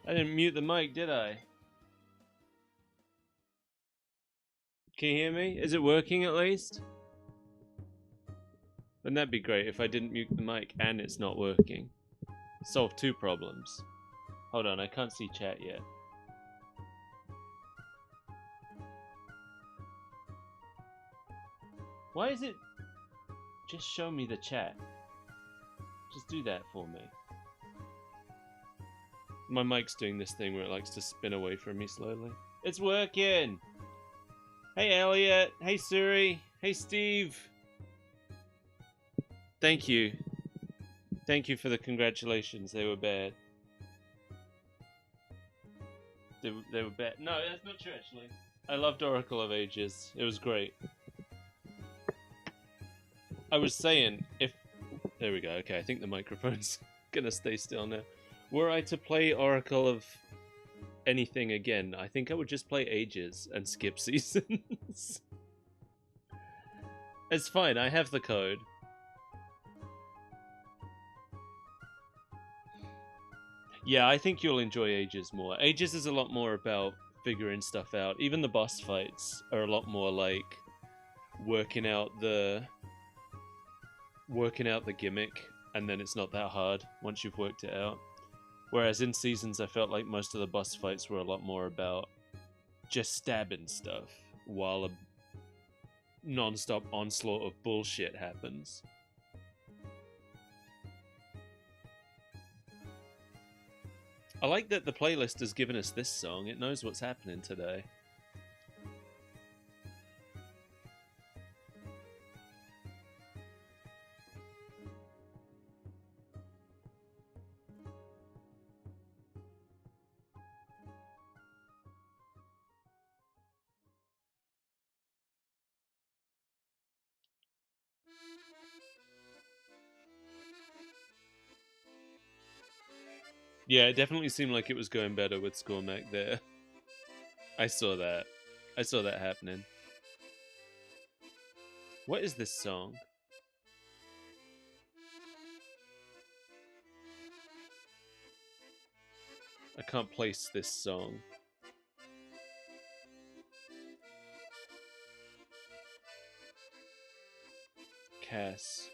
I didn't mute the mic, did I? Can you hear me? Is it working at least? Wouldn't that be great if I didn't mute the mic and it's not working? Solve two problems. Hold on, I can't see chat yet. Why is it... Just show me the chat. Just do that for me. My mic's doing this thing where it likes to spin away from me slowly. It's working! Hey Elliot! Hey Suri! Hey Steve! Thank you. Thank you for the congratulations. They were bad. They were bad. No, that's not true actually. I loved Oracle of Ages. It was great. I was saying, if... There we go. Okay, I think the microphone's gonna stay still now. Were I to play Oracle of anything again, I think I would just play Ages and skip seasons. It's fine, I have the code. Yeah, I think you'll enjoy Ages more. Ages is a lot more about figuring stuff out. Even the boss fights are a lot more like working out the gimmick, and then it's not that hard once you've worked it out. Whereas in Seasons, I felt like most of the boss fights were a lot more about just stabbing stuff while a non-stop onslaught of bullshit happens. I like that the playlist has given us this song. It knows what's happening today. Yeah, it definitely seemed like it was going better with SkullPirateMike there. I saw that. I saw that happening. What is this song? I can't place this song. Cass.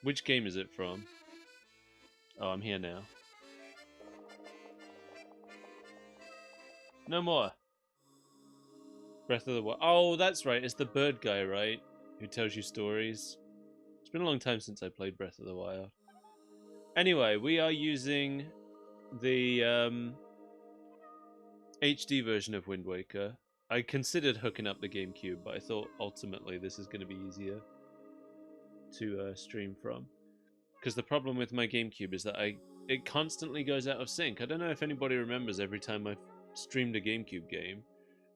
Which game is it from? Oh, I'm here now. No more. Breath of the Wild. Oh, that's right. It's the bird guy, right? Who tells you stories. It's been a long time since I played Breath of the Wild. Anyway, we are using the HD version of Wind Waker. I considered hooking up the GameCube, but I thought ultimately this is going to be easier to stream from. Because the problem with my GameCube is that it constantly goes out of sync. I don't know if anybody remembers every time I've streamed a GameCube game,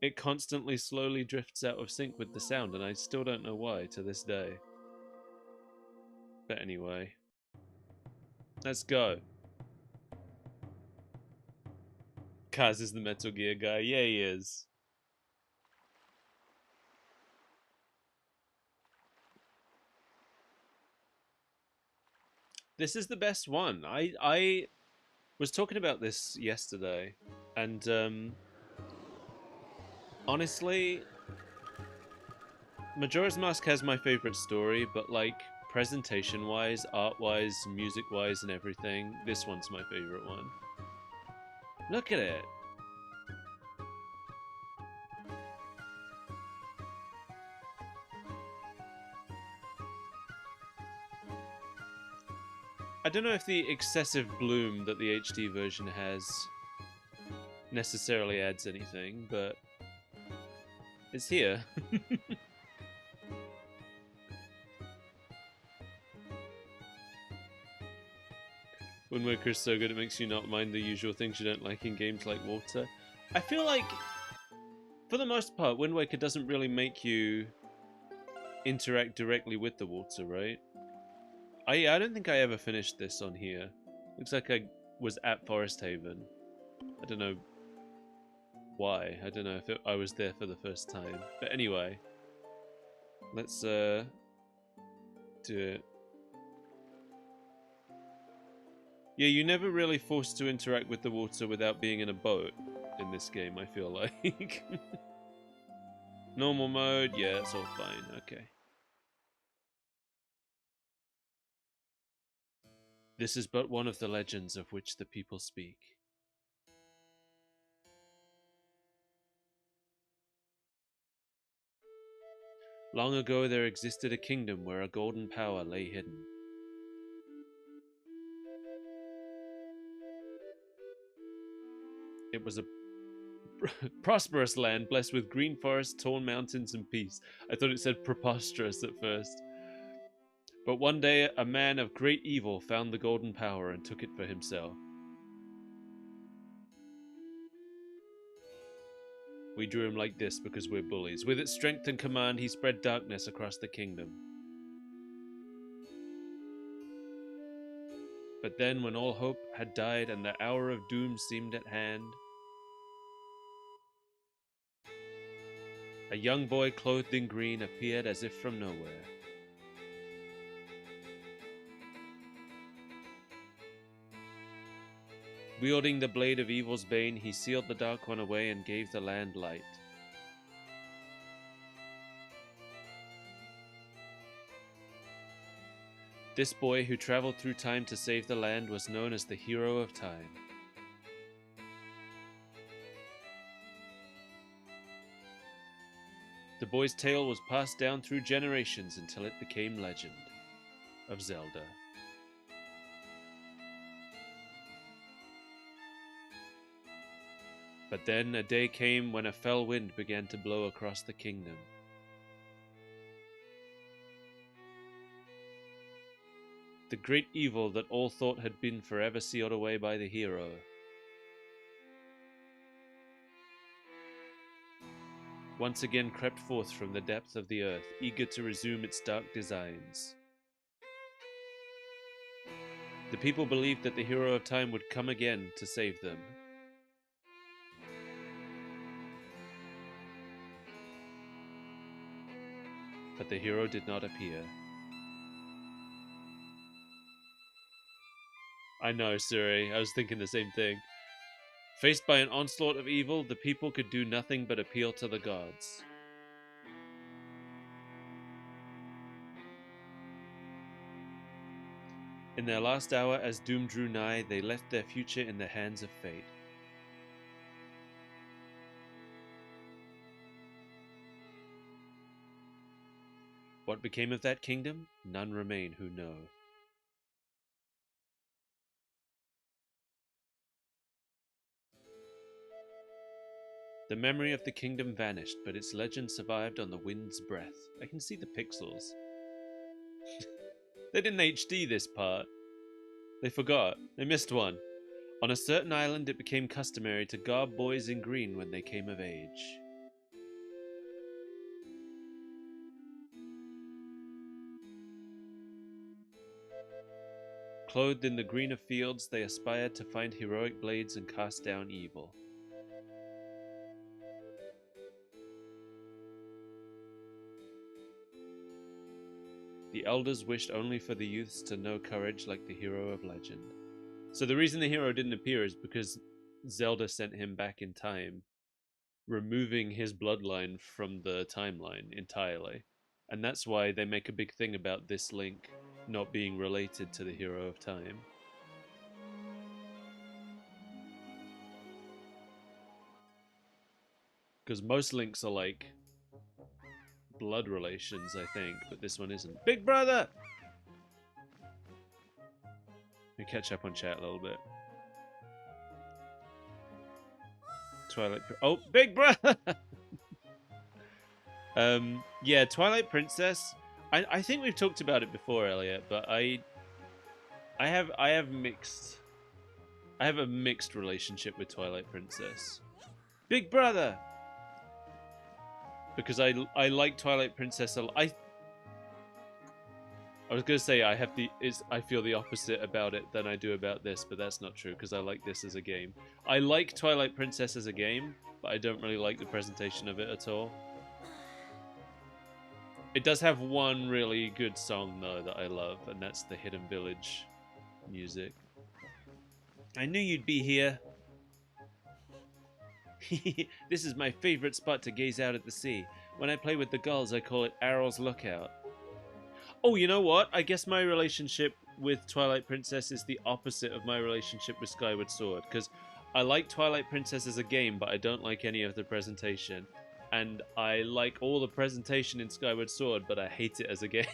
it constantly slowly drifts out of sync with the sound, and I still don't know why to this day. But anyway, let's go. Kaz is the Metal Gear guy. Yeah, he is. This is the best one. I was talking about this yesterday, and honestly, Majora's Mask has my favorite story, but like presentation-wise, art-wise, music-wise, and everything, this one's my favorite one. Look at it. I don't know if the excessive bloom that the HD version has necessarily adds anything, but it's here. Wind Waker is so good it makes you not mind the usual things you don't like in games like water. I feel like, for the most part, Wind Waker doesn't really make you interact directly with the water, right? I don't think I ever finished this on here. Looks like I was at Forest Haven. I don't know why. I don't know if I was there for the first time. But anyway, let's do it. Yeah, you're never really forced to interact with the water without being in a boat in this game, I feel like. Normal mode, yeah, it's all fine, okay. This is but one of the legends of which the people speak. Long ago there existed a kingdom where a golden power lay hidden. It was a prosperous land blessed with green forests, tall mountains, and peace. I thought it said preposterous at first. But one day a man of great evil found the golden power and took it for himself. We drew him like this because we're bullies. With its strength and command, he spread darkness across the kingdom. But then, when all hope had died and the hour of doom seemed at hand, a young boy clothed in green appeared as if from nowhere. Wielding the blade of evil's bane, he sealed the dark one away and gave the land light. This boy who traveled through time to save the land was known as the Hero of Time. The boy's tale was passed down through generations until it became Legend of Zelda. But then a day came when a fell wind began to blow across the kingdom. The great evil that all thought had been forever sealed away by the hero once again crept forth from the depth of the earth, eager to resume its dark designs. The people believed that the Hero of Time would come again to save them. But the hero did not appear. I know, Suri, I was thinking the same thing. Faced by an onslaught of evil, the people could do nothing but appeal to the gods. In their last hour, as doom drew nigh, they left their future in the hands of fate. What became of that kingdom? None remain who know. The memory of the kingdom vanished, but its legend survived on the wind's breath. I can see the pixels. They didn't HD this part. They forgot. They missed one. On a certain island, it became customary to garb boys in green when they came of age. Clothed in the green of fields, they aspired to find heroic blades and cast down evil. The elders wished only for the youths to know courage like the hero of legend. So the reason the hero didn't appear is because Zelda sent him back in time, removing his bloodline from the timeline entirely. And that's why they make a big thing about this Link not being related to the Hero of Time. Because most Links are like blood relations, I think, but this one isn't. Big brother! We catch up on chat a little bit. Twilight. Oh, big brother! Yeah, Twilight Princess. I think we've talked about it before, Elliot, but I have a mixed relationship with Twilight Princess. Big brother! Because I like Twilight Princess a lot. I was gonna say I feel the opposite about it than I do about this, but that's not true because I like this as a game. I like Twilight Princess as a game, but I don't really like the presentation of it at all. It does have one really good song though that I love, and that's the Hidden Village music. I knew you'd be here. This is my favorite spot to gaze out at the sea. When I play with the gulls, I call it Arrow's Lookout. Oh, you know what? I guess my relationship with Twilight Princess is the opposite of my relationship with Skyward Sword, because I like Twilight Princess as a game, but I don't like any of the presentation. And I like all the presentation in Skyward Sword, but I hate it as a game.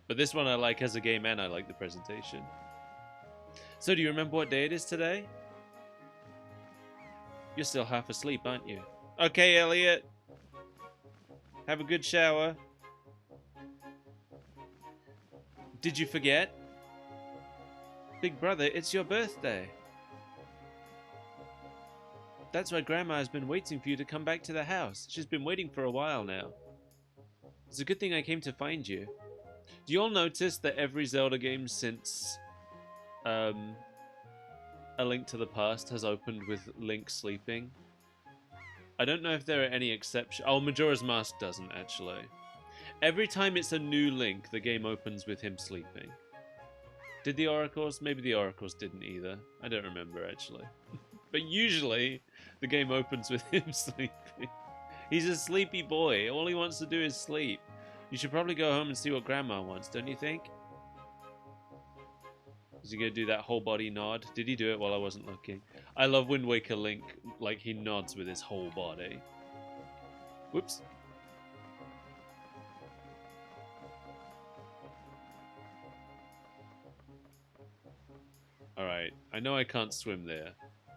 But this one I like as a game, and I like the presentation. So do you remember what day it is today? You're still half asleep, aren't you? Okay, Elliot. Have a good shower. Did you forget? Big brother, it's your birthday. That's why Grandma has been waiting for you to come back to the house. She's been waiting for a while now. It's a good thing I came to find you. Do you all notice that every Zelda game since A Link to the Past has opened with Link sleeping? I don't know if there are any exceptions. Oh, Majora's Mask doesn't, actually. Every time it's a new Link, the game opens with him sleeping. Did the Oracles? Maybe the Oracles didn't either. I don't remember, actually. But usually, the game opens with him sleeping. He's a sleepy boy. All he wants to do is sleep. You should probably go home and see what Grandma wants, don't you think? Is he going to do that whole body nod? Did he do it while I wasn't looking? I love Wind Waker Link, like he nods with his whole body. Whoops. Alright, I know I can't swim there.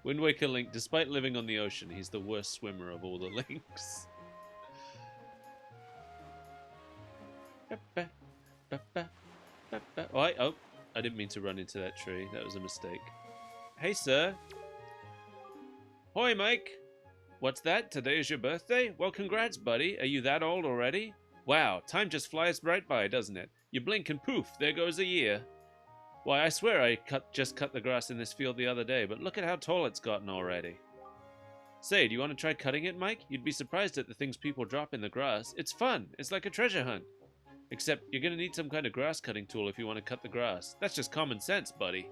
Wind Waker Link, despite living on the ocean, he's the worst swimmer of all the Links. Oh, I didn't mean to run into that tree. That was a mistake. Hey, sir. Hoi, Mike. What's that? Today is your birthday? Well, congrats, buddy. Are you that old already? Wow, time just flies right by, doesn't it? You blink and poof, there goes a year. Why, I swear I just cut the grass in this field the other day, but look at how tall it's gotten already. Say, do you want to try cutting it, Mike? You'd be surprised at the things people drop in the grass. It's fun. It's like a treasure hunt. Except you're going to need some kind of grass cutting tool if you want to cut the grass. That's just common sense, buddy.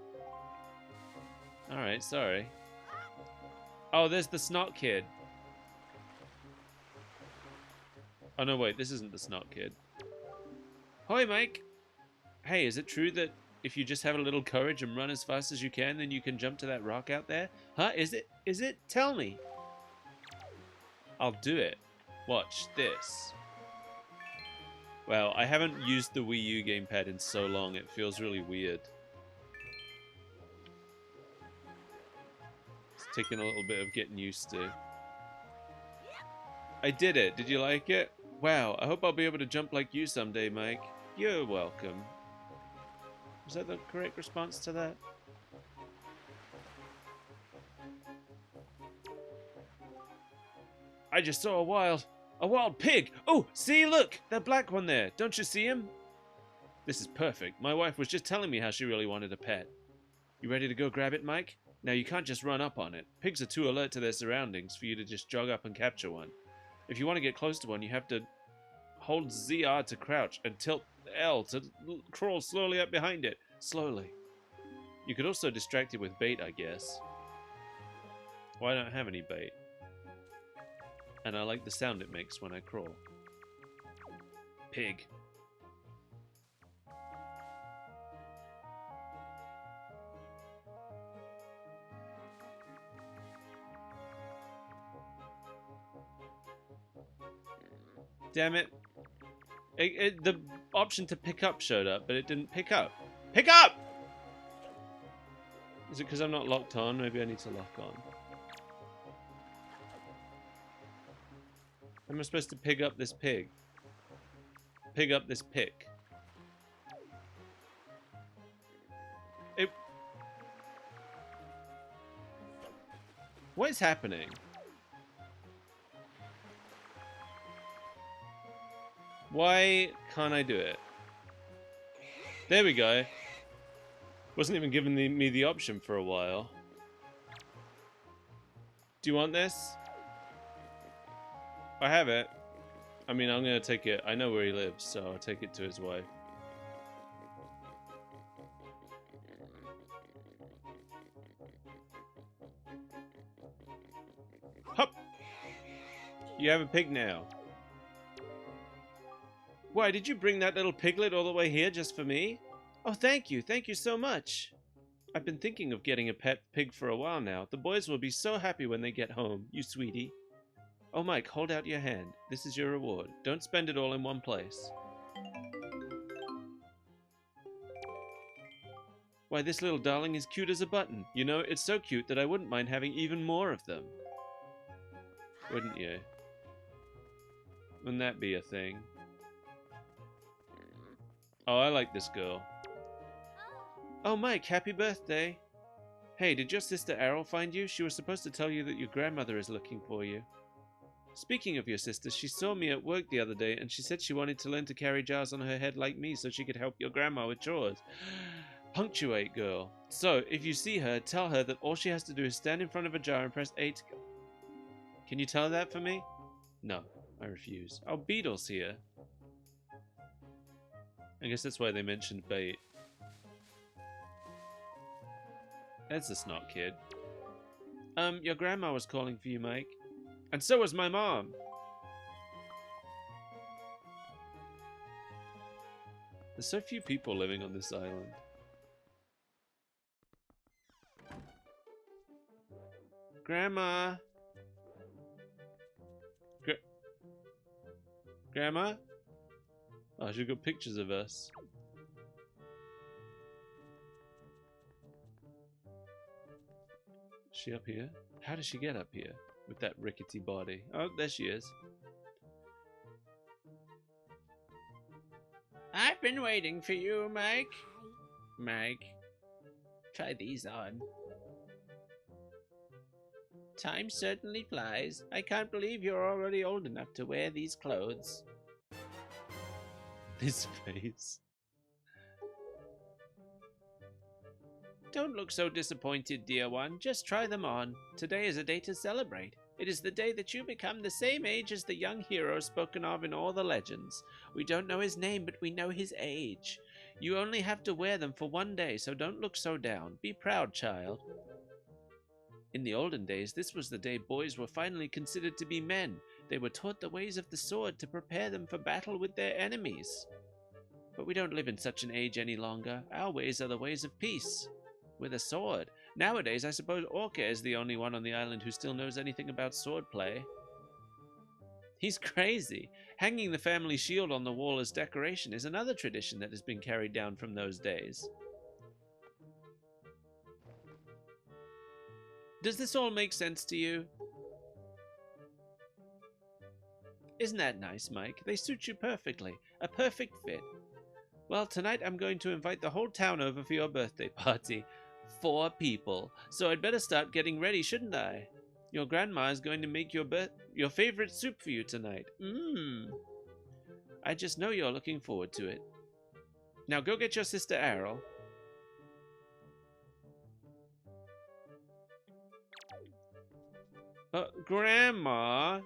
Alright, sorry. Oh, there's the snot kid. Oh, no, wait, this isn't the snot kid. Hoi, Mike. Hey, is it true that if you just have a little courage and run as fast as you can, then you can jump to that rock out there? Huh? Is it? Is it? Tell me. I'll do it. Watch this. Wow, I haven't used the Wii U gamepad in so long, it feels really weird. It's taking a little bit of getting used to. I did it. Did you like it? Wow, I hope I'll be able to jump like you someday, Mike. You're welcome. Was that the correct response to that? I just saw a wild pig! Oh, see, look! That black one there. Don't you see him? This is perfect. My wife was just telling me how she really wanted a pet. You ready to go grab it, Mike? Now, you can't just run up on it. Pigs are too alert to their surroundings for you to just jog up and capture one. If you want to get close to one, you have to hold ZR to crouch and tilt L to crawl slowly up behind it. Slowly. You could also distract it with bait, I guess. Well, I don't have any bait. And I like the sound it makes when I crawl. Pig. Damn it. The option to pick up showed up, but it didn't pick up. Pick up! Is it because I'm not locked on? Maybe I need to lock on. How am I supposed to pick up this pig? Pick up this pick. What is happening? Why can't I do it? There we go. Wasn't even giving me the option for a while. Do you want this? I have it. I mean, I'm gonna take it. I know where he lives, so I'll take it to his wife. You have a pig now. Why, did you bring that little piglet all the way here just for me? Oh, thank you so much. I've been thinking of getting a pet pig for a while now. The boys will be so happy when they get home, you sweetie. Oh, Mike, hold out your hand. This is your reward. Don't spend it all in one place. Why, this little darling is cute as a button. You know, it's so cute that I wouldn't mind having even more of them. Wouldn't you? Wouldn't that be a thing? Oh, I like this girl. Oh, Mike, happy birthday. Hey, did your sister Errol find you? She was supposed to tell you that your grandmother is looking for you. Speaking of your sister, she saw me at work the other day and she said she wanted to learn to carry jars on her head like me so she could help your grandma with chores. Punctuate, girl. So, if you see her, tell her that all she has to do is stand in front of a jar and press A to go. Can you tell her that for me? No, I refuse. Oh, Beetle's here. I guess that's why they mentioned bait. That's a snot kid. Your grandma was calling for you, Mike. And so was my mom. There's so few people living on this island. Grandma? Grandma? Oh, she's got pictures of us. Is she up here? How does she get up here with that rickety body? Oh, there she is. I've been waiting for you, Mike. Mike, try these on. Time certainly flies. I can't believe you're already old enough to wear these clothes. His face. Don't look so disappointed, dear one. Just try them on. Today is a day to celebrate. It is the day that you become the same age as the young hero spoken of in all the legends. We don't know his name, but we know his age. You only have to wear them for one day, so don't look so down. Be proud, child. In the olden days, this was the day boys were finally considered to be men. They were taught the ways of the sword to prepare them for battle with their enemies. But we don't live in such an age any longer. Our ways are the ways of peace. With a sword. Nowadays, I suppose Orca is the only one on the island who still knows anything about swordplay. He's crazy. Hanging the family shield on the wall as decoration is another tradition that has been carried down from those days. Does this all make sense to you? Isn't that nice, Mike? They suit you perfectly. A perfect fit. Well, tonight I'm going to invite the whole town over for your birthday party. 4 people. So I'd better start getting ready, shouldn't I? Your grandma is going to make your favorite soup for you tonight. I just know you're looking forward to it. Now go get your sister Errol. Grandma,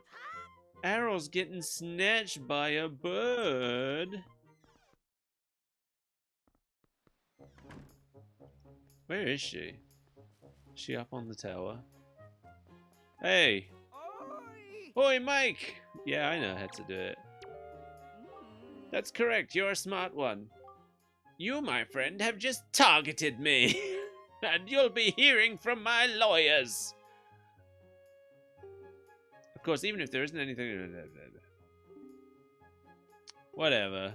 Errol's getting snatched by a bird. Where is she? Is she up on the tower? Hey! Oi, Mike! Yeah, I know how to do it. That's correct, you're a smart one. You, my friend, have just targeted me. And you'll be hearing from my lawyers. Of course, even if there isn't anything... Whatever.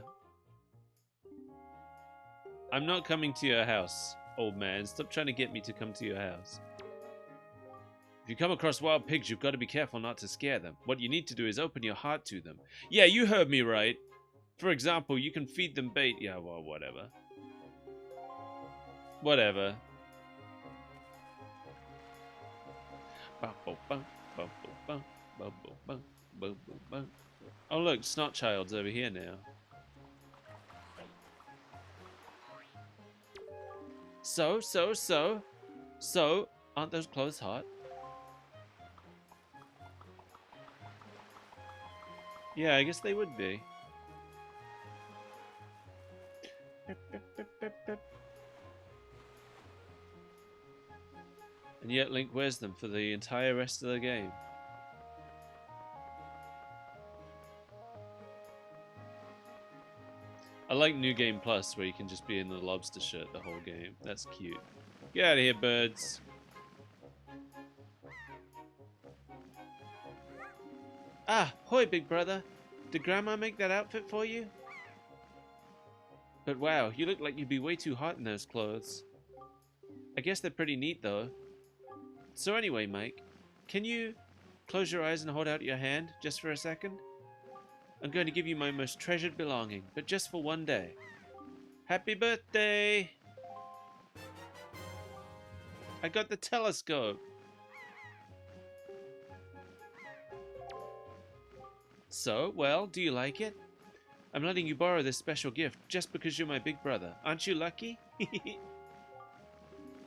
I'm not coming to your house, old man. Stop trying to get me to come to your house. If you come across wild pigs, you've got to be careful not to scare them. What you need to do is open your heart to them. Yeah, you heard me right. For example, you can feed them bait. Yeah, well, whatever. Whatever. Oh look, Snotchild's over here now. So, aren't those clothes hot? Yeah, I guess they would be. And yet Link wears them for the entire rest of the game. like New Game Plus, where you can just be in the lobster shirt the whole game. That's cute. Get out of here, birds. Ah, hoi, big brother. Did Grandma make that outfit for you? But wow, you look like you'd be way too hot in those clothes. I guess they're pretty neat, though. So anyway, Mike, can you close your eyes and hold out your hand just for a second? I'm going to give you my most treasured belonging, but just for one day. Happy birthday! I got the telescope. So, well, do you like it? I'm letting you borrow this special gift just because you're my big brother. Aren't you lucky?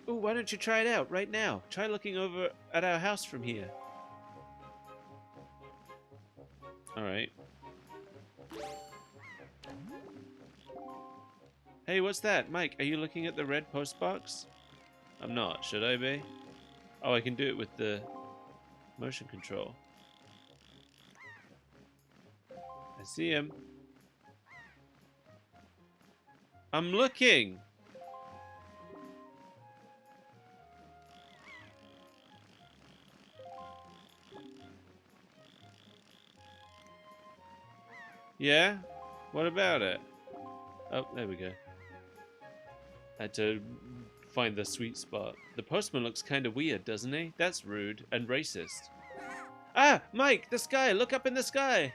Ooh, why don't you try it out right now? Try looking over at our house from here. Alright. Hey, what's that? Mike, are you looking at the red postbox? I'm not. Should I be? Oh, I can do it with the motion control. I see him. I'm looking! Yeah? What about it? Oh, there we go. Had to find the sweet spot. The postman looks kind of weird, doesn't he? That's rude and racist. Ah! Mike! The sky! Look up in the sky!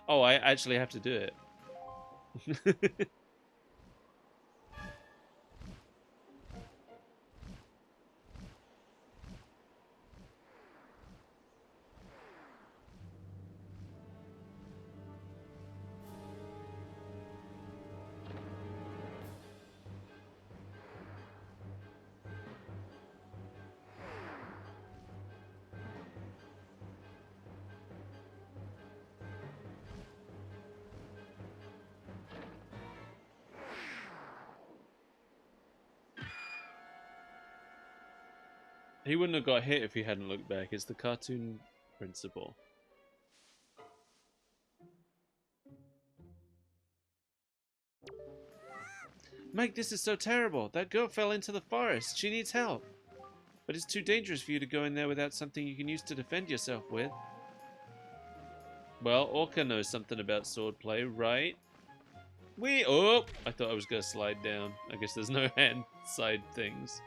Oh, I actually have to do it. He wouldn't have got hit if he hadn't looked back. It's the cartoon principle. Mike, this is so terrible. That girl fell into the forest. She needs help. But it's too dangerous for you to go in there without something you can use to defend yourself with. Well, Orca knows something about swordplay, right? Oh! I thought I was going to slide down. I guess there's no hand side things.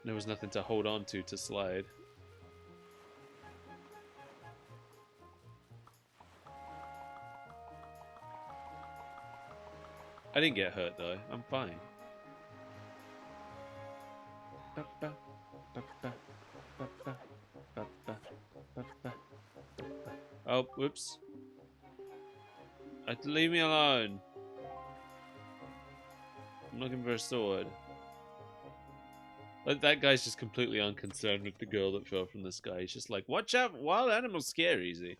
There was nothing to hold on to slide. I didn't get hurt though. I'm fine. Oh, whoops. Leave me alone. I'm looking for a sword. That guy's just completely unconcerned with the girl that fell from the sky. He's just like, watch out, wild animals scare easy.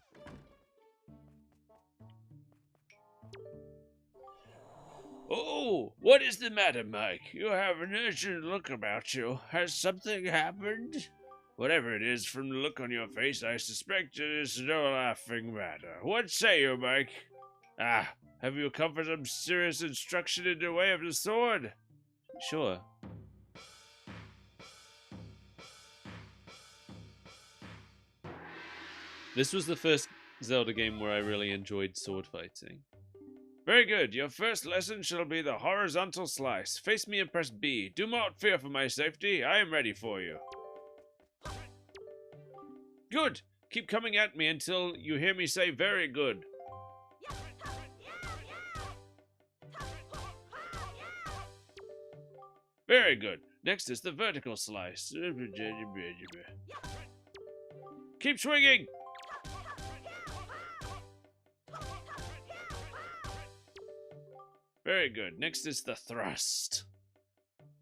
Oh, what is the matter, Mike? You have an urgent look about you. Has something happened? Whatever it is, from the look on your face, I suspect it is no laughing matter. What say you, Mike? Ah, have you come for some serious instruction in the way of the sword? Sure. This was the first Zelda game where I really enjoyed sword fighting. Very good. Your first lesson shall be the horizontal slice. Face me and press B. Do not fear for my safety. I am ready for you. Good. Keep coming at me until you hear me say very good. Very good. Next is the vertical slice. Keep swinging. Very good. Next is the thrust.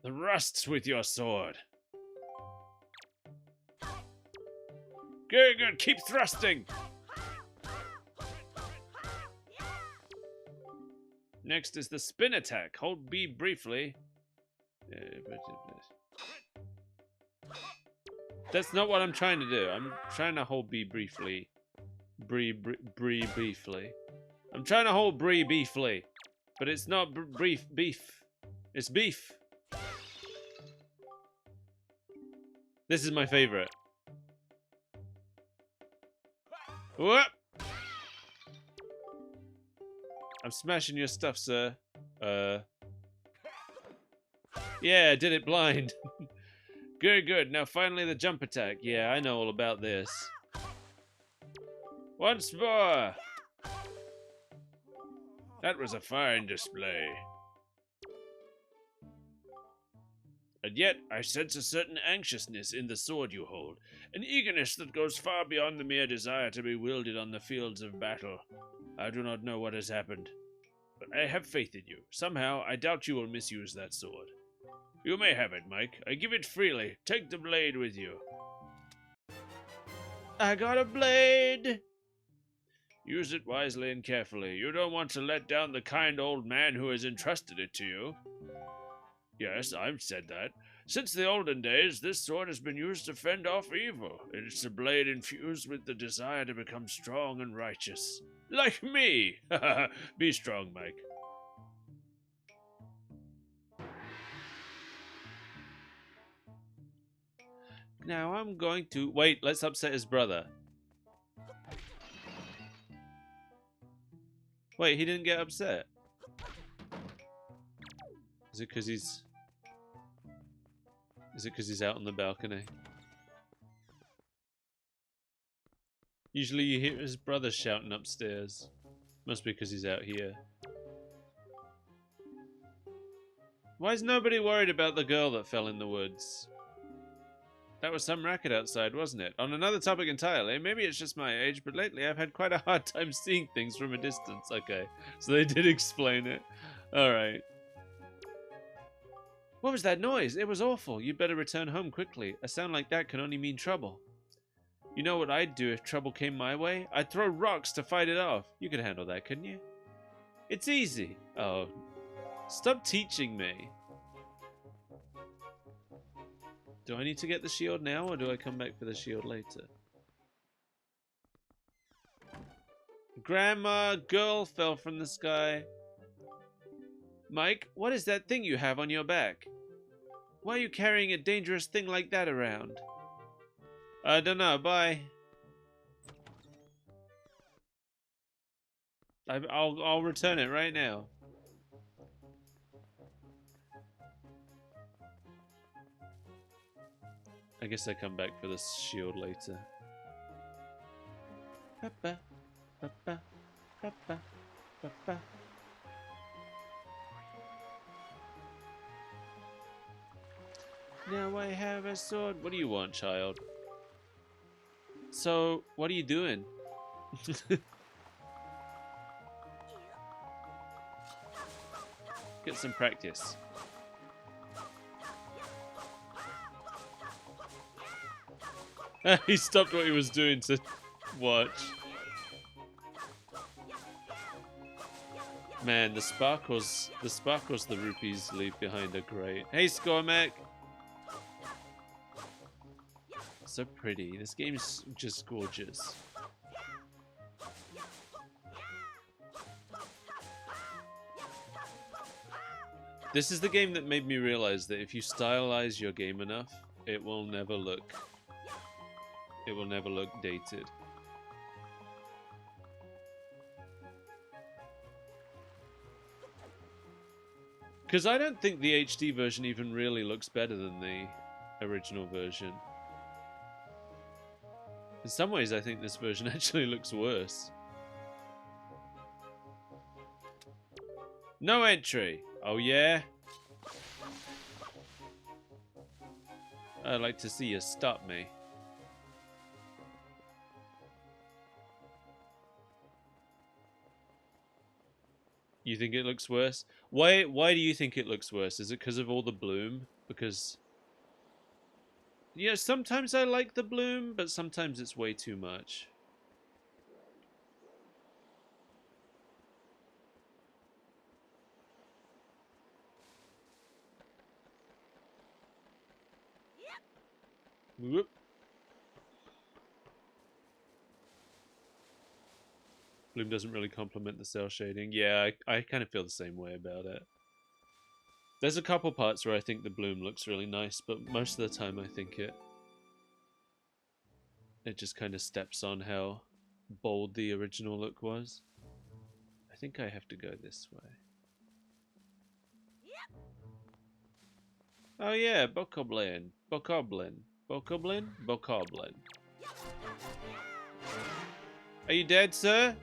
Thrusts with your sword. Very good. Keep thrusting. Next is the spin attack. Hold B briefly. That's not what I'm trying to do. I'm trying to hold B briefly. Brie Beefly. I'm trying to hold Brie Beefly, but it's not beef. It's beef. This is my favorite. Whoop! I'm smashing your stuff, sir. Yeah, did it blind. Good, good. Now finally the jump attack. Yeah, I know all about this. Once more! That was a fine display. And yet, I sense a certain anxiousness in the sword you hold, an eagerness that goes far beyond the mere desire to be wielded on the fields of battle. I do not know what has happened, but I have faith in you. Somehow, I doubt you will misuse that sword. You may have it, Mike. I give it freely. Take the blade with you. I got a blade! Use it wisely and carefully. You don't want to let down the kind old man who has entrusted it to you. Yes, I've said that. Since the olden days, this sword has been used to fend off evil. It's a blade infused with the desire to become strong and righteous. Like me! Be strong, Mike. Now I'm going to... Wait, let's upset his brother. Wait, he didn't get upset. Is it because he's... Is it because he's out on the balcony? Usually you hear his brother shouting upstairs. Must be because he's out here. Why is nobody worried about the girl that fell in the woods? That was some racket outside, wasn't it? On another topic entirely, maybe it's just my age, but lately I've had quite a hard time seeing things from a distance. Okay, so they did explain it. Alright. What was that noise? It was awful. You'd better return home quickly. A sound like that can only mean trouble. You know what I'd do if trouble came my way? I'd throw rocks to fight it off. You could handle that, couldn't you? It's easy. Oh. Stop teaching me. Do I need to get the shield now, or do I come back for the shield later? Grandma, girl fell from the sky. Mike, what is that thing you have on your back? Why are you carrying a dangerous thing like that around? I don't know, bye. I'll return it right now. I guess I come back for this shield later. Ba-ba, ba-ba, ba-ba, ba-ba. Now I have a sword. What do you want, child? So, what are you doing? Get some practice. He stopped what he was doing to watch. Man, the sparkles the rupees leave behind are great. Hey, SkullPirateMike! So pretty. This game's just gorgeous. This is the game that made me realize that if you stylize your game enough, it will never look dated. Because I don't think the HD version even really looks better than the original version. In some ways, I think this version actually looks worse. No entry! Oh yeah? I'd like to see you stop me. You think it looks worse? Why do you think it looks worse? Is it because of all the bloom? Because... yeah, sometimes I like the bloom, but sometimes it's way too much. Whoop. Bloom doesn't really complement the cell shading. Yeah, I kind of feel the same way about it. There's a couple parts where I think the bloom looks really nice, but most of the time I think it just kind of steps on how bold the original look was. I think I have to go this way. Oh yeah, Bokoblin. Bokoblin. Bokoblin? Bokoblin. Are you dead, sir?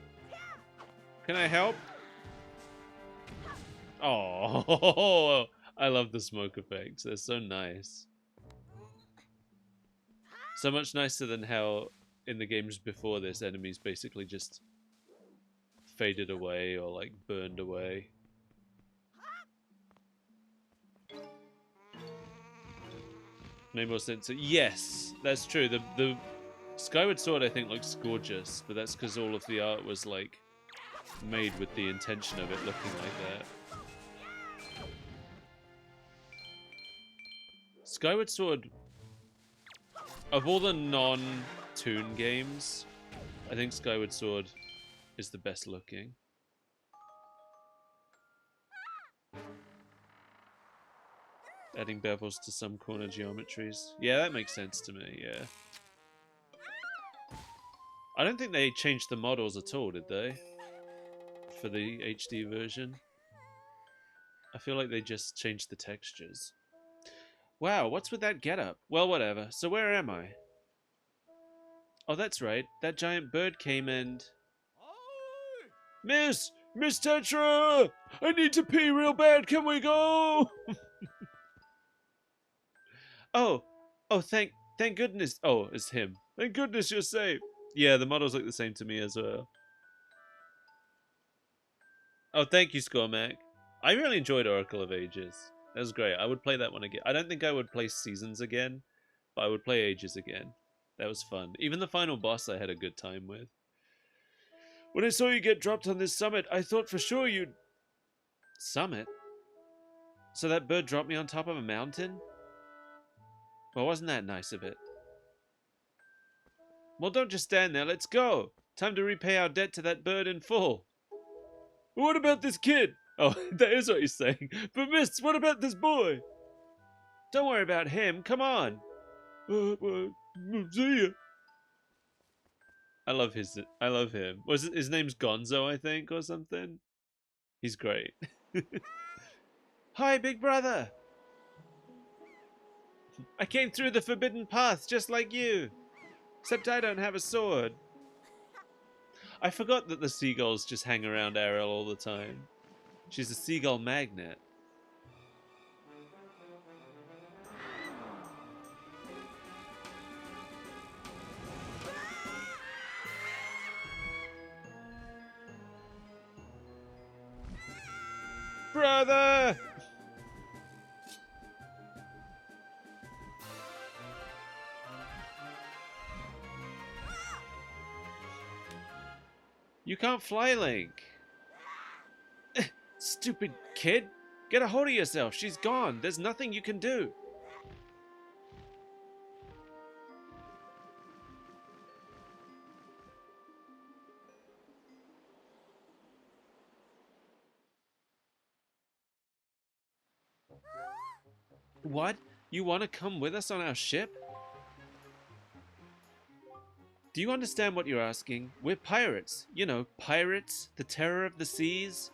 Can I help? Oh, I love the smoke effects. They're so nice. So much nicer than how in the games before this, enemies basically just faded away or like burned away. Made more sense. Yes, that's true. The Skyward Sword I think looks gorgeous, but that's because all of the art was like made with the intention of it looking like that. Skyward Sword, of all the non-Toon games, I think Skyward Sword is the best looking. Adding bevels to some corner geometries. Yeah, that makes sense to me, yeah. I don't think they changed the models at all, did they? For the HD version. I feel like they just changed the textures. Wow, what's with that getup? Well, whatever. So where am I? Oh, that's right. That giant bird came and... Miss! Miss Tetra! I need to pee real bad. Can we go? Oh, thank goodness. Oh, it's him. Thank goodness you're safe. Yeah, the models look the same to me as well. Oh, thank you, SkullPirateMike. I really enjoyed Oracle of Ages. That was great. I would play that one again. I don't think I would play Seasons again, but I would play Ages again. That was fun. Even the final boss I had a good time with. When I saw you get dropped on this summit, I thought for sure you'd... Summit? So that bird dropped me on top of a mountain? Well, wasn't that nice of it? Well, don't just stand there. Let's go. Time to repay our debt to that bird in full. What about this kid? Oh, that is what he's saying. But miss, what about this boy? Don't worry about him. Come on. See ya. I love him. His name's Gonzo, I think, or something? He's great. Hi, big brother. I came through the forbidden path just like you. Except I don't have a sword. I forgot that the seagulls just hang around Ariel all the time. She's a seagull magnet. Brother! You can't fly, Link. Stupid kid. Get a hold of yourself. She's gone. There's nothing you can do. What? You want to come with us on our ship? Do you understand what you're asking? We're pirates. You know, pirates, the terror of the seas.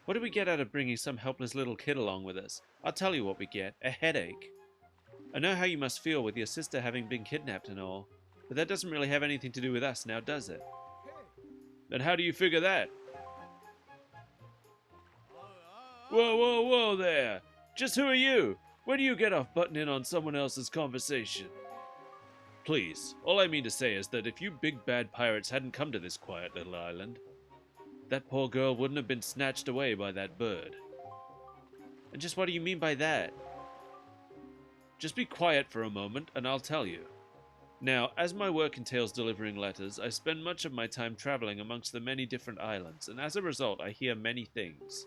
What do we get out of bringing some helpless little kid along with us? I'll tell you what we get. A headache. I know how you must feel with your sister having been kidnapped and all, but that doesn't really have anything to do with us now, does it? Then how do you figure that? Whoa, whoa, whoa there! Just who are you? Where do you get off butting in on someone else's conversation? Please, all I mean to say is that if you big bad pirates hadn't come to this quiet little island, that poor girl wouldn't have been snatched away by that bird. And just what do you mean by that? Just be quiet for a moment and I'll tell you. Now, as my work entails delivering letters, I spend much of my time traveling amongst the many different islands, and as a result I hear many things.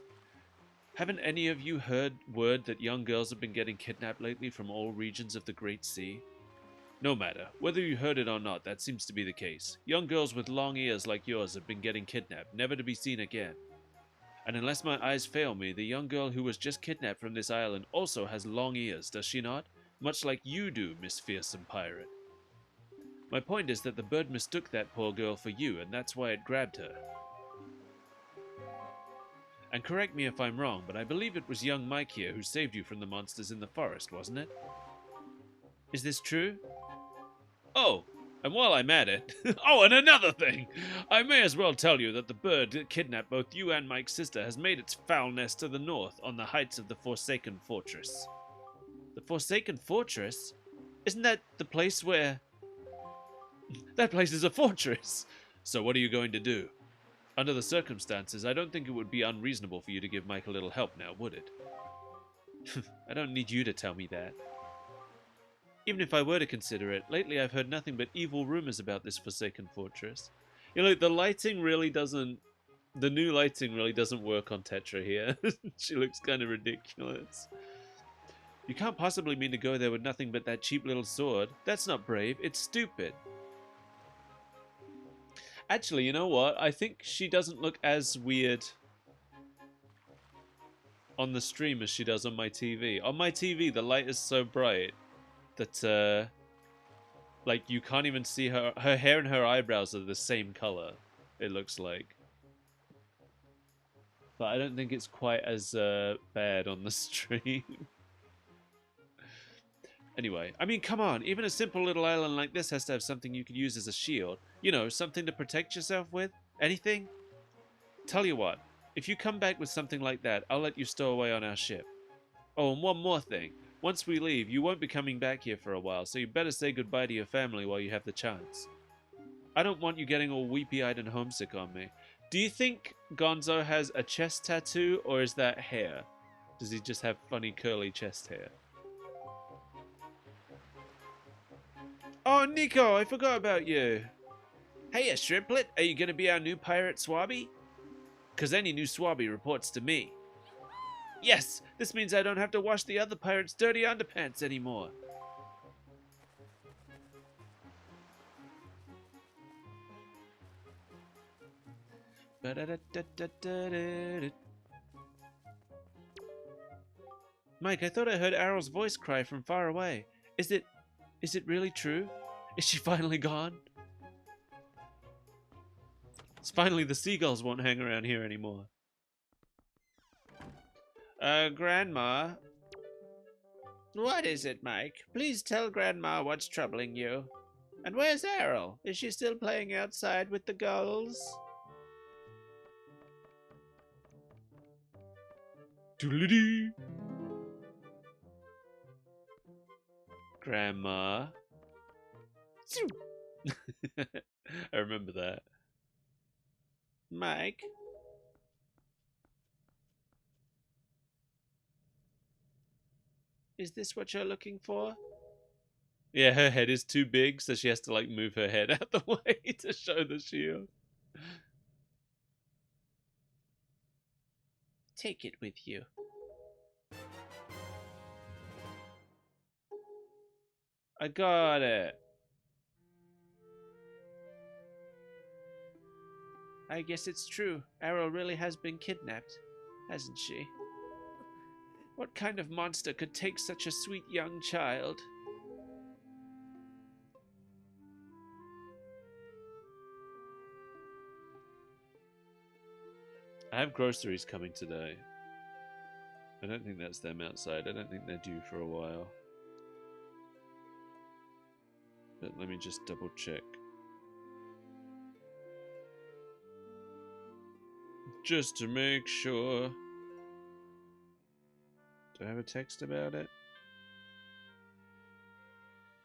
Haven't any of you heard word that young girls have been getting kidnapped lately from all regions of the Great Sea? No matter. Whether you heard it or not, that seems to be the case. Young girls with long ears like yours have been getting kidnapped, never to be seen again. And unless my eyes fail me, the young girl who was just kidnapped from this island also has long ears, does she not? Much like you do, Miss Fearsome Pirate. My point is that the bird mistook that poor girl for you, and that's why it grabbed her. And correct me if I'm wrong, but I believe it was young Mike here who saved you from the monsters in the forest, wasn't it? Is this true? Oh, and while I'm at it... oh, and another thing! I may as well tell you that the bird that kidnapped both you and Mike's sister has made its foul nest to the north on the heights of the Forsaken Fortress. The Forsaken Fortress? Isn't that the place where... That place is a fortress! So what are you going to do? Under the circumstances, I don't think it would be unreasonable for you to give Mike a little help now, would it? I don't need you to tell me that. Even if I were to consider it, lately I've heard nothing but evil rumors about this Forsaken Fortress. You know, the lighting really doesn't... The new lighting really doesn't work on Tetra here. She looks kind of ridiculous. You can't possibly mean to go there with nothing but that cheap little sword. That's not brave, it's stupid. Actually, you know what? I think she doesn't look as weird on the stream as she does on my TV. On my TV, the light is so bright that, like, you can't even see her. Her hair and her eyebrows are the same color, it looks like. But I don't think it's quite as bad on the stream. Anyway, I mean, come on. Even a simple little island like this has to have something you could use as a shield. You know, something to protect yourself with. Anything? Tell you what, if you come back with something like that, I'll let you stow away on our ship. Oh, and one more thing. Once we leave, you won't be coming back here for a while, so you better say goodbye to your family while you have the chance. I don't want you getting all weepy-eyed and homesick on me. Do you think Gonzo has a chest tattoo, or is that hair? Does he just have funny curly chest hair? Oh, Nico, I forgot about you. Hey, Shrimplet, are you going to be our new pirate swabby? Because any new swabby reports to me. Yes, this means I don't have to wash the other pirates' dirty underpants anymore. Mike, I thought I heard Arrow's voice cry from far away. Is it really true? Is she finally gone? It's finally the seagulls won't hang around here anymore. Grandma? What is it, Mike? Please tell Grandma what's troubling you. And where's Errol? Is she still playing outside with the gulls? Doodly-dee. Grandma. I remember that. Mike? Is this what you're looking for? Yeah, her head is too big, so she has to, like, move her head out the way to show the shield. Take it with you. I got it. I guess it's true. Arrow really has been kidnapped, hasn't she? What kind of monster could take such a sweet young child? I have groceries coming today. I don't think that's them outside. I don't think they're due for a while. But let me just double check. Just to make sure. Do I have a text about it?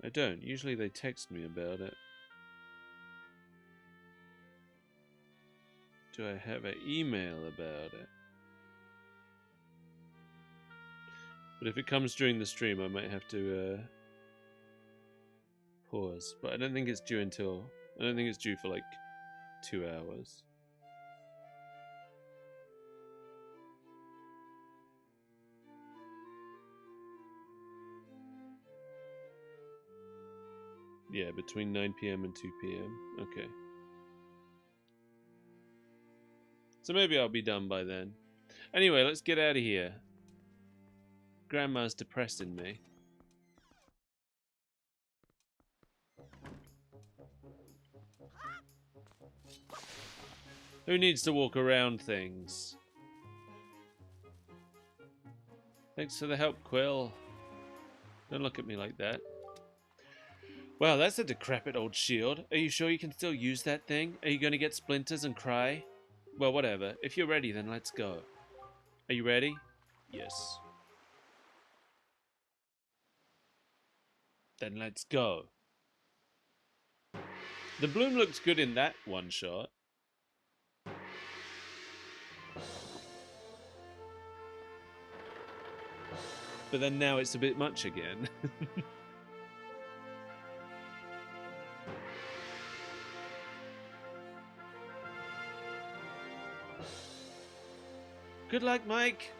I don't. Usually they text me about it. Do I have an email about it? But if it comes during the stream, I might have to pause. But I don't think it's due until... I don't think it's due for like 2 hours. Yeah, between 9 p.m. and 2 p.m. Okay. So maybe I'll be done by then. Anyway, let's get out of here. Grandma's depressing me. Who needs to walk around things? Thanks for the help, Quill. Don't look at me like that. Wow, that's a decrepit old shield. Are you sure you can still use that thing? Are you going to get splinters and cry? Well, whatever. If you're ready, then let's go. Are you ready? Yes. Then let's go. The bloom looks good in that one shot. But then now it's a bit much again. Good luck, Mike.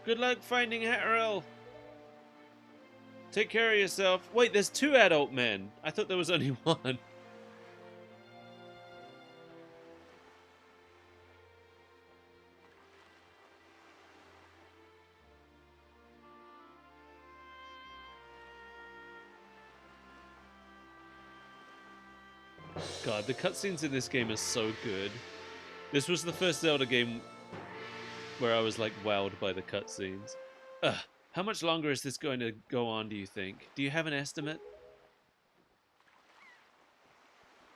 Good luck finding Hatterel. Take care of yourself. Wait, there's 2 adult men. I thought there was only 1. God, the cutscenes in this game are so good. This was the first Zelda game where I was like wowed by the cutscenes. Ugh, how much longer is this going to go on, do you think? Do you have an estimate?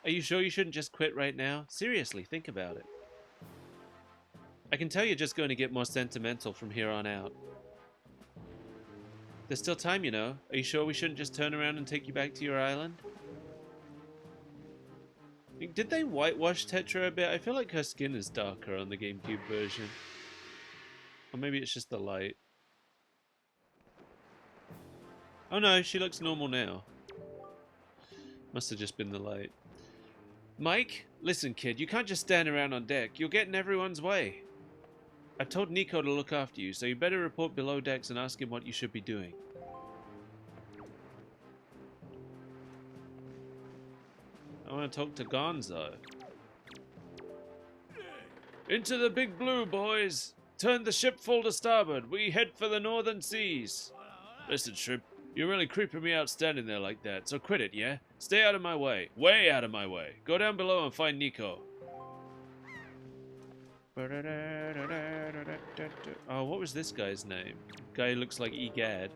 Are you sure you shouldn't just quit right now? Seriously, think about it. I can tell you're just going to get more sentimental from here on out. There's still time, you know. Are you sure we shouldn't just turn around and take you back to your island? Did they whitewash Tetra a bit? I feel like her skin is darker on the GameCube version. Or maybe it's just the light. Oh no, she looks normal now. Must have just been the light. Mike, listen kid, you can't just stand around on deck. You'll get in everyone's way. I've told Nico to look after you, so you better report below decks and ask him what you should be doing. I want to talk to Gonzo. Into the big blue, boys! Turn the ship full to starboard. We head for the northern seas. Listen, Shrimp, you're really creeping me out standing there like that, so quit it, yeah? Stay out of my way. Way out of my way. Go down below and find Nico. Oh, what was this guy's name? Guy who looks like Egad.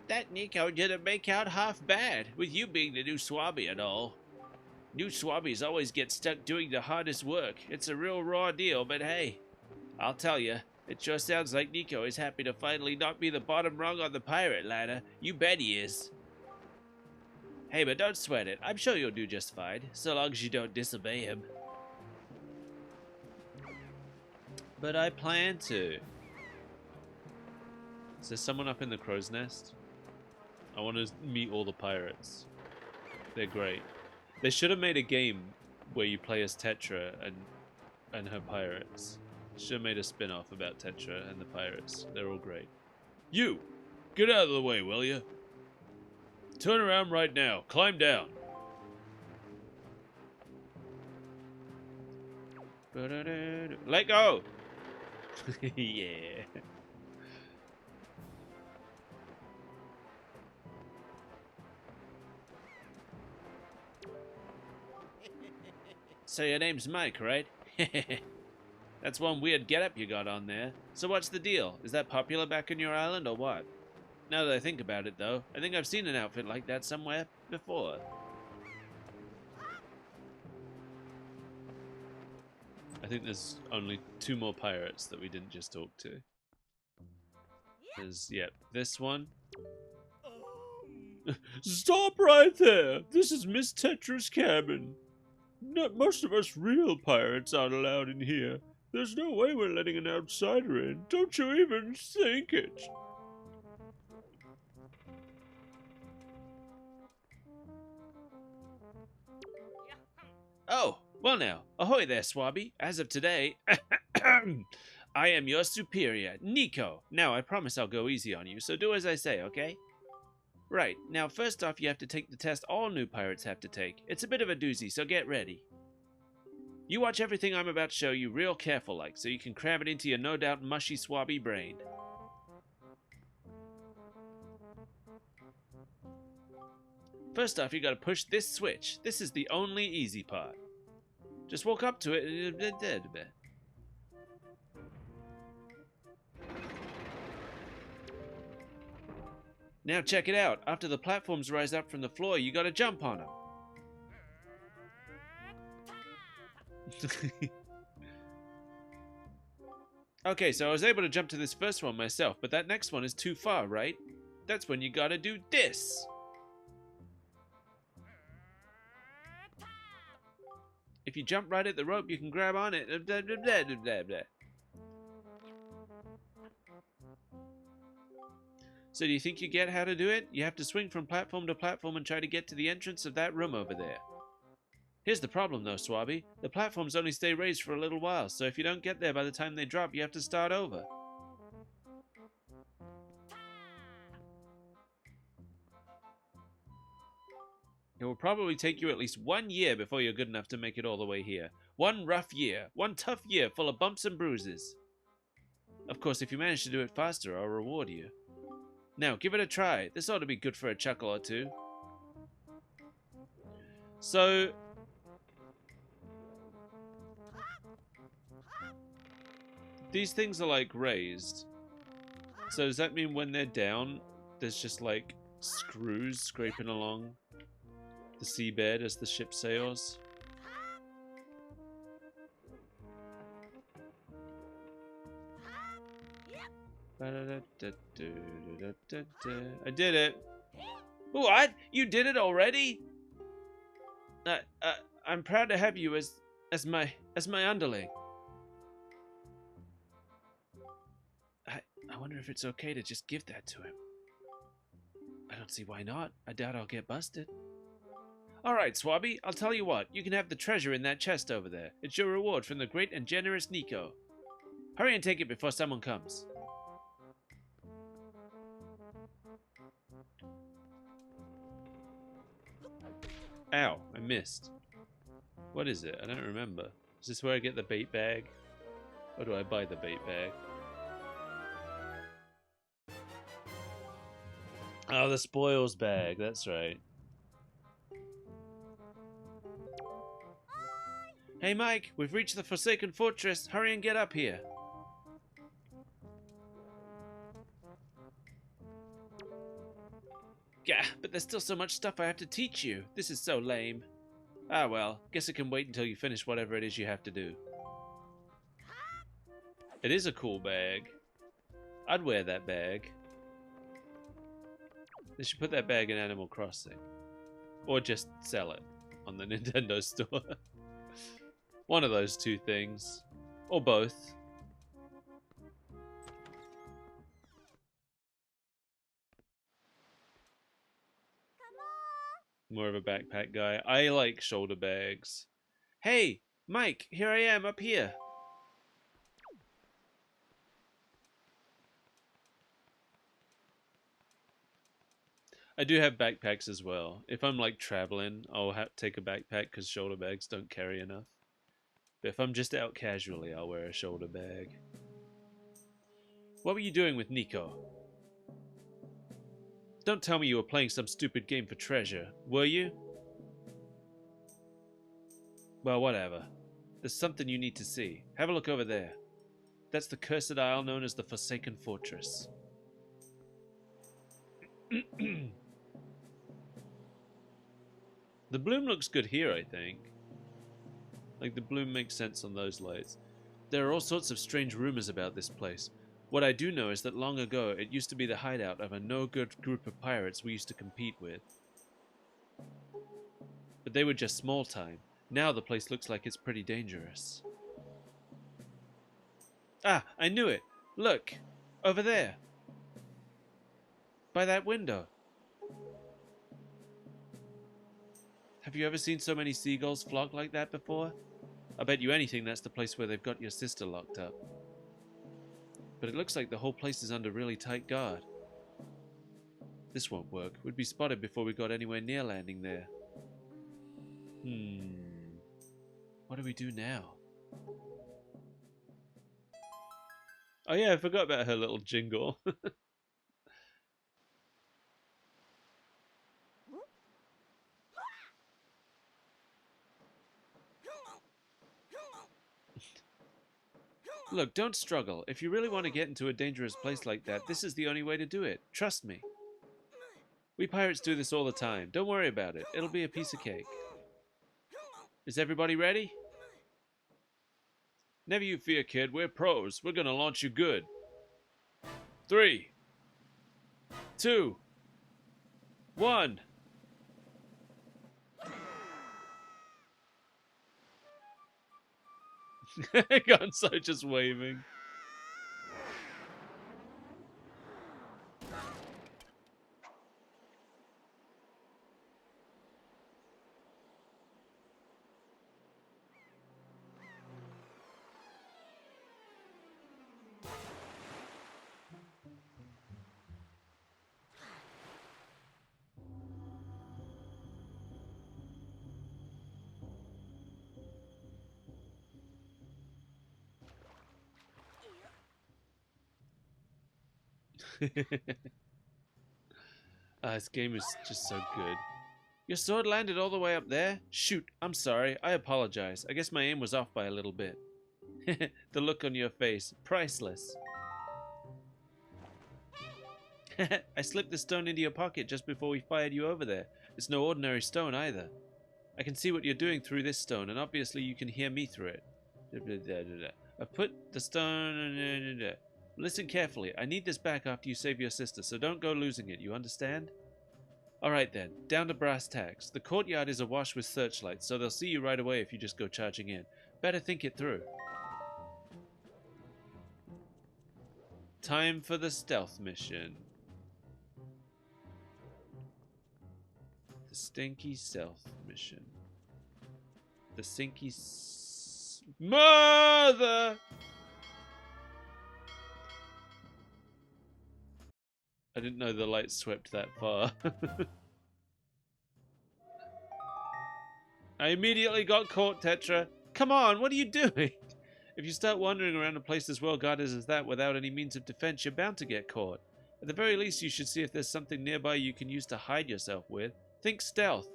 That Nico didn't make out half bad, with you being the new Swabby and all. New Swabbies always get stuck doing the hardest work. It's a real raw deal, but hey, I'll tell you, it sure sounds like Nico is happy to finally not be the bottom rung on the pirate ladder. You bet he is. Hey, but don't sweat it. I'm sure you'll do just fine, so long as you don't disobey him. But I plan to. Is there someone up in the crow's nest? I want to meet all the pirates. They're great. They should have made a game where you play as Tetra and her pirates. Should have made a spin-off about Tetra and the pirates. They're all great. You! Get out of the way, will you? Turn around right now. Climb down. Let go! Yeah. So your name's Mike, right? That's one weird getup you got on there. So what's the deal? Is that popular back on your island or what? Now that I think about it, though, I think I've seen an outfit like that somewhere before. I think there's only 2 more pirates that we didn't just talk to. There's, yep, this one. Stop right there! This is Miss Tetra's cabin. Not most of us real pirates aren't allowed in here. There's no way we're letting an outsider in. Don't you even think it. Oh, well now. Ahoy there, Swabby. As of today, I am your superior, Nico. Now, I promise I'll go easy on you, so do as I say, okay? Right, now first off you have to take the test all new pirates have to take. It's a bit of a doozy, so get ready. You watch everything I'm about to show you real careful like, so you can cram it into your no doubt mushy swabby brain. First off, you gotta push this switch. This is the only easy part. Just walk up to it. Now check it out. After the platforms rise up from the floor, you gotta jump on them. Okay, so I was able to jump to this first one myself, but that next one is too far, right? That's when you gotta do this. If you jump right at the rope, you can grab on it. So do you think you get how to do it? You have to swing from platform to platform and try to get to the entrance of that room over there. Here's the problem though, Swabby. The platforms only stay raised for a little while, so if you don't get there by the time they drop, you have to start over. It will probably take you at least 1 year before you're good enough to make it all the way here. One rough year. One tough year full of bumps and bruises. Of course, if you manage to do it faster, I'll reward you. Now, give it a try. This ought to be good for a chuckle or two. So... these things are like raised. So does that mean when they're down, there's just like screws scraping along the seabed as the ship sails? I did it. What? You did it already? I'm proud to have you as my underling. I wonder if it's okay to just give that to him. I don't see why not. I doubt I'll get busted. Alright, Swabby, I'll tell you what. You can have the treasure in that chest over there. It's your reward from the great and generous Nico. Hurry and take it before someone comes. Ow, I missed. What is it? I don't remember. Is this where I get the bait bag? Or do I buy the bait bag? Oh, the spoils bag, that's right. Hey Mike, we've reached the Forsaken Fortress. Hurry and get up here. Gah, but there's still so much stuff I have to teach you. This is so lame. Ah well, guess it can wait until you finish whatever it is you have to do. It is a cool bag. I'd wear that bag. They should put that bag in Animal Crossing. Or just sell it on the Nintendo store. One of those two things. Or both. More of a backpack guy. I like shoulder bags. Hey, Mike, here I am up here. I do have backpacks as well. If I'm like traveling, I'll take a backpack because shoulder bags don't carry enough. But if I'm just out casually, I'll wear a shoulder bag. What were you doing with Nico? Don't tell me you were playing some stupid game for treasure, were you? Well, whatever. There's something you need to see. Have a look over there. That's the cursed isle known as the Forsaken Fortress. The bloom looks good here, I think. Like, the bloom makes sense on those lights. There are all sorts of strange rumors about this place. What I do know is that long ago, it used to be the hideout of a no-good group of pirates we used to compete with. But they were just small time. Now the place looks like it's pretty dangerous. Ah, I knew it! Look! Over there! By that window. Have you ever seen so many seagulls flock like that before? I bet you anything that's the place where they've got your sister locked up. But it looks like the whole place is under really tight guard. This won't work. We'd be spotted before we got anywhere near landing there. What do we do now? Oh yeah, I forgot about her little jingle. Look, don't struggle. If you really want to get into a dangerous place like that, this is the only way to do it. Trust me. We pirates do this all the time. Don't worry about it. It'll be a piece of cake. Is everybody ready? Never you fear, kid. We're pros. We're gonna launch you good. 3, 2, 1. Gonzo just waving. This game is just so good. Your sword landed all the way up there? Shoot, I'm sorry. I apologize. I guess my aim was off by a little bit. The look on your face. Priceless. I slipped the stone into your pocket just before we fired you over there. It's no ordinary stone either. I can see what you're doing through this stone, and obviously you can hear me through it. I put the stone... Listen carefully. I need this back after you save your sister, so don't go losing it. You understand? Alright then, down to brass tacks. The courtyard is awash with searchlights, so they'll see you right away if you just go charging in. Better think it through. Time for the stealth mission. The stinky stealth mission. The stinky mother! I didn't know the light swept that far. I immediately got caught, Tetra. Come on, what are you doing? If you start wandering around a place as well guarded as that without any means of defense, you're bound to get caught. At the very least, you should see if there's something nearby you can use to hide yourself with. Think stealth.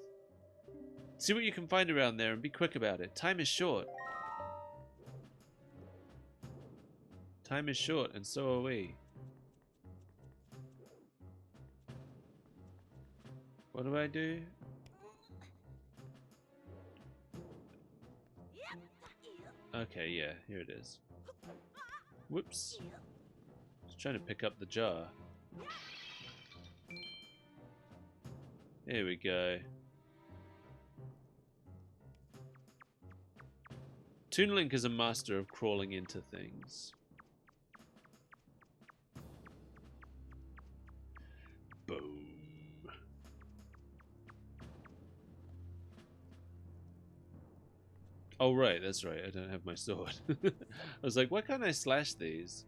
See what you can find around there and be quick about it. Time is short. Time is short, and so are we. What do I do? Okay, yeah, here it is. Whoops. Just trying to pick up the jar. Here we go. Toon Link is a master of crawling into things. Boom. Oh, right, that's right. I don't have my sword. I was like, why can't I slash these?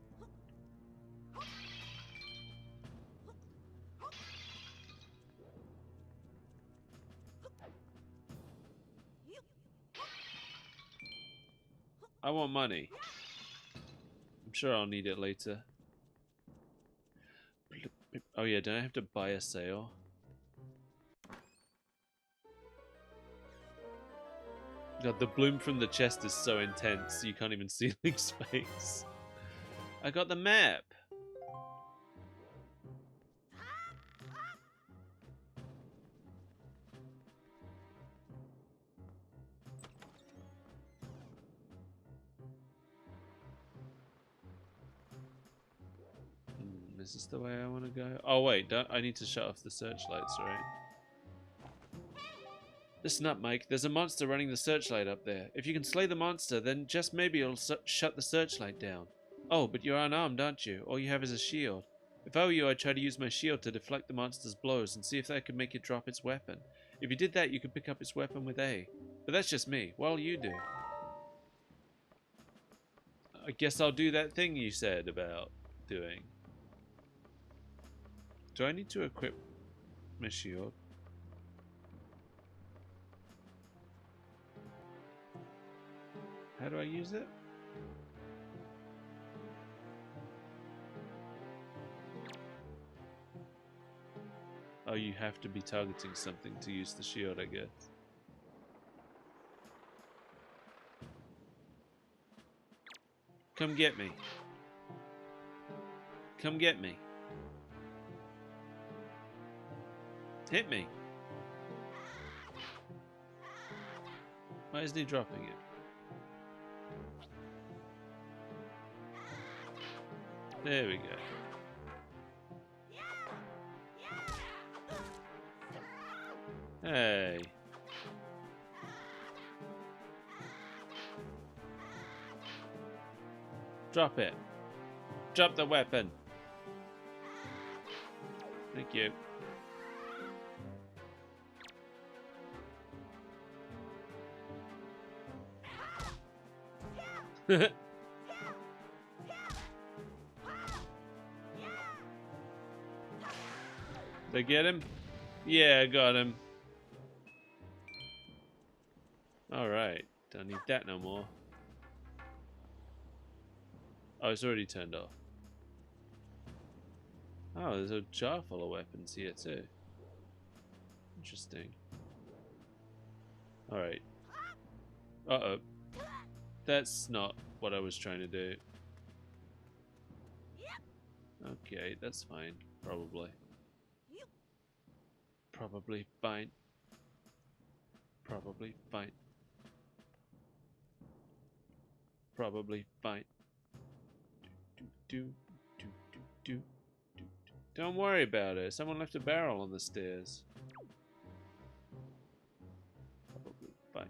I want money. I'm sure I'll need it later. Oh yeah, don't I have to buy a sail? God, the bloom from the chest is so intense, you can't even see Link's face. I got the map! Is this the way I want to go? Oh wait, I need to shut off the searchlights, right? Listen up, Mike. There's a monster running the searchlight up there. If you can slay the monster, then just maybe it'll shut the searchlight down. Oh, but you're unarmed, aren't you? All you have is a shield. If I were you, I'd try to use my shield to deflect the monster's blows and see if that could make it drop its weapon. If you did that, you could pick up its weapon with A. But that's just me. What'll you do? I guess I'll do that thing you said about doing. Do I need to equip my shield. How do I use it? Oh, you have to be targeting something to use the shield, I guess. Come get me. Come get me. Hit me. Why isn't he dropping it? There we go. Hey. Drop it. Drop the weapon. Thank you. Did I get him? Yeah, I got him. Alright, don't need that no more. Oh, it's already turned off. Oh, there's a jar full of weapons here too. Interesting. Alright. Uh-oh. That's not what I was trying to do. Okay, that's fine. Probably. Probably fine. Probably fine. Probably fine. Do, do, do, do, do. Don't worry about it. Someone left a barrel on the stairs. Probably fine.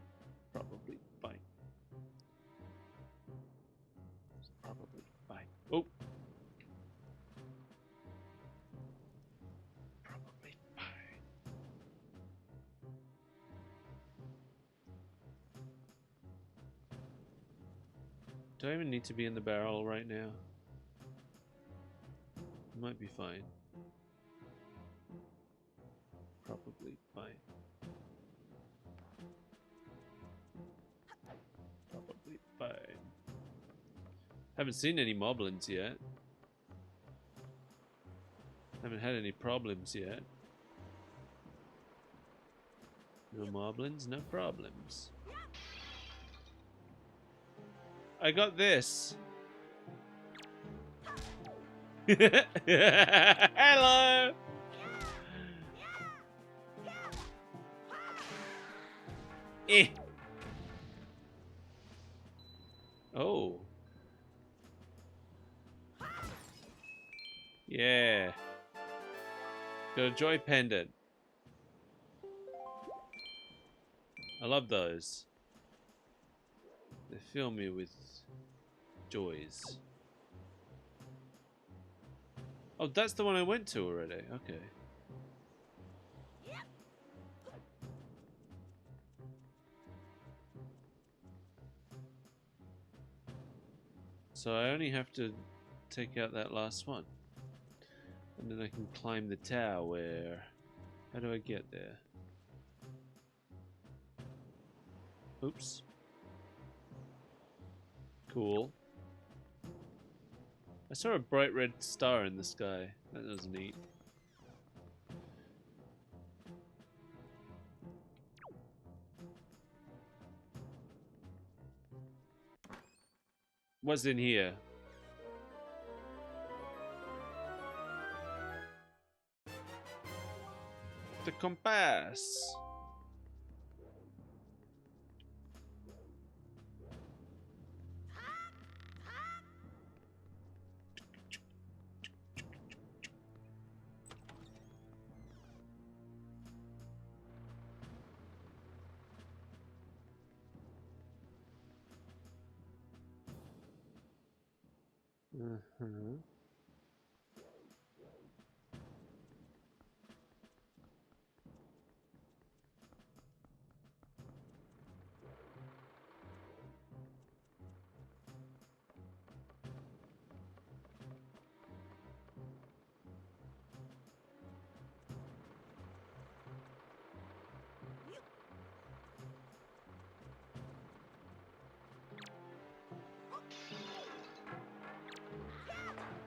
Probably fine. Probably fine. Oh. Probably fine. Do I even need to be in the barrel right now? Might be fine. Probably fine. Probably fine. Haven't seen any moblins yet. Haven't had any problems yet. No moblins, no problems. I got this. Hello. Eh. Oh. Yeah. Got a joy pendant. I love those. They fill me with joys. Oh, that's the one I went to already. Okay. So I only have to take out that last one. And then I can climb the tower where... How do I get there? Oops. Cool. I saw a bright red star in the sky. That was neat. What's in here? The compass. Uh-huh.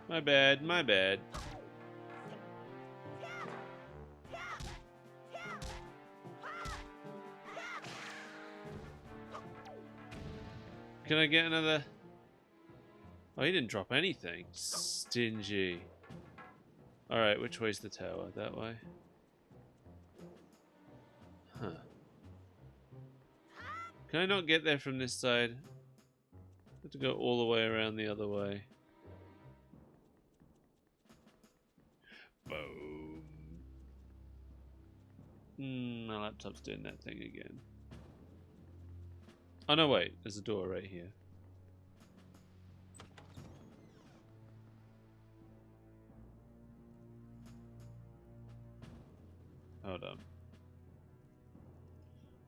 My bad, my bad. Can I get another? Oh, he didn't drop anything. Stingy. Alright, which way's the tower? That way? Huh. Can I not get there from this side? I have to go all the way around the other way. Boom. My laptop's doing that thing again. Oh no, wait. There's a door right here. Hold on.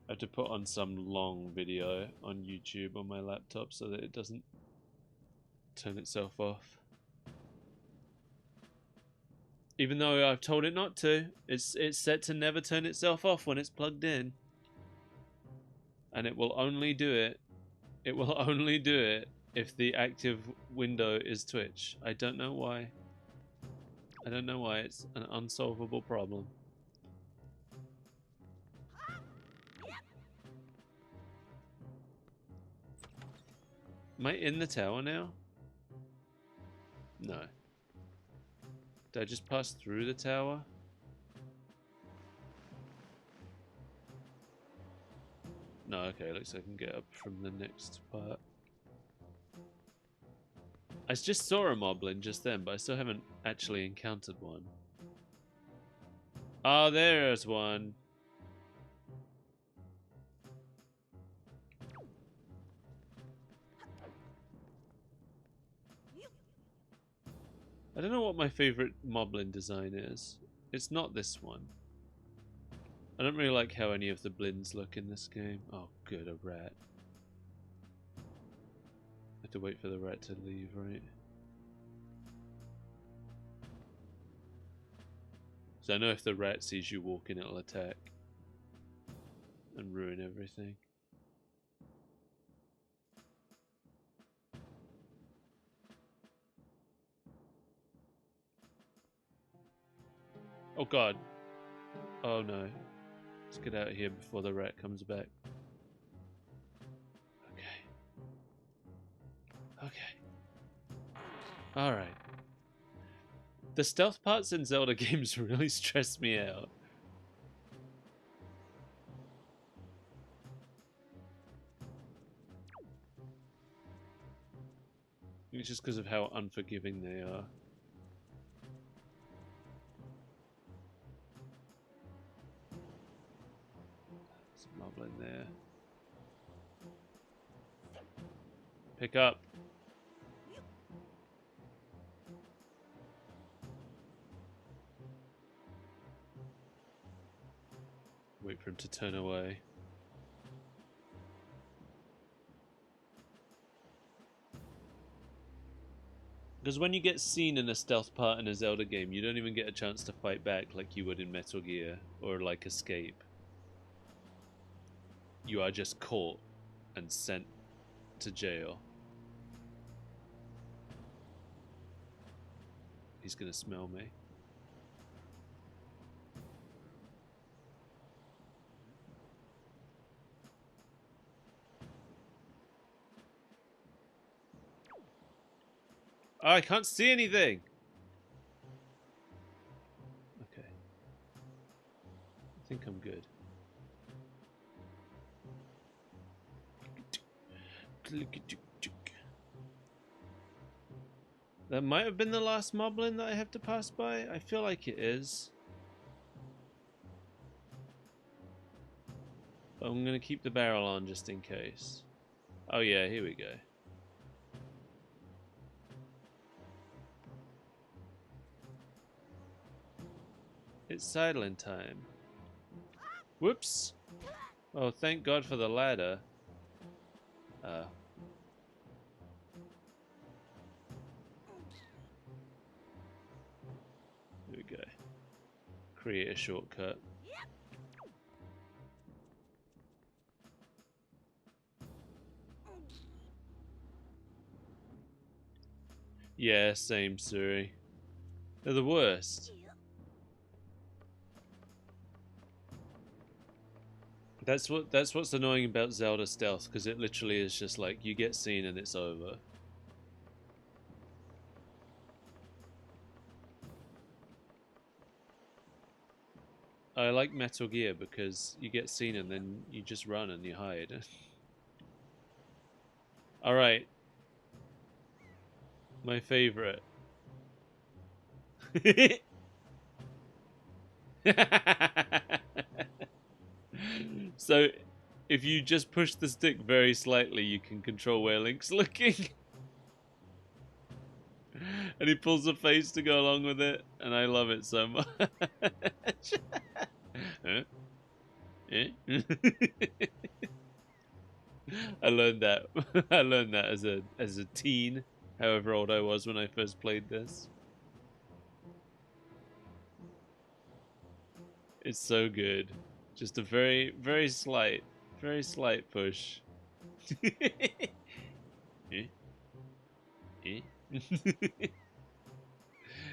I have to put on some long video on YouTube on my laptop so that it doesn't turn itself off. Even though I've told it not to, it's set to never turn itself off when it's plugged in. And it will only do it. It will only do it if the active window is Twitch. I don't know why. I don't know why. It's an unsolvable problem. Am I in the tower now? No. Did I just pass through the tower? No, okay, looks like I can get up from the next part. I just saw a moblin just then, but I still haven't actually encountered one. Oh, there's one. I don't know what my favorite moblin design is. It's not this one. I don't really like how any of the blins look in this game. Oh, good, a rat. I have to wait for the rat to leave, right? So I know if the rat sees you walking, it'll attack and ruin everything. Oh god. Oh no. Let's get out of here before the rat comes back. Okay. Okay. Alright. The stealth parts in Zelda games really stress me out. It's just because of how unforgiving they are. There's a moblin there. Pick up. Wait for him to turn away. Because when you get seen in a stealth part in a Zelda game, you don't even get a chance to fight back like you would in Metal Gear, or like escape. You are just caught and sent to jail. He's gonna smell me. Oh, I can't see anything! Okay. I think I'm good. That might have been the last moblin that I have to pass by. I feel like it is. But I'm going to keep the barrel on just in case. Oh yeah, here we go. It's sidling time. Whoops! Oh, thank God for the ladder. Here we go. Create a shortcut. Yeah, same, Suri. They're the worst. That's what's annoying about Zelda stealth, because it literally is just like you get seen and it's over. I like Metal Gear because you get seen and then you just run and you hide. All right, my favorite. So, if you just push the stick very slightly, you can control where Link's looking. And he pulls a face to go along with it, and I love it so much. Huh? Eh? I learned that. I learned that as a teen, however old I was when I first played this. It's so good. Just a very slight push. Eh? Eh?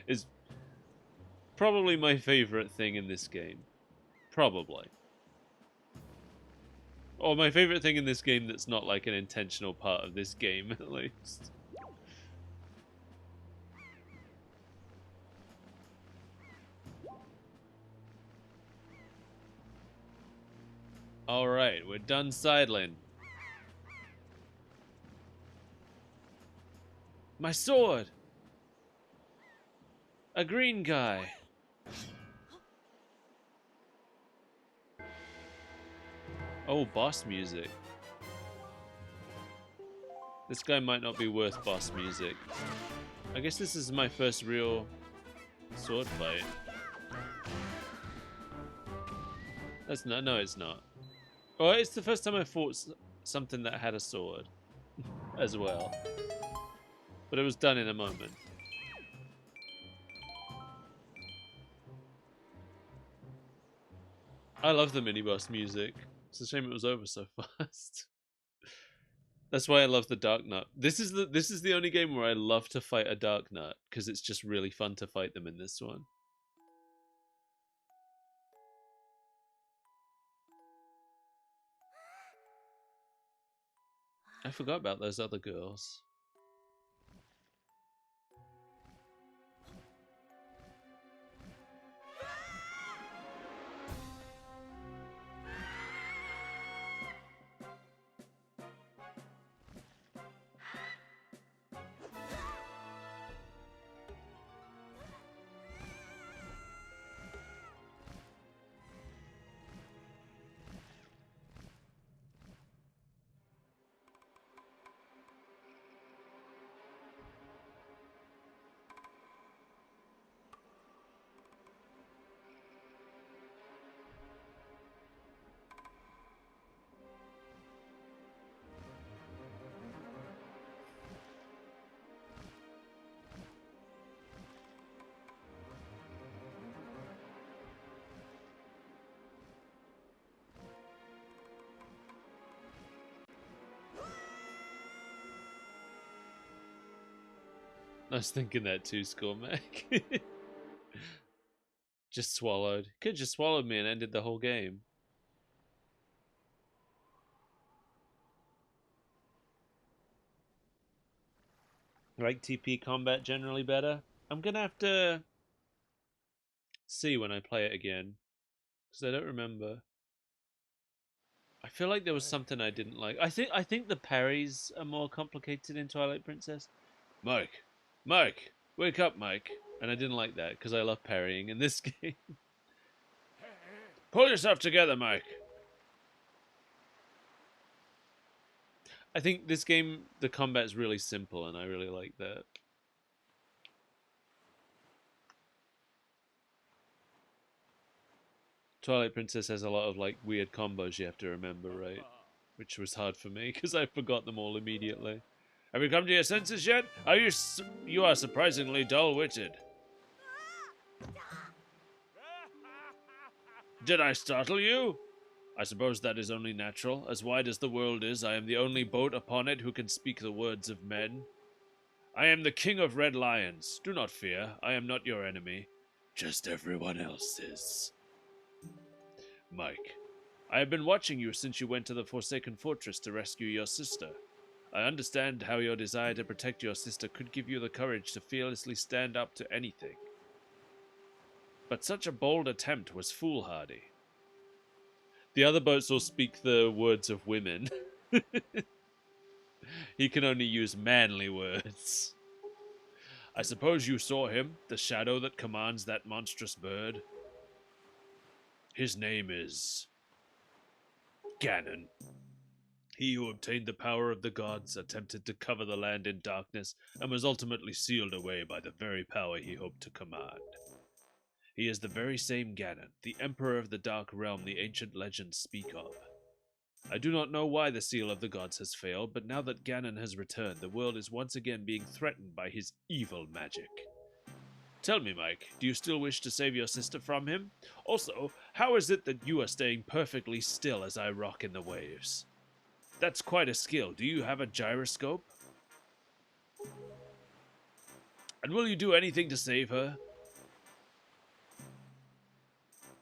It's probably my favorite thing in this game. Probably. Or my favorite thing in this game that's not like an intentional part of this game, at least. Alright, we're done sidling. My sword! A green guy! Oh, boss music. This guy might not be worth boss music. I guess this is my first real sword fight. That's not. No, it's not. Oh, it's the first time I fought something that had a sword as well. But it was done in a moment. I love the mini-boss music. It's a shame it was over so fast. That's why I love the Dark Nut. This is the only game where I love to fight a Dark Nut, because it's just really fun to fight them in this one. I forgot about those other girls. I was thinking that too, SkullPirateMike. Just swallowed. Could just swallowed me and ended the whole game. Like TP combat generally better. I'm gonna have to see when I play it again, because I don't remember. I feel like there was something I didn't like. I think the parries are more complicated in Twilight Princess. Mike, Mike, wake up, Mike. And I didn't like that because I love parrying in this game. Pull yourself together, Mike. I think this game, the combat's really simple, and I really like that. Twilight Princess has a lot of like weird combos you have to remember, right? Which was hard for me because I forgot them all immediately. Have you come to your senses yet? You are surprisingly dull-witted. Did I startle you? I suppose that is only natural. As wide as the world is, I am the only boat upon it who can speak the words of men. I am the king of red lions. Do not fear. I am not your enemy. Just everyone else's. Mike, I have been watching you since you went to the Forsaken Fortress to rescue your sister. I understand how your desire to protect your sister could give you the courage to fearlessly stand up to anything. But such a bold attempt was foolhardy. The other boats all speak the words of women. He can only use manly words. I suppose you saw him, the shadow that commands that monstrous bird? His name is Ganon. He who obtained the power of the gods, attempted to cover the land in darkness, and was ultimately sealed away by the very power he hoped to command. He is the very same Ganon, the Emperor of the Dark Realm the ancient legends speak of. I do not know why the seal of the gods has failed, but now that Ganon has returned, the world is once again being threatened by his evil magic. Tell me, Mike, do you still wish to save your sister from him? Also, how is it that you are staying perfectly still as I rock in the waves? That's quite a skill. Do you have a gyroscope? And will you do anything to save her?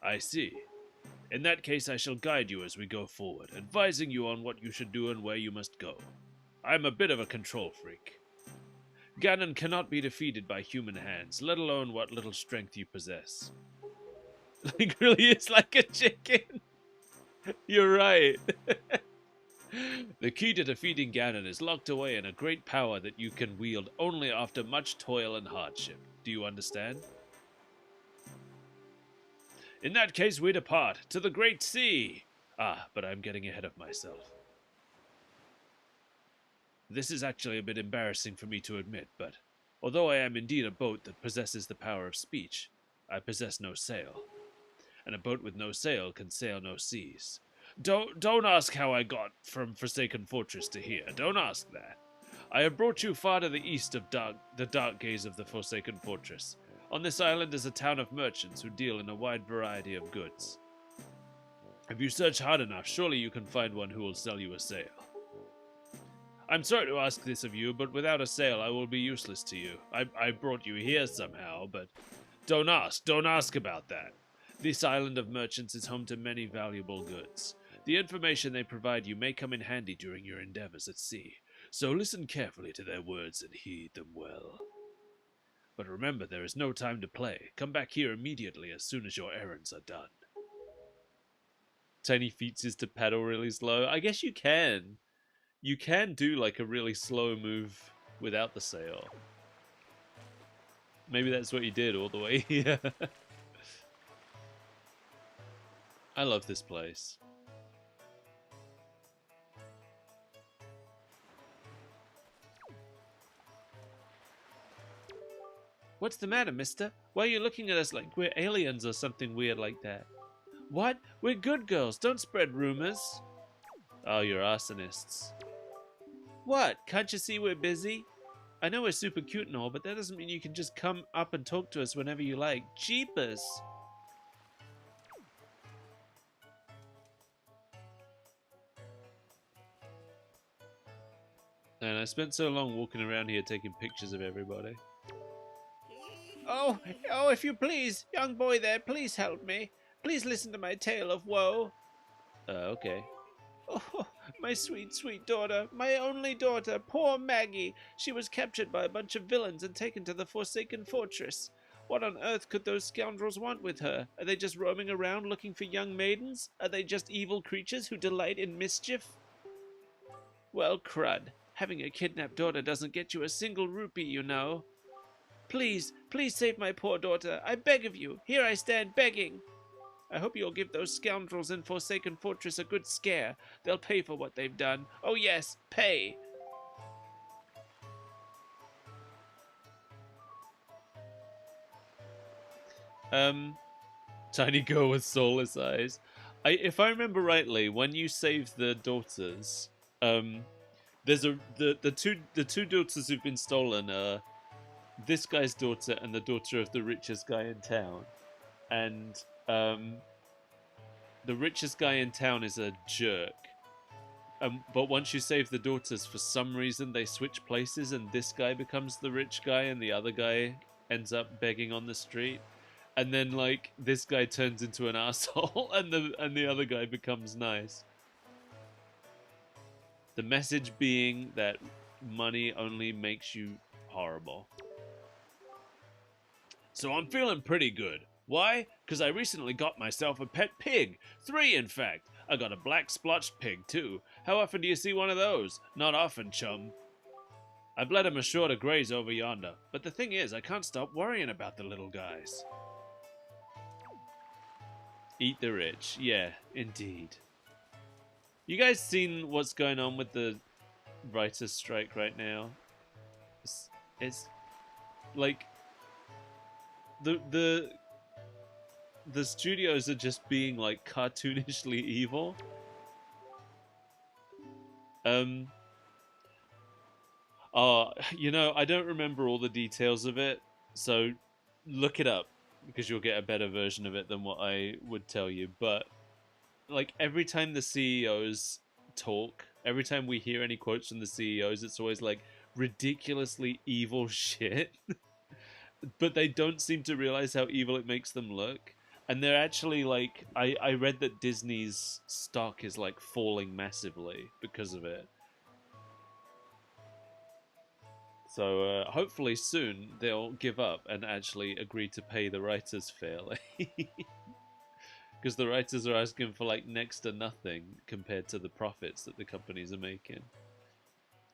I see. In that case, I shall guide you as we go forward, advising you on what you should do and where you must go. I am a bit of a control freak. Ganon cannot be defeated by human hands, let alone what little strength you possess. Like, really, it's like a chicken. You're right. The key to defeating Ganon is locked away in a great power that you can wield only after much toil and hardship. Do you understand? In that case, we depart to the great sea. Ah, but I'm getting ahead of myself. This is actually a bit embarrassing for me to admit, but although I am indeed a boat that possesses the power of speech, I possess no sail. And a boat with no sail can sail no seas. Don't ask how I got from Forsaken Fortress to here. Don't ask that. I have brought you far to the east of the dark gaze of the Forsaken Fortress. On this island is a town of merchants who deal in a wide variety of goods. If you search hard enough, surely you can find one who will sell you a sail. I'm sorry to ask this of you, but without a sail I will be useless to you. I brought you here somehow, but don't ask about that. This island of merchants is home to many valuable goods. The information they provide you may come in handy during your endeavors at sea, so listen carefully to their words and heed them well. But remember, there is no time to play. Come back here immediately as soon as your errands are done. Tiny feats is to paddle really slow. I guess you can. You can do like a really slow move without the sail. Maybe that's what you did all the way here. I love this place. What's the matter, mister? Why are you looking at us like we're aliens or something weird like that? What? We're good girls. Don't spread rumors. Oh, you're arsonists. What? Can't you see we're busy? I know we're super cute and all, but that doesn't mean you can just come up and talk to us whenever you like. Jeepers! And I spent so long walking around here taking pictures of everybody. Oh, if you please, young boy there, please help me. Please listen to my tale of woe. Okay. Oh, my sweet, sweet daughter, my only daughter, poor Maggie. She was captured by a bunch of villains and taken to the Forsaken Fortress. What on earth could those scoundrels want with her? Are they just roaming around looking for young maidens? Are they just evil creatures who delight in mischief? Well, crud. Having a kidnapped daughter doesn't get you a single rupee, you know. Please, please save my poor daughter. I beg of you. Here I stand begging. I hope you'll give those scoundrels in Forsaken Fortress a good scare. They'll pay for what they've done. Oh yes, pay. Tiny girl with soulless eyes. If I remember rightly, when you save the daughters, there's the two daughters who've been stolen are this guy's daughter and the daughter of the richest guy in town. And the richest guy in town is a jerk But once you save the daughters, for some reason they switch places, and this guy becomes the rich guy, and the other guy ends up begging on the street. And then like this guy turns into an asshole, and the other guy becomes nice. The message being that money only makes you horrible. So I'm feeling pretty good. Why? Because I recently got myself a pet pig. 3, in fact. I got a black splotched pig, too. How often do you see one of those? Not often, chum. I've led him ashore to graze over yonder. But the thing is, I can't stop worrying about the little guys. Eat the rich. Yeah, indeed. You guys seen what's going on with the writer's strike right now? It's like the studios are just being like cartoonishly evil. You know, I don't remember all the details of it, so look it up because you'll get a better version of it than what I would tell you. But like every time the CEOs talk, every time we hear any quotes from the CEOs, it's always like ridiculously evil shit. But they don't seem to realize how evil it makes them look. And they're actually like, I read that Disney's stock is like falling massively because of it. So hopefully soon they'll give up and actually agree to pay the writers fairly. Because the writers are asking for like next to nothing compared to the profits that the companies are making.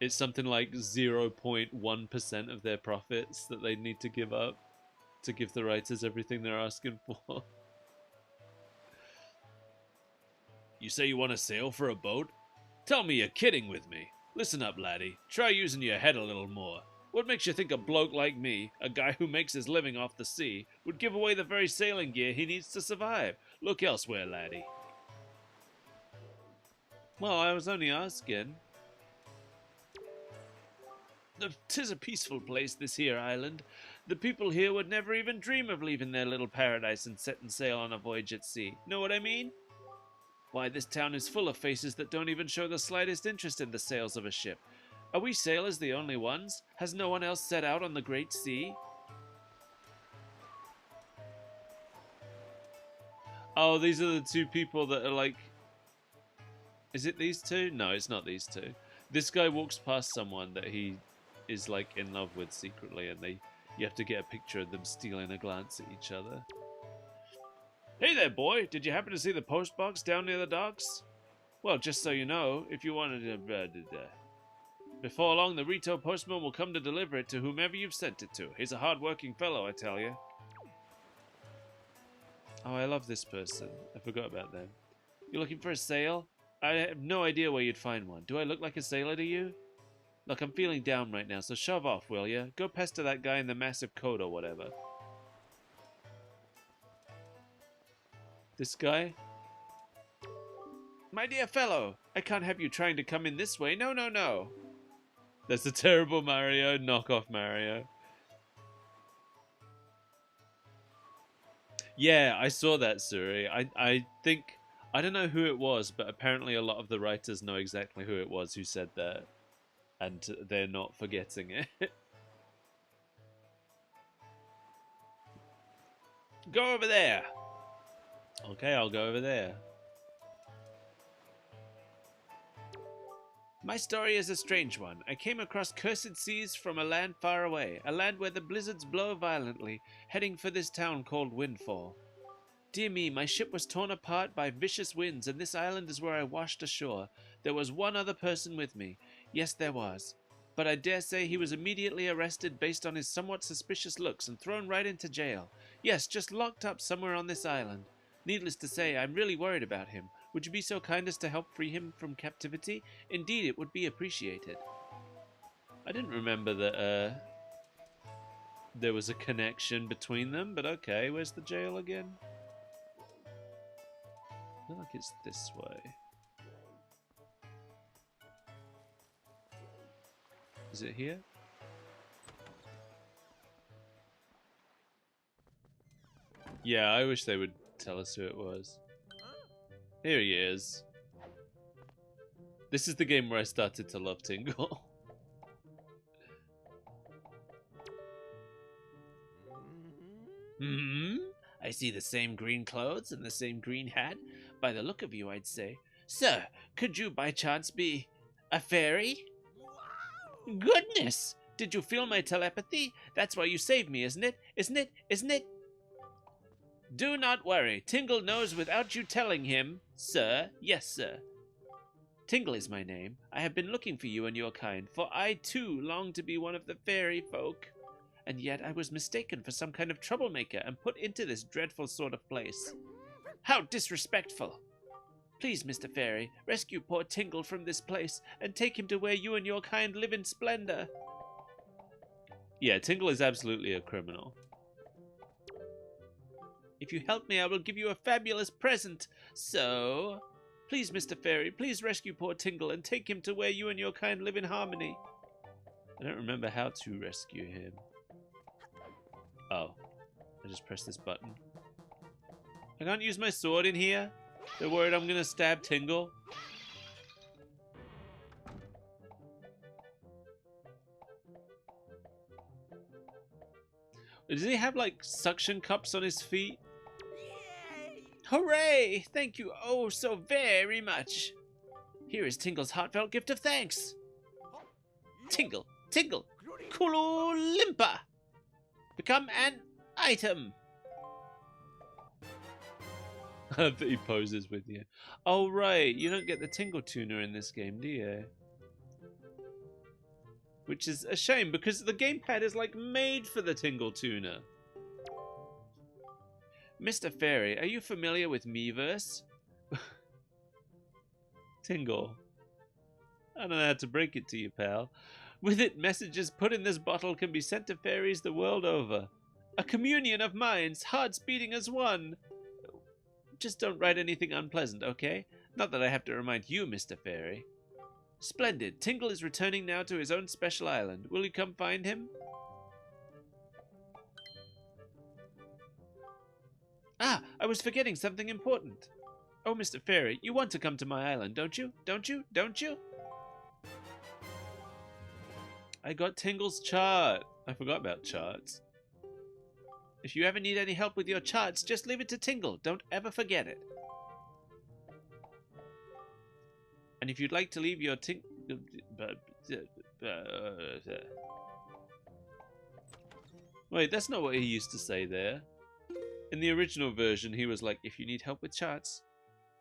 It's something like 0.1% of their profits that they need to give up to give the writers everything they're asking for. You say you want to sail for a boat? Tell me you're kidding with me. Listen up, laddie. Try using your head a little more. What makes you think a bloke like me, a guy who makes his living off the sea, would give away the very sailing gear he needs to survive? Look elsewhere, laddie. Well, I was only asking. 'Tis a peaceful place, this here island. The people here would never even dream of leaving their little paradise and setting sail on a voyage at sea. Know what I mean? Why, this town is full of faces that don't even show the slightest interest in the sails of a ship. Are we sailors the only ones? Has no one else set out on the great sea? Oh, these are the two people that are like... Is it these two? No, it's not these two. This guy walks past someone that he is like in love with secretly, and you have to get a picture of them stealing a glance at each other. Hey there, boy! Did you happen to see the post box down near the docks? Well, just so you know, if you wanted to... Before long, the retail postman will come to deliver it to whomever you've sent it to. He's a hard-working fellow, I tell you. Oh, I love this person. I forgot about them. You're looking for a sail? I have no idea where you'd find one. Do I look like a sailor to you? Look, I'm feeling down right now, so shove off, will you? Go pester that guy in the massive coat or whatever. This guy? My dear fellow, I can't have you trying to come in this way. No, no, no. That's a terrible Mario. Knock off Mario. Yeah, I saw that, Suri. I think... I don't know who it was, but apparently a lot of the writers know exactly who it was who said that. And they're not forgetting it. Go over there! Okay, I'll go over there. My story is a strange one. I came across cursed seas from a land far away, a land where the blizzards blow violently, heading for this town called Windfall. Dear me, my ship was torn apart by vicious winds, and this island is where I washed ashore. There was one other person with me. Yes, there was. But I dare say he was immediately arrested based on his somewhat suspicious looks and thrown right into jail. Yes, just locked up somewhere on this island. Needless to say, I'm really worried about him. Would you be so kind as to help free him from captivity? Indeed, it would be appreciated. I didn't remember that there was a connection between them, but okay, where's the jail again? I feel like it's this way. Is it here? Yeah, I wish they would tell us who it was. Here he is. This is the game where I started to love Tingle. Hmm? I see the same green clothes and the same green hat. By the look of you, I'd say. Sir, could you by chance be a fairy? Goodness! Did you feel my telepathy? That's why you saved me, isn't it? Isn't it? Isn't it? Do not worry. Tingle knows without you telling him. Sir, yes, sir. Tingle is my name. I have been looking for you and your kind, for I too long to be one of the fairy folk. And yet I was mistaken for some kind of troublemaker and put into this dreadful sort of place. How disrespectful! Please, Mr. Fairy, rescue poor Tingle from this place and take him to where you and your kind live in splendor. Yeah, Tingle is absolutely a criminal. If you help me, I will give you a fabulous present. So, please, Mr. Fairy, please rescue poor Tingle and take him to where you and your kind live in harmony. I don't remember how to rescue him. Oh, I just pressed this button. I can't use my sword in here? They're worried I'm gonna stab Tingle. Does he have like suction cups on his feet? Yay! Hooray! Thank you oh so very much. Here is Tingle's heartfelt gift of thanks. Tingle, Tingle, Kululimpa. Become an item. I love that he poses with you. Oh, right. You don't get the Tingle Tuner in this game, do you? Which is a shame, because the gamepad is, like, made for the Tingle Tuner. Mr. Fairy, are you familiar with Miiverse? Tingle. I don't know how to break it to you, pal. With it, messages put in this bottle can be sent to fairies the world over. A communion of minds, hearts beating as one. Just don't write anything unpleasant, okay? Not that I have to remind you, Mr. Fairy. Splendid. Tingle is returning now to his own special island. Will you come find him? Ah, I was forgetting something important. Oh, Mr. Fairy, you want to come to my island, don't you? Don't you? Don't you? I got Tingle's chart. I forgot about charts. If you ever need any help with your charts, just leave it to Tingle. Don't ever forget it. And if you'd like to leave your Wait, that's not what he used to say there. In the original version, he was like, if you need help with charts,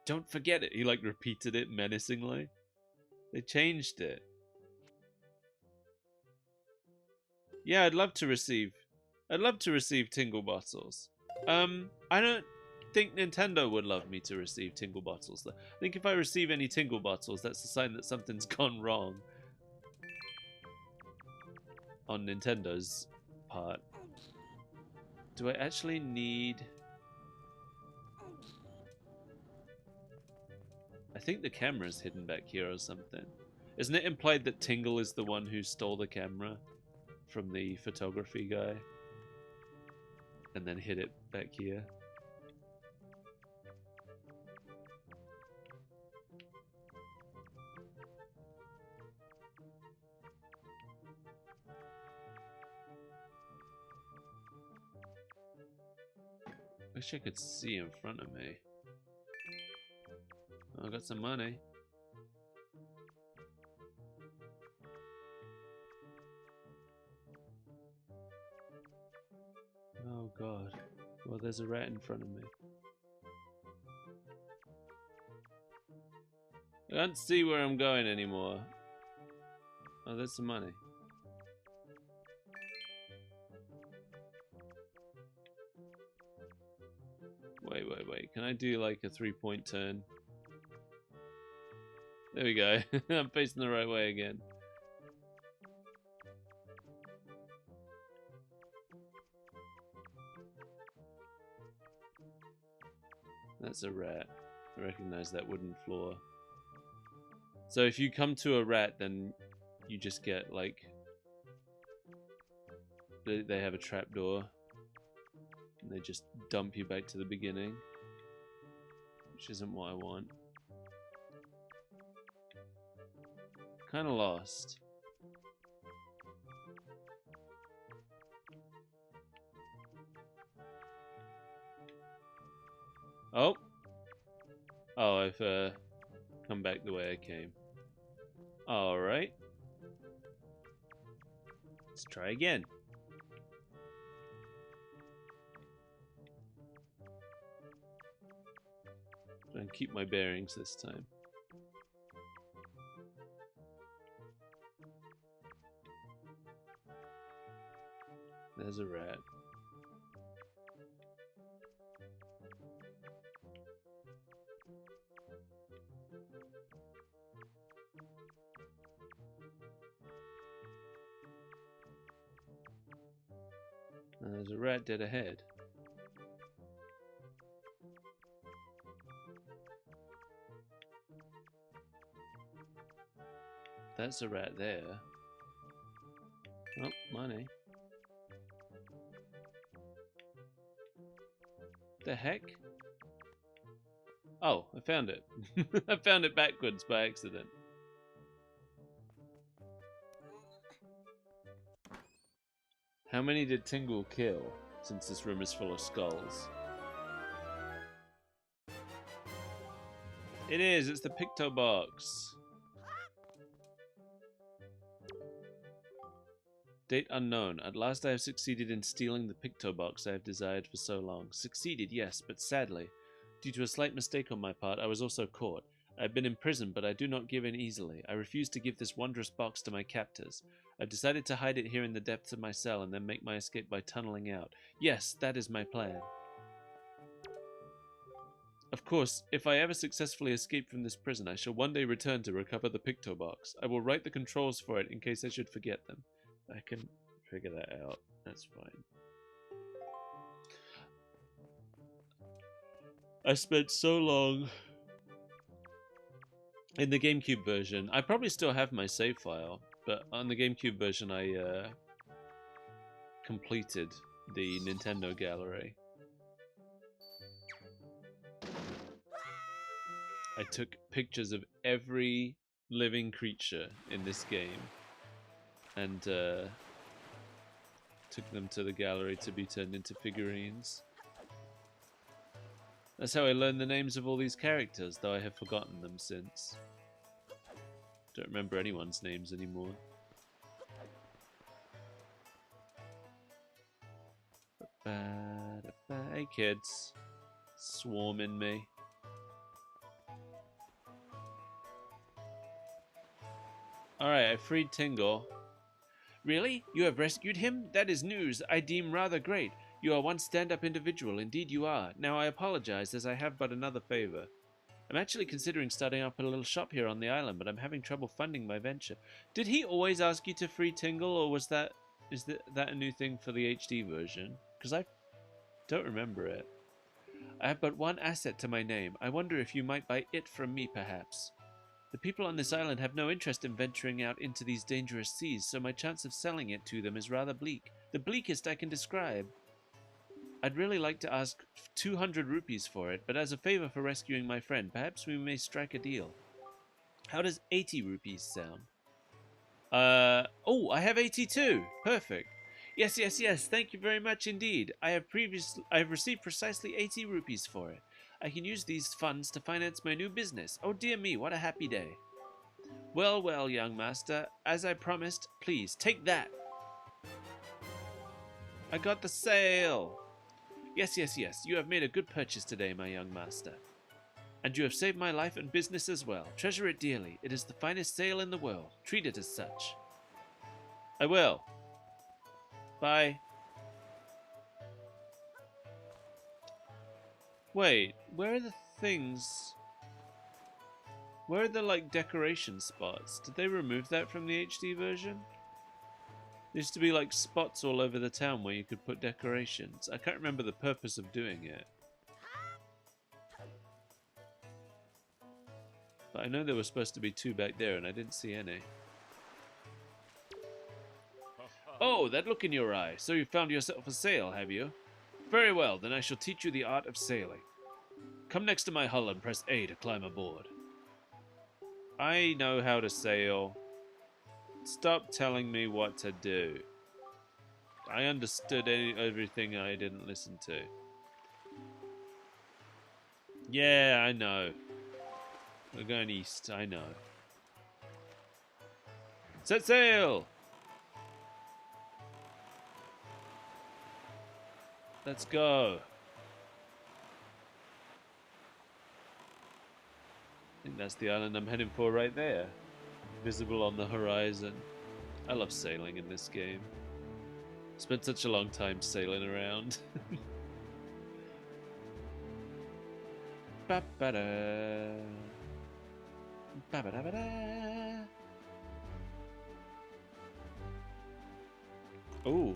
don't forget it. He like repeated it menacingly. They changed it. Yeah, I'd love to receive Tingle bottles. I don't think Nintendo would love me to receive Tingle bottles. I think if I receive any Tingle bottles, that's a sign that something's gone wrong on Nintendo's part. Do I actually need... I think the camera's hidden back here or something. Isn't it implied that Tingle is the one who stole the camera from the photography guy and then hid it back here? Wish I could see in front of me. Oh, I got some money. Oh god. Well, there's a rat in front of me. I can't see where I'm going anymore. Oh, there's some money. Wait. Can I do like a 3-point turn? There we go. I'm facing the right way again. That's a rat. I recognize that wooden floor. So if you come to a rat, then you just get like... They have a trapdoor. And they just dump you back to the beginning. Which isn't what I want. Kind of lost. Oh. Oh, I've come back the way I came. Alright. Let's try again. Try and keep my bearings this time. There's a rat. There's a rat dead ahead. That's a rat there. Oh, money. The heck? Oh, I found it. I found it backwards by accident. How many did Tingle kill, since this room is full of skulls? It is, it's the Picto Box. Date unknown. At last I have succeeded in stealing the Picto Box I have desired for so long. Succeeded, yes, but sadly, due to a slight mistake on my part, I was also caught. I have been imprisoned, but I do not give in easily. I refuse to give this wondrous box to my captors. I've decided to hide it here in the depths of my cell and then make my escape by tunneling out. Yes, that is my plan. Of course, if I ever successfully escape from this prison, I shall one day return to recover the Picto Box. I will write the controls for it in case I should forget them. I can figure that out. That's fine. I spent so long in the GameCube version. I probably still have my save file, but on the GameCube version I completed the Nintendo gallery. I took pictures of every living creature in this game and took them to the gallery to be turned into figurines. That's how I learned the names of all these characters, though I have forgotten them since. Don't remember anyone's names anymore. Hey kids, swarming me. Alright, I freed Tingle. Really? You have rescued him? That is news I deem rather great. You are one stand-up individual, indeed you are. Now I apologize, as I have but another favor. I'm actually considering starting up a little shop here on the island, but I'm having trouble funding my venture. Did he always ask you to free Tingle, or is that a new thing for the HD version? Because I don't remember it. I have but one asset to my name. I wonder if you might buy it from me, perhaps. The people on this island have no interest in venturing out into these dangerous seas, so my chance of selling it to them is rather bleak. The bleakest I can describe. I'd really like to ask 200 rupees for it, but as a favor for rescuing my friend, perhaps we may strike a deal. How does 80 rupees sound? Oh, I have 82. Perfect. Yes, thank you very much indeed. I have received precisely 80 rupees for it. I can use these funds to finance my new business. Oh dear me, what a happy day. Well, well, young master, as I promised, please, take that. I got the sale. Yes, you have made a good purchase today, my young master. And you have saved my life and business as well. Treasure it dearly. It is the finest sale in the world. Treat it as such. I will. Bye. Wait, where are the things? Where are the, like, decoration spots? Did they remove that from the HD version? There used to be, like, spots all over the town where you could put decorations. I can't remember the purpose of doing it. But I know there were supposed to be 2 back there, and I didn't see any. Oh, that look in your eye. So you found yourself a sail, have you? Very well, then I shall teach you the art of sailing. Come next to my hull and press A to climb aboard. I know how to sail. Stop telling me what to do. I understood everything I didn't listen to. Yeah, I know. We're going east, I know. Set sail! Let's go. I think that's the island I'm heading for right there. Visible on the horizon. I love sailing in this game. Spent such a long time sailing around. Ba-ba-da. Ba-ba-da-ba-da. Ooh.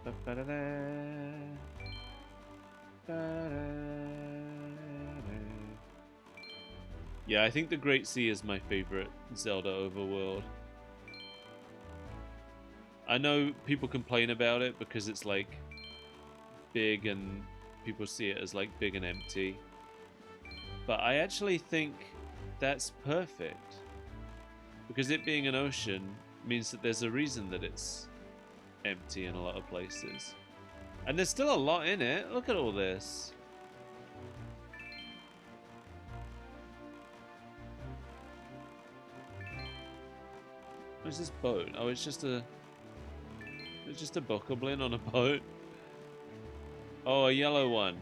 Ba-ba-da-da. Yeah, I think the Great Sea is my favorite Zelda overworld. I know people complain about it because it's like big and people see it as like big and empty. But I actually think that's perfect. Because it being an ocean means that there's a reason that it's empty in a lot of places. And there's still a lot in it. Look at all this. What's this boat? Oh, it's just a bokoblin on a boat. Oh, a yellow one.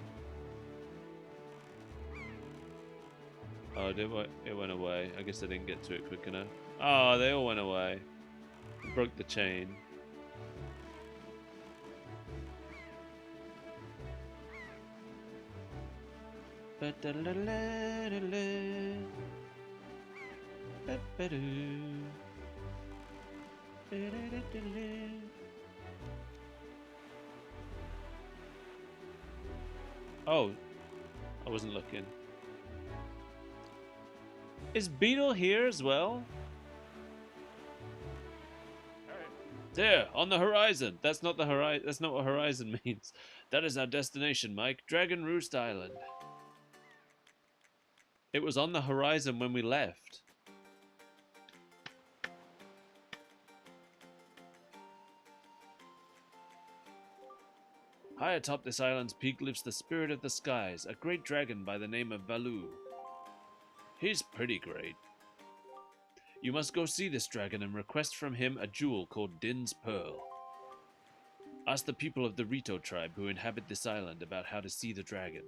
Oh, it went away. I guess I didn't get to it quick enough. Oh, they all went away. Broke the chain. Oh, I wasn't looking. Is Beetle here as well? There, on the horizon. That's not the horizon. That's not what horizon means. That is our destination, Mike. Dragon Roost Island. It was on the horizon when we left. High atop this island's peak lives the spirit of the skies, a great dragon by the name of Valoo. He's pretty great. You must go see this dragon and request from him a jewel called Din's Pearl. Ask the people of the Rito tribe who inhabit this island about how to see the dragon.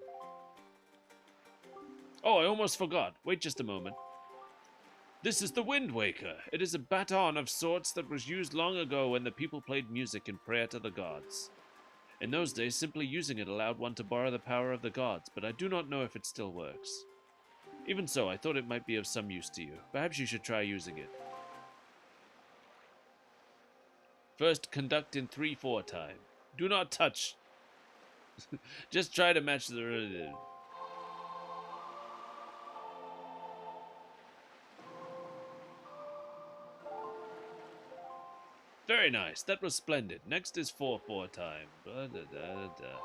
Oh, I almost forgot. Wait just a moment. This is the Wind Waker. It is a baton of sorts that was used long ago when the people played music in prayer to the gods. In those days, simply using it allowed one to borrow the power of the gods, but I do not know if it still works. Even so, I thought it might be of some use to you. Perhaps you should try using it. First, conduct in 3/4 time. Do not touch. Just try to match the... Very nice. That was splendid. Next is 4/4 time. Blah, da, da, da.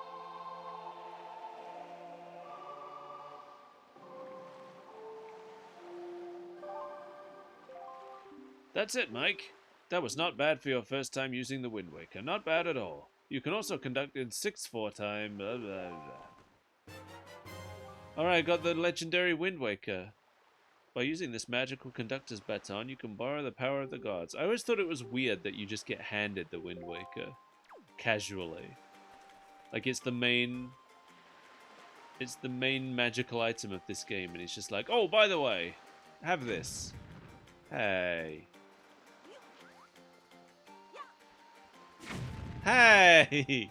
That's it, Mike. That was not bad for your first time using the Wind Waker. Not bad at all. You can also conduct in 6/4 time. Blah, blah, blah. Alright, got the legendary Wind Waker. By using this magical conductor's baton, you can borrow the power of the gods. I always thought it was weird that you just get handed the Wind Waker. Casually. Like it's the main magical item of this game, and it's just like, oh, by the way, have this. Hey. Hey!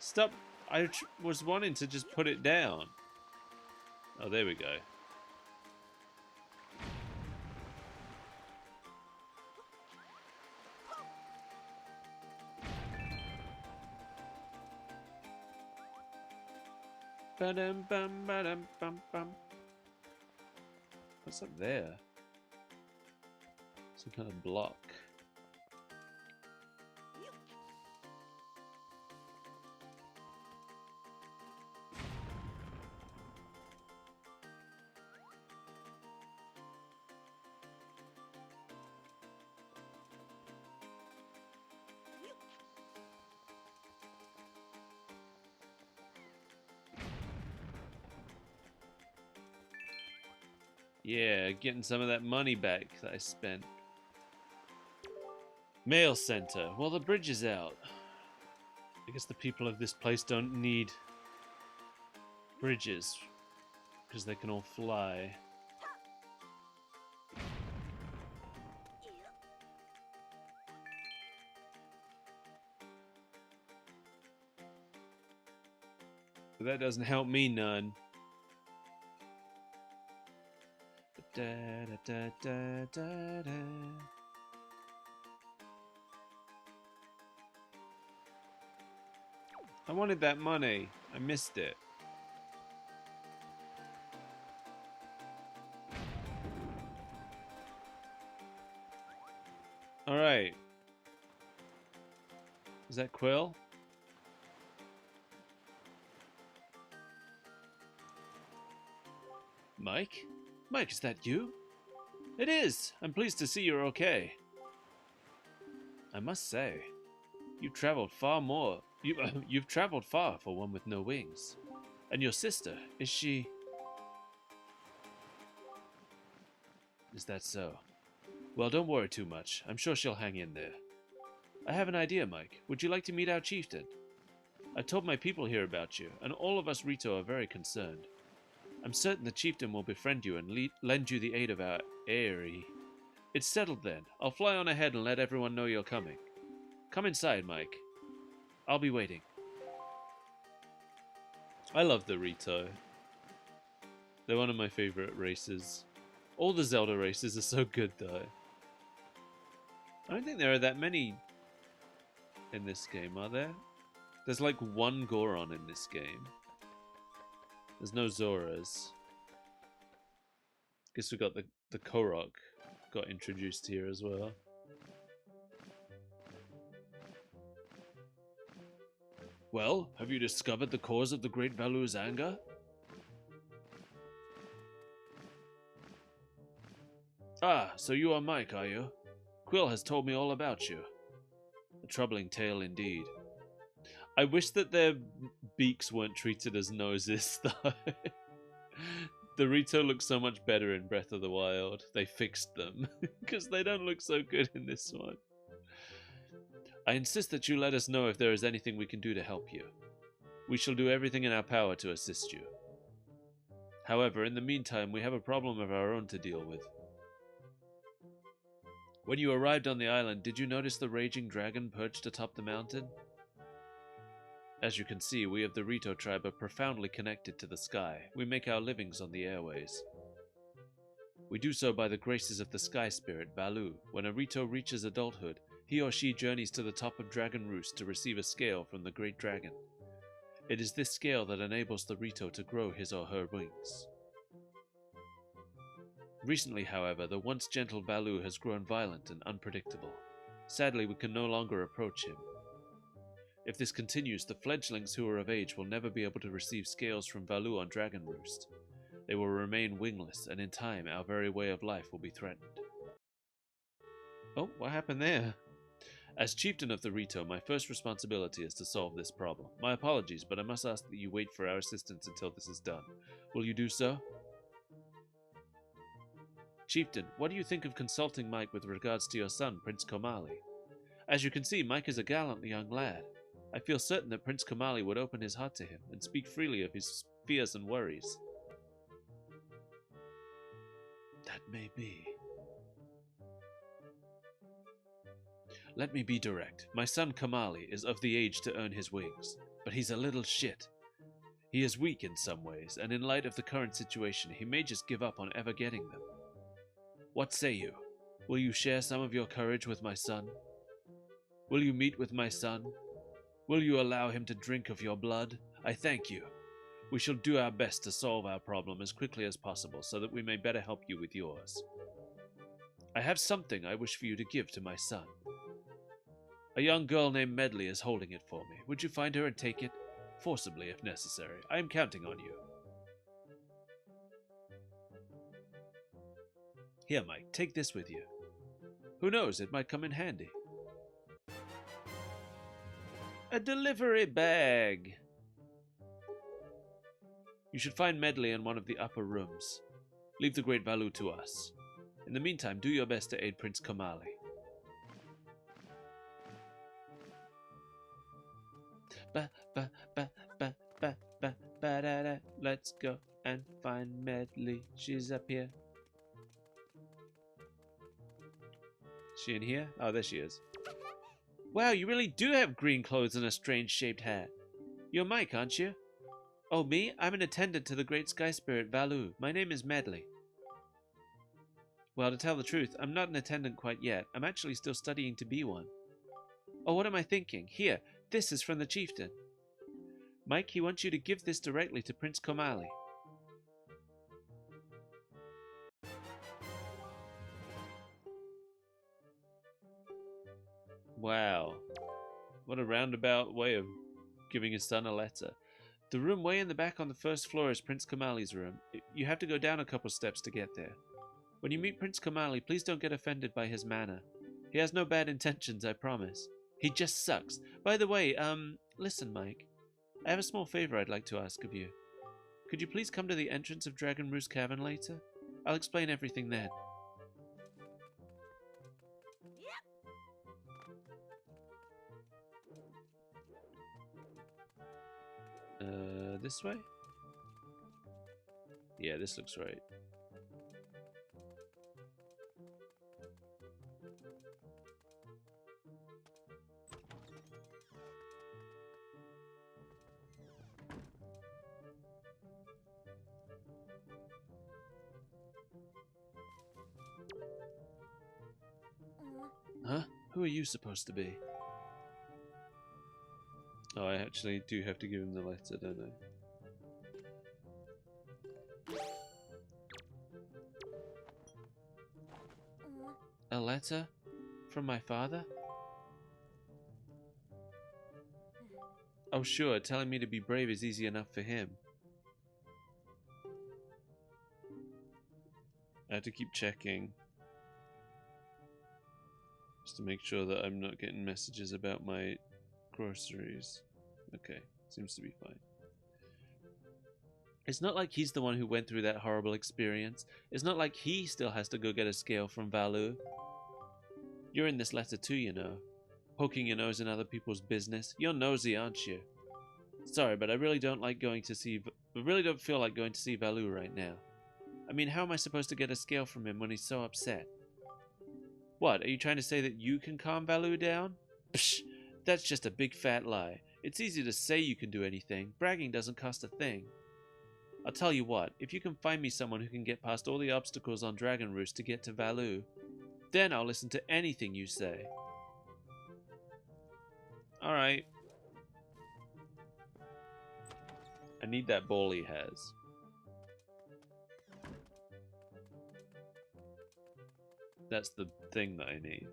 Stop. I was wanting to just put it down. Oh, there we go. Ba-dum, bum, ba-dum, bum, bum. What's up there? Some kind of block. Yeah, getting some of that money back that I spent. Mail center. Well, the bridge is out. I guess the people of this place don't need bridges because they can all fly. But that doesn't help me none. Da, da, da, da, da. I wanted that money. I missed it. Alright. Is that Quill? Mike? Mike, is that you? It is! I'm pleased to see you're okay. I must say, you've traveled far more. You've traveled far for one with no wings. And your sister, is she... Is that so? Well, don't worry too much. I'm sure she'll hang in there. I have an idea, Mike. Would you like to meet our chieftain? I told my people here about you, and all of us Rito are very concerned. I'm certain the chieftain will befriend you and lend you the aid of our Aerie. It's settled then. I'll fly on ahead and let everyone know you're coming. Come inside, Mike. I'll be waiting. I love the Rito. They're one of my favorite races. All the Zelda races are so good, though. I don't think there are that many in this game, are there? There's like one Goron in this game. There's no Zoras. Guess we got the Korok got introduced here as well. Well, have you discovered the cause of the Great Valu's anger? Ah, so you are Mike, are you? Quill has told me all about you. A troubling tale indeed. I wish that their beaks weren't treated as noses, though. The Rito looks so much better in Breath of the Wild. They fixed them, because they don't look so good in this one. I insist that you let us know if there is anything we can do to help you. We shall do everything in our power to assist you. However, in the meantime, we have a problem of our own to deal with. When you arrived on the island, did you notice the raging dragon perched atop the mountain? As you can see, we of the Rito tribe are profoundly connected to the sky. We make our livings on the airways. We do so by the graces of the sky spirit, Baloo. When a Rito reaches adulthood, he or she journeys to the top of Dragon Roost to receive a scale from the great dragon. It is this scale that enables the Rito to grow his or her wings. Recently, however, the once gentle Baloo has grown violent and unpredictable. Sadly, we can no longer approach him. If this continues, the fledglings who are of age will never be able to receive scales from Baloo on Dragon Roost. They will remain wingless, and in time, our very way of life will be threatened. Oh, what happened there? As chieftain of the Rito, my first responsibility is to solve this problem. My apologies, but I must ask that you wait for our assistance until this is done. Will you do so? Chieftain, what do you think of consulting Mike with regards to your son, Prince Komali? As you can see, Mike is a gallant young lad. I feel certain that Prince Komali would open his heart to him and speak freely of his fears and worries. That may be. Let me be direct. My son Komali is of the age to earn his wings, but he's a little shit. He is weak in some ways, and in light of the current situation, he may just give up on ever getting them. What say you? Will you share some of your courage with my son? Will you meet with my son? Will you allow him to drink of your blood? I thank you. We shall do our best to solve our problem as quickly as possible so that we may better help you with yours. I have something I wish for you to give to my son. A young girl named Medley is holding it for me. Would you find her and take it? Forcibly, if necessary. I am counting on you. Here, Mike, take this with you. Who knows, it might come in handy. A delivery bag! You should find Medley in one of the upper rooms. Leave the great Valu to us. In the meantime, do your best to aid Prince Komali. Ba ba ba ba ba ba ba da da. Let's go and find Medley. She's up here. She in here? Oh, there she is. Wow, you really do have green clothes and a strange shaped hat. You're Mike, aren't you? Oh, me? I'm an attendant to the great sky spirit Valu. My name is Medley. Well, to tell the truth, I'm not an attendant quite yet. I'm actually still studying to be one. Oh, what am I thinking? Here, this is from the chieftain. Mike, he wants you to give this directly to Prince Komali. Wow. What a roundabout way of giving his son a letter. The room way in the back on the first floor is Prince Komali's room. You have to go down a couple steps to get there. When you meet Prince Komali, please don't get offended by his manner. He has no bad intentions, I promise. He just sucks. By the way, listen, Mike. I have a small favor I'd like to ask of you. Could you please come to the entrance of Dragon Roost Cavern later? I'll explain everything then. This way? Yeah, this looks right. Huh? Who are you supposed to be? Oh, I actually do have to give him the letter, don't I? A letter? From my father? Oh sure, telling me to be brave is easy enough for him. I have to keep checking. Just to make sure that I'm not getting messages about my groceries. Okay, seems to be fine. It's not like he's the one who went through that horrible experience. It's not like he still has to go get a scale from Valu. You're in this letter too, you know. Poking your nose in other people's business. You're nosy, aren't you? Sorry, but I really don't like going to see... I really don't feel like going to see Valu right now. I mean, how am I supposed to get a scale from him when he's so upset? What, are you trying to say that you can calm Valu down? Psh, that's just a big fat lie. It's easy to say you can do anything. Bragging doesn't cost a thing. I'll tell you what, if you can find me someone who can get past all the obstacles on Dragon Roost to get to Valu, then I'll listen to anything you say. Alright. I need that ball he has. That's the thing that I need.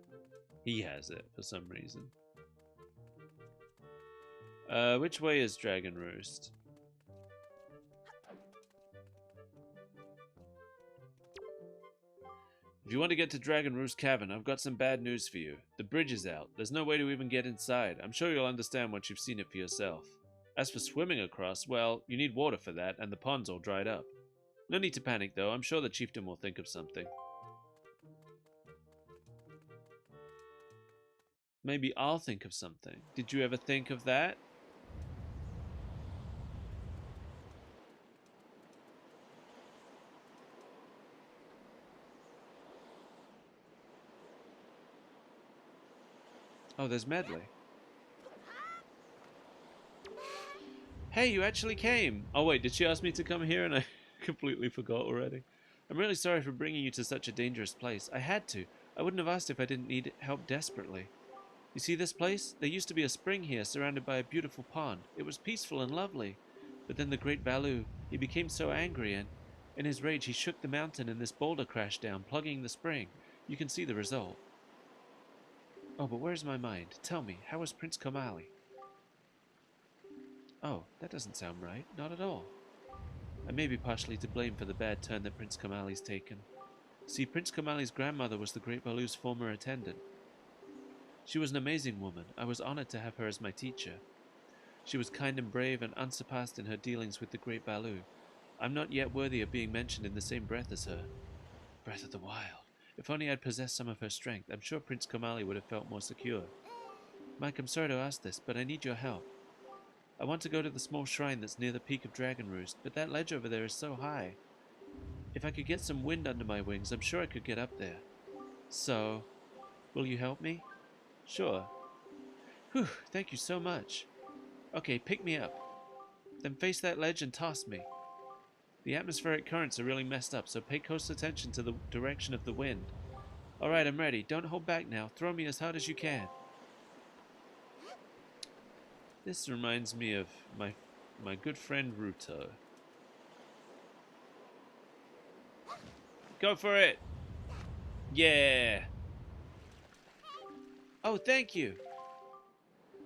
He has it for some reason. Which way is Dragon Roost? If you want to get to Dragon Roost Cavern, I've got some bad news for you. The bridge is out. There's no way to even get inside. I'm sure you'll understand once you've seen it for yourself. As for swimming across, well, you need water for that, and the pond's all dried up. No need to panic, though. I'm sure the chieftain will think of something. Maybe I'll think of something. Did you ever think of that? Oh, there's Medley. Hey, you actually came! Oh wait, did she ask me to come here and I completely forgot already? I'm really sorry for bringing you to such a dangerous place. I had to. I wouldn't have asked if I didn't need help desperately. You see this place? There used to be a spring here surrounded by a beautiful pond. It was peaceful and lovely. But then the great Valu, he became so angry and, in his rage, he shook the mountain and this boulder crashed down, plugging the spring. You can see the result. Oh, but where's my mind? Tell me, how was Prince Komali? Oh, that doesn't sound right. Not at all. I may be partially to blame for the bad turn that Prince Komali's taken. See, Prince Komali's grandmother was the great Valu's former attendant. She was an amazing woman. I was honored to have her as my teacher. She was kind and brave and unsurpassed in her dealings with the great Valu. I'm not yet worthy of being mentioned in the same breath as her. Breath of the Wild. If only I'd possessed some of her strength, I'm sure Prince Komali would have felt more secure. Mike, I'm sorry to ask this, but I need your help. I want to go to the small shrine that's near the peak of Dragon Roost, but that ledge over there is so high. If I could get some wind under my wings, I'm sure I could get up there. So, will you help me? Sure. Whew, thank you so much. Okay, pick me up. Then face that ledge and toss me. The atmospheric currents are really messed up, so pay close attention to the direction of the wind. Alright, I'm ready. Don't hold back now. Throw me as hard as you can. This reminds me of my good friend Ruto. Go for it! Yeah! Oh, thank you!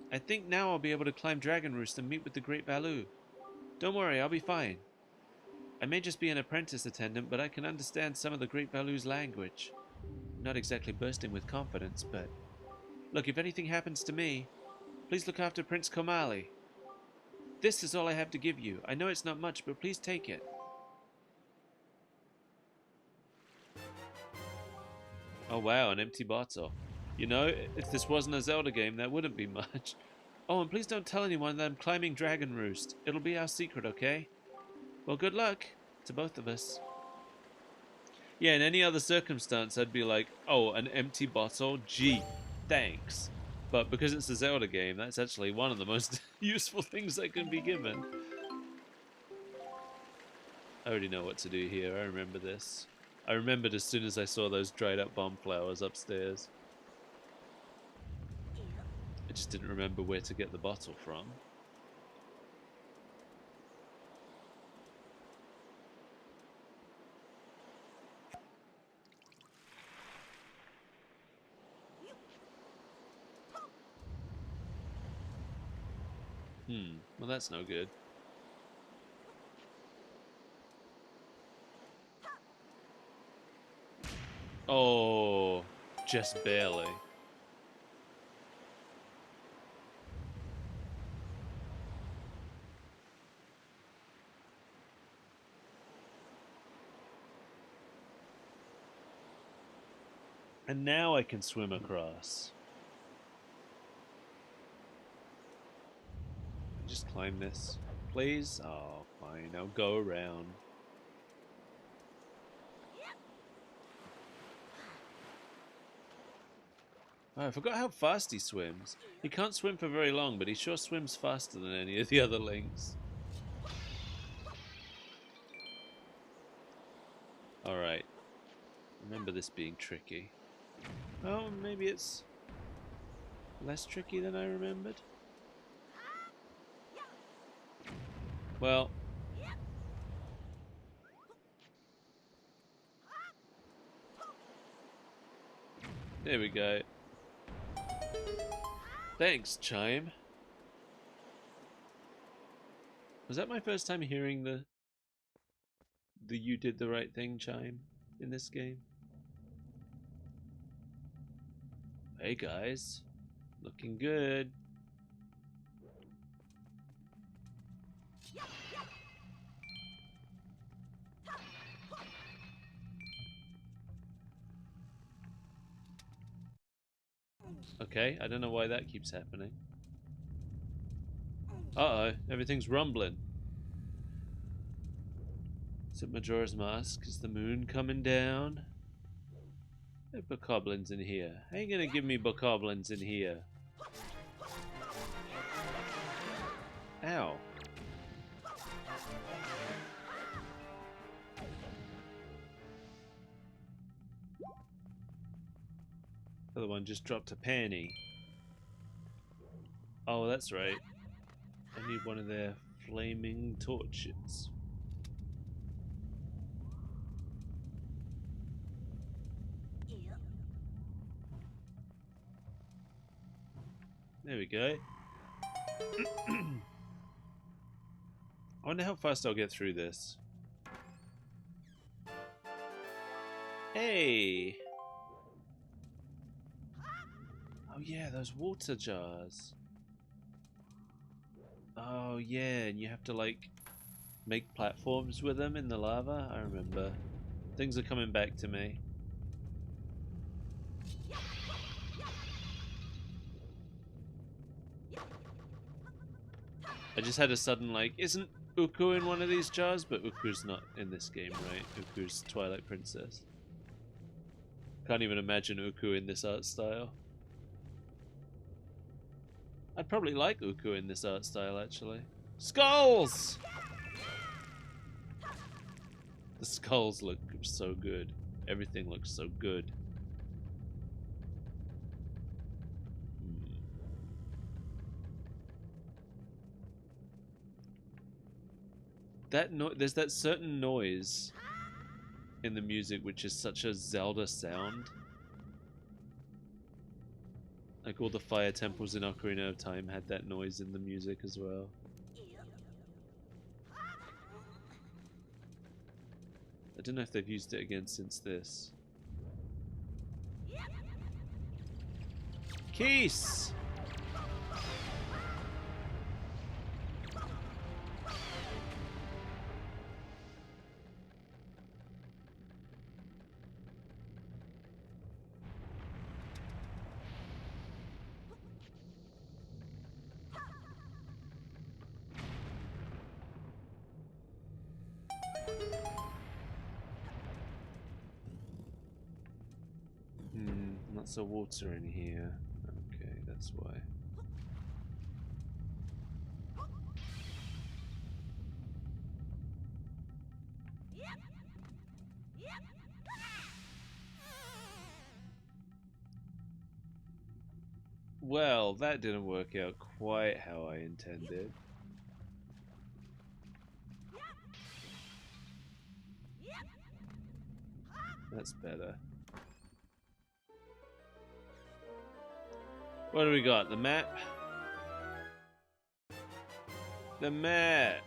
I think now I'll be able to climb Dragon Roost and meet with the Great Baloo. Don't worry, I'll be fine. I may just be an apprentice attendant, but I can understand some of the Great Baloo's language. Not exactly bursting with confidence, but... Look, if anything happens to me, please look after Prince Komali. This is all I have to give you. I know it's not much, but please take it. Oh wow, an empty bottle. You know, if this wasn't a Zelda game, that wouldn't be much. Oh, and please don't tell anyone that I'm climbing Dragon Roost. It'll be our secret, okay? Well, good luck to both of us. Yeah, in any other circumstance, I'd be like, oh, an empty bottle? Gee, thanks. But because it's a Zelda game, that's actually one of the most useful things that can be given. I already know what to do here. I remember this. I remembered as soon as I saw those dried up bomb flowers upstairs. I just didn't remember where to get the bottle from. Well that's no good. Oh, just barely. And now I can swim across. Just climb this, please. Oh, fine. I'll go around. Oh, I forgot how fast he swims. He can't swim for very long, but he sure swims faster than any of the other links. Alright. Remember this being tricky. Oh, maybe it's less tricky than I remembered. Well. There we go. Thanks, Chime. Was that my first time hearing the you did the right thing chime in this game? Hey guys. Looking good. Okay, I don't know why that keeps happening. Uh-oh, everything's rumbling. Is it Majora's Mask? Is the moon coming down? There are bokoblins in here. How you gonna give me bokoblins in here? Ow. The other one just dropped a penny. Oh, that's right. I need one of their flaming torches. There we go. I wonder how fast I'll get through this. Hey! Oh yeah, those water jars. Oh yeah, and you have to like make platforms with them in the lava. I remember. Things are coming back to me. I just had a sudden like, isn't Uku in one of these jars? But Uku's not in this game, right? Uku's Twilight Princess. Can't even imagine Uku in this art style. I'd probably like Uku in this art style, actually. Skulls! The skulls look so good. Everything looks so good. There's that certain noise in the music which is such a Zelda sound. Like all the fire temples in Ocarina of Time had that noise in the music as well. I don't know if they've used it again since this. Keys! Lots of water in here. Okay, that's why. Well, that didn't work out quite how I intended. That's better. What do we got? The map? The map!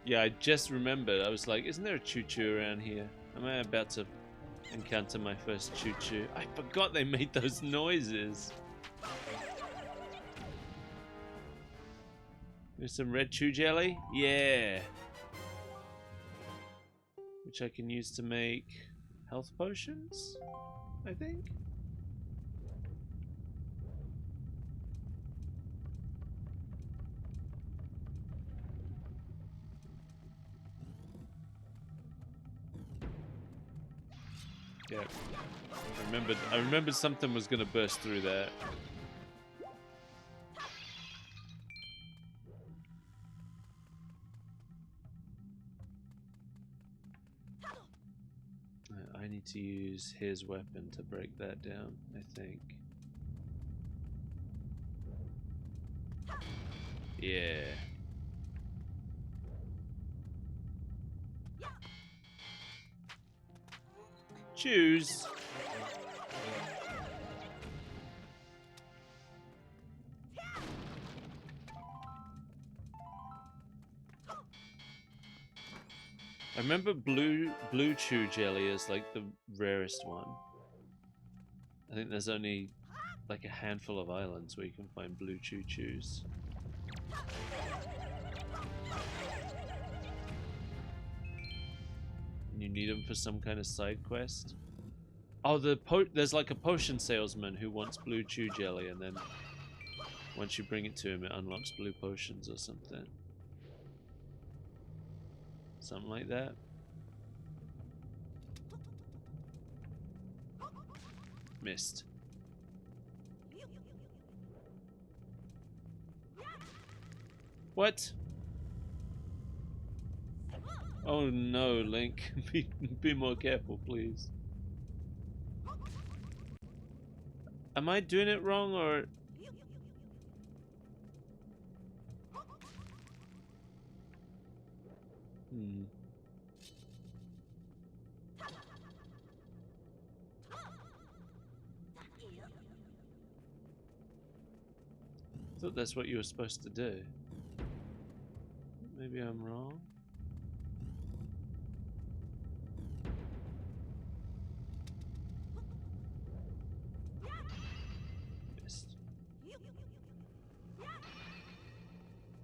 Yeah, I just remembered. I was like, isn't there a choo-choo around here? Am I about to encounter my first choo-choo? I forgot they made those noises. There's some red chew jelly? Yeah. Which I can use to make health potions, I think. Yeah. I remembered something was gonna burst through there. I need to use his weapon to break that down, I think. Yeah. Choose. I remember blue chew jelly is like the rarest one. I think there's only like a handful of islands where you can find blue chews. And you need them for some kind of side quest. Oh, there's like a potion salesman who wants blue chew jelly, and then once you bring it to him, it unlocks blue potions or something. Something like that. Missed. What? Oh no, Link. Be more careful, please. Am I doing it wrong, or... I thought that's what you were supposed to do. Maybe I'm wrong.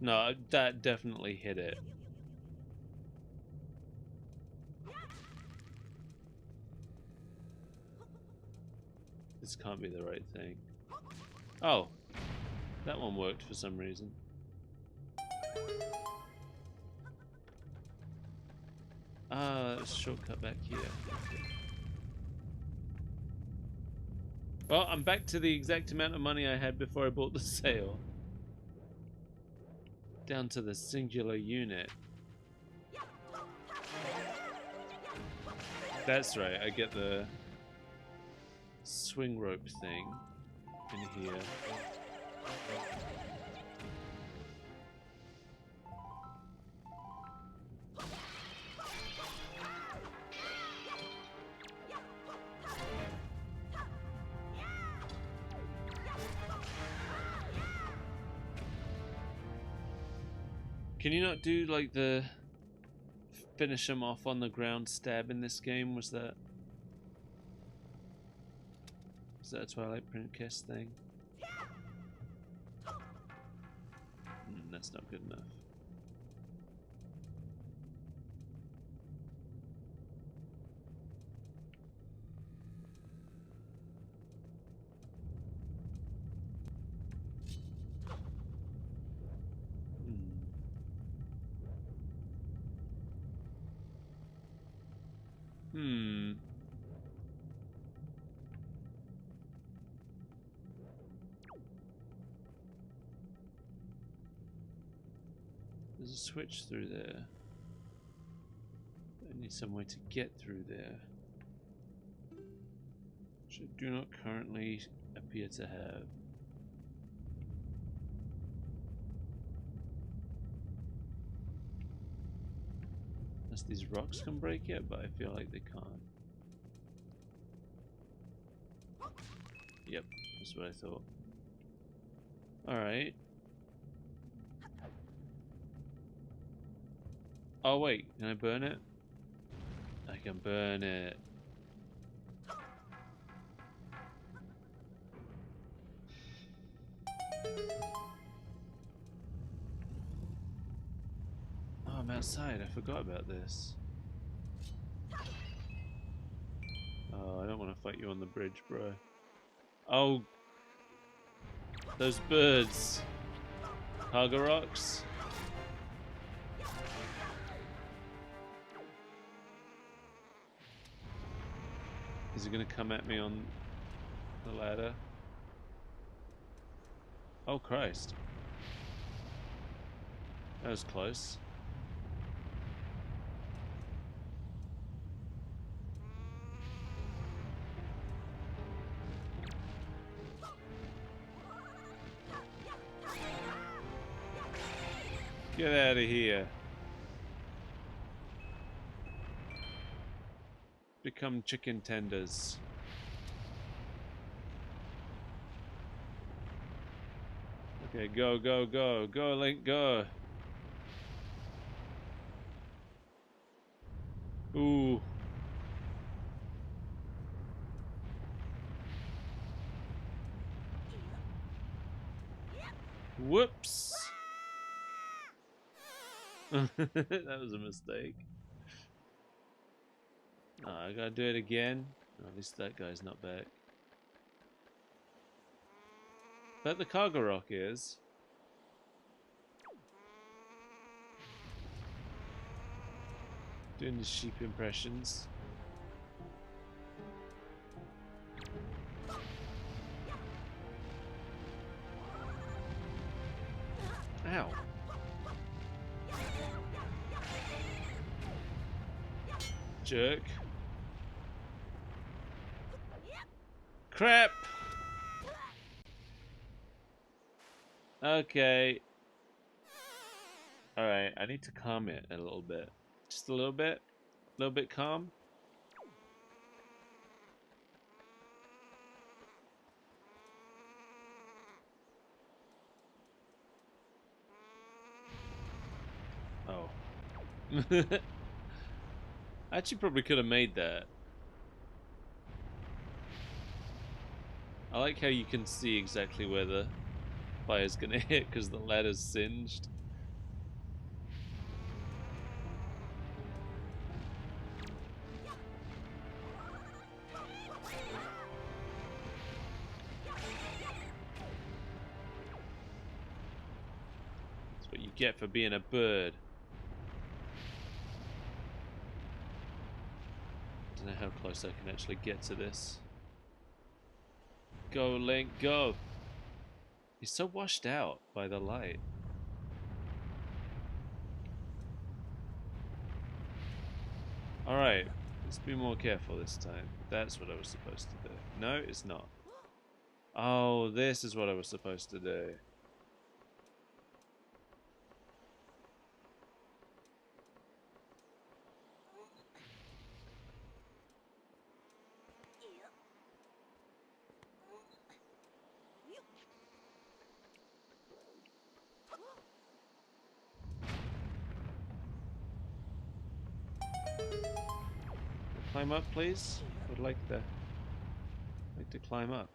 No, that definitely hit it. This can't be the right thing. Oh, that one worked for some reason. Ah, there's a shortcut back here. Okay. Well, I'm back to the exact amount of money I had before I bought the sail. Down to the singular unit. That's right, I get the swing rope thing in here. Can you not do like the finish him off on the ground stab in this game? Was that a Twilight Princess thing? That's not good enough. There's a switch through there. I need some way to get through there, which I do not currently appear to have. Unless these rocks can break it, but I feel like they can't. Yep, that's what I thought. Alright. Oh wait, can I burn it? I can burn it. Oh, I'm outside, I forgot about this. Oh, I don't want to fight you on the bridge, bro. Oh, those birds. Cargo rocks. Is he gonna come at me on the ladder? Oh Christ. That was close. Get out of here. Become chicken tenders. Okay, go, go, go. Go, Link, go. Ooh. Whoops. That was a mistake. Oh, I gotta do it again. Oh, at least that guy's not back. But the cargo rock is. Doing the sheep impressions. Ow. Jerk. Crap! Okay. Alright, I need to calm it a little bit. Just a little bit? A little bit calm? Oh. I actually probably could have made that. I like how you can see exactly where the fire's gonna hit because the ladder's singed. what you get for being a bird. I don't know how close I can actually get to this. Go, Link, go! He's so washed out by the light. Alright, let's be more careful this time. That's what I was supposed to do. No, it's not. Oh, this is what I was supposed to do. Climb up, please. I would like to climb up.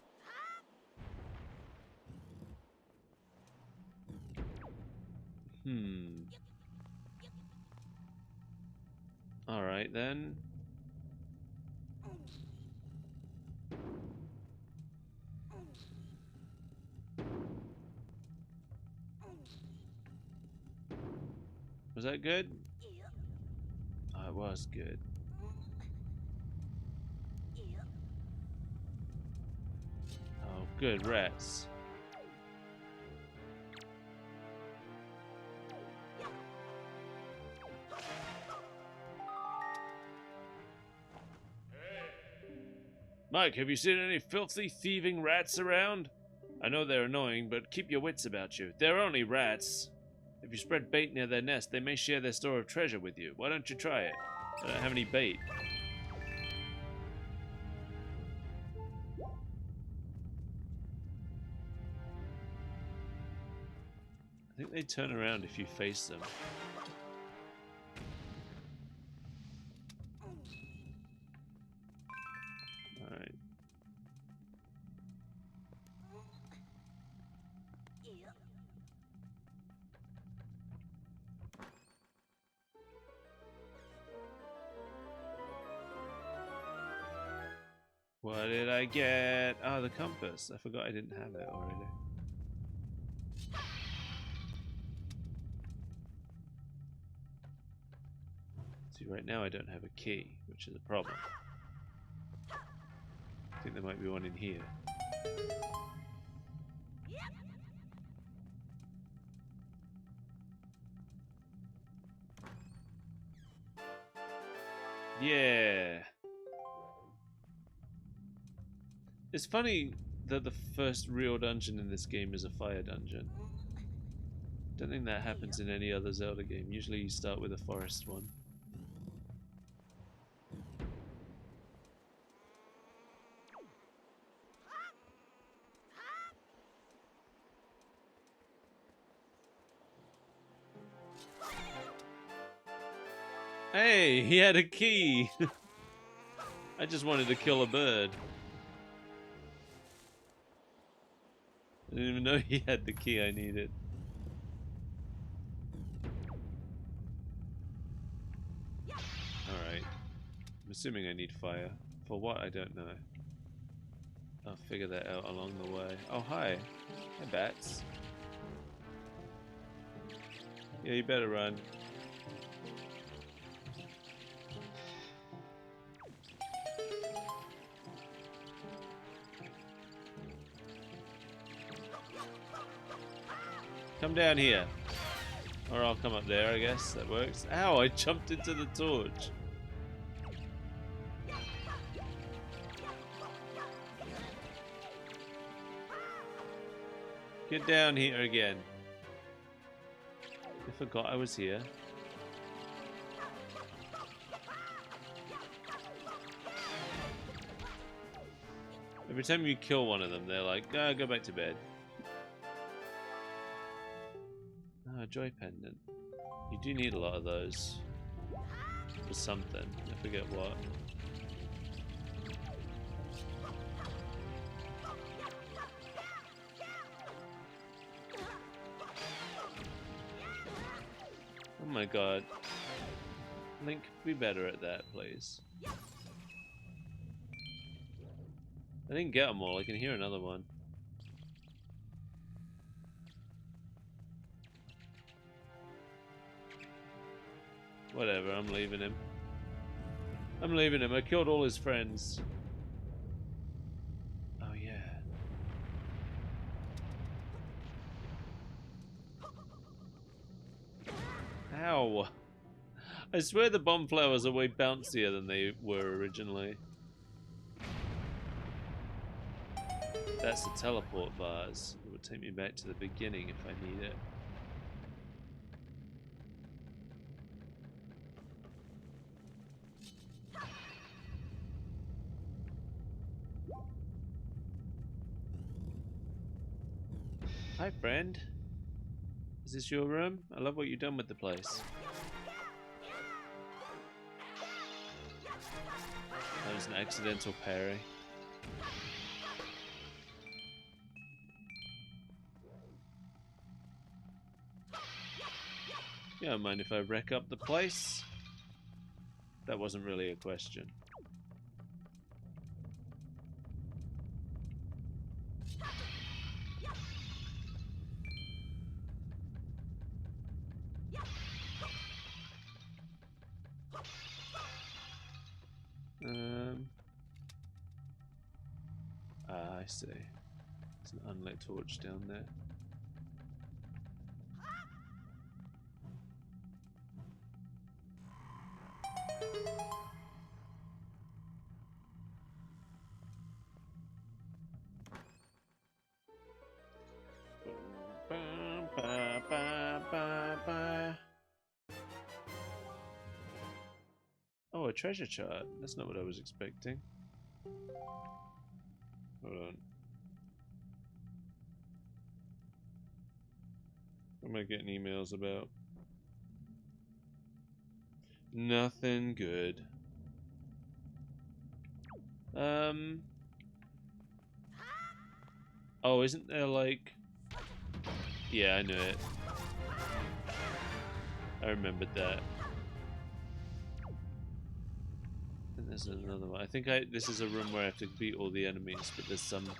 All right then. Was that good? Oh, it was good. Oh, good rats. Mike, have you seen any filthy, thieving rats around? I know they're annoying, but keep your wits about you. They're only rats. If you spread bait near their nest, they may share their store of treasure with you. Why don't you try it? I don't have any bait. I think they turn around if you face them. Alright. What did I get? Oh, the compass. I forgot I didn't have it already. See, right now I don't have a key, which is a problem. I think there might be one in here. Yeah! It's funny that the first real dungeon in this game is a fire dungeon. Don't think that happens in any other Zelda game. Usually you start with a forest one. Hey, he had a key! I just wanted to kill a bird. I didn't even know he had the key I needed. Alright. I'm assuming I need fire. For what, I don't know. I'll figure that out along the way. Oh, hi. Hi, bats. Yeah, you better run. Come down here. Or I'll come up there, I guess. That works. Ow, I jumped into the torch. Get down here again. I forgot I was here. Every time you kill one of them, they're like, ah, go back to bed. Ah, joy pendant. You do need a lot of those. For something. I forget what. Oh my god. Link, be better at that, please. I didn't get them all, I can hear another one. Whatever, I'm leaving him. I'm leaving him. I killed all his friends. Oh, yeah. Ow. I swear the bomb flowers are way bouncier than they were originally. That's the teleport vase. It would take me back to the beginning if I need it. Hi, friend. Is this your room? I love what you've done with the place. That was an accidental parry. You don't mind if I wreck up the place? That wasn't really a question. I see. There's an unlit torch down there. Oh, a treasure chart. That's not what I was expecting. Hold on. What am I getting emails about? Nothing good. Oh, isn't there like... Yeah, I knew it. I remembered that. And there's another one. I think this is a room where I have to beat all the enemies, but there's some...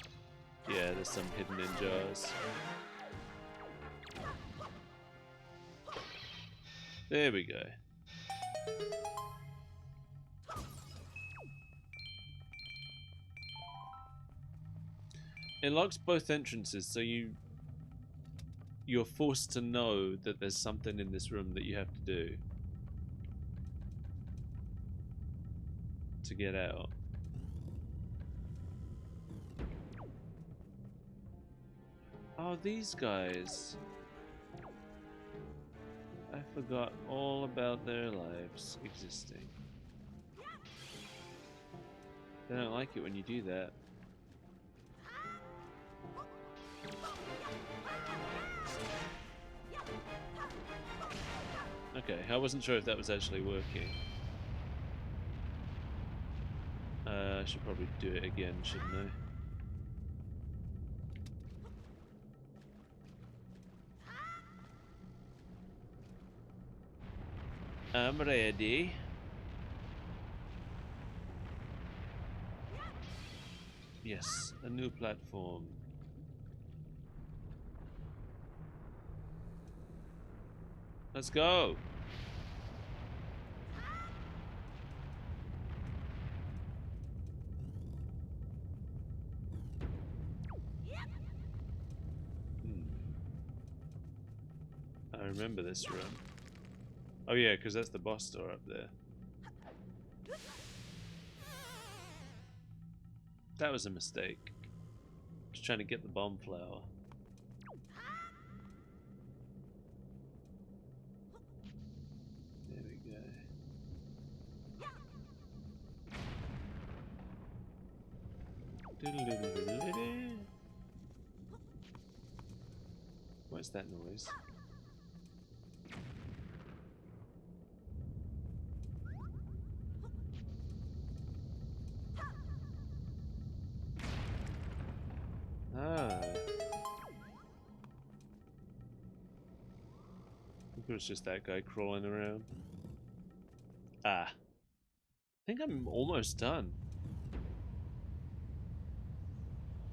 Yeah, there's some hidden in jars. There we go. It locks both entrances, so you're forced to know that there's something in this room that you have to do to get out. Oh, these guys. I forgot all about their lives existing. They don't like it when you do that. Okay, I wasn't sure if that was actually working. I should probably do it again, shouldn't I? I'm ready. Yes, a new platform. Let's go. I remember this room. Oh yeah, because that's the boss door up there. That was a mistake. Just trying to get the bomb flower. There we go. What's that noise? Ah. I think it was just that guy crawling around. Ah. I think I'm almost done.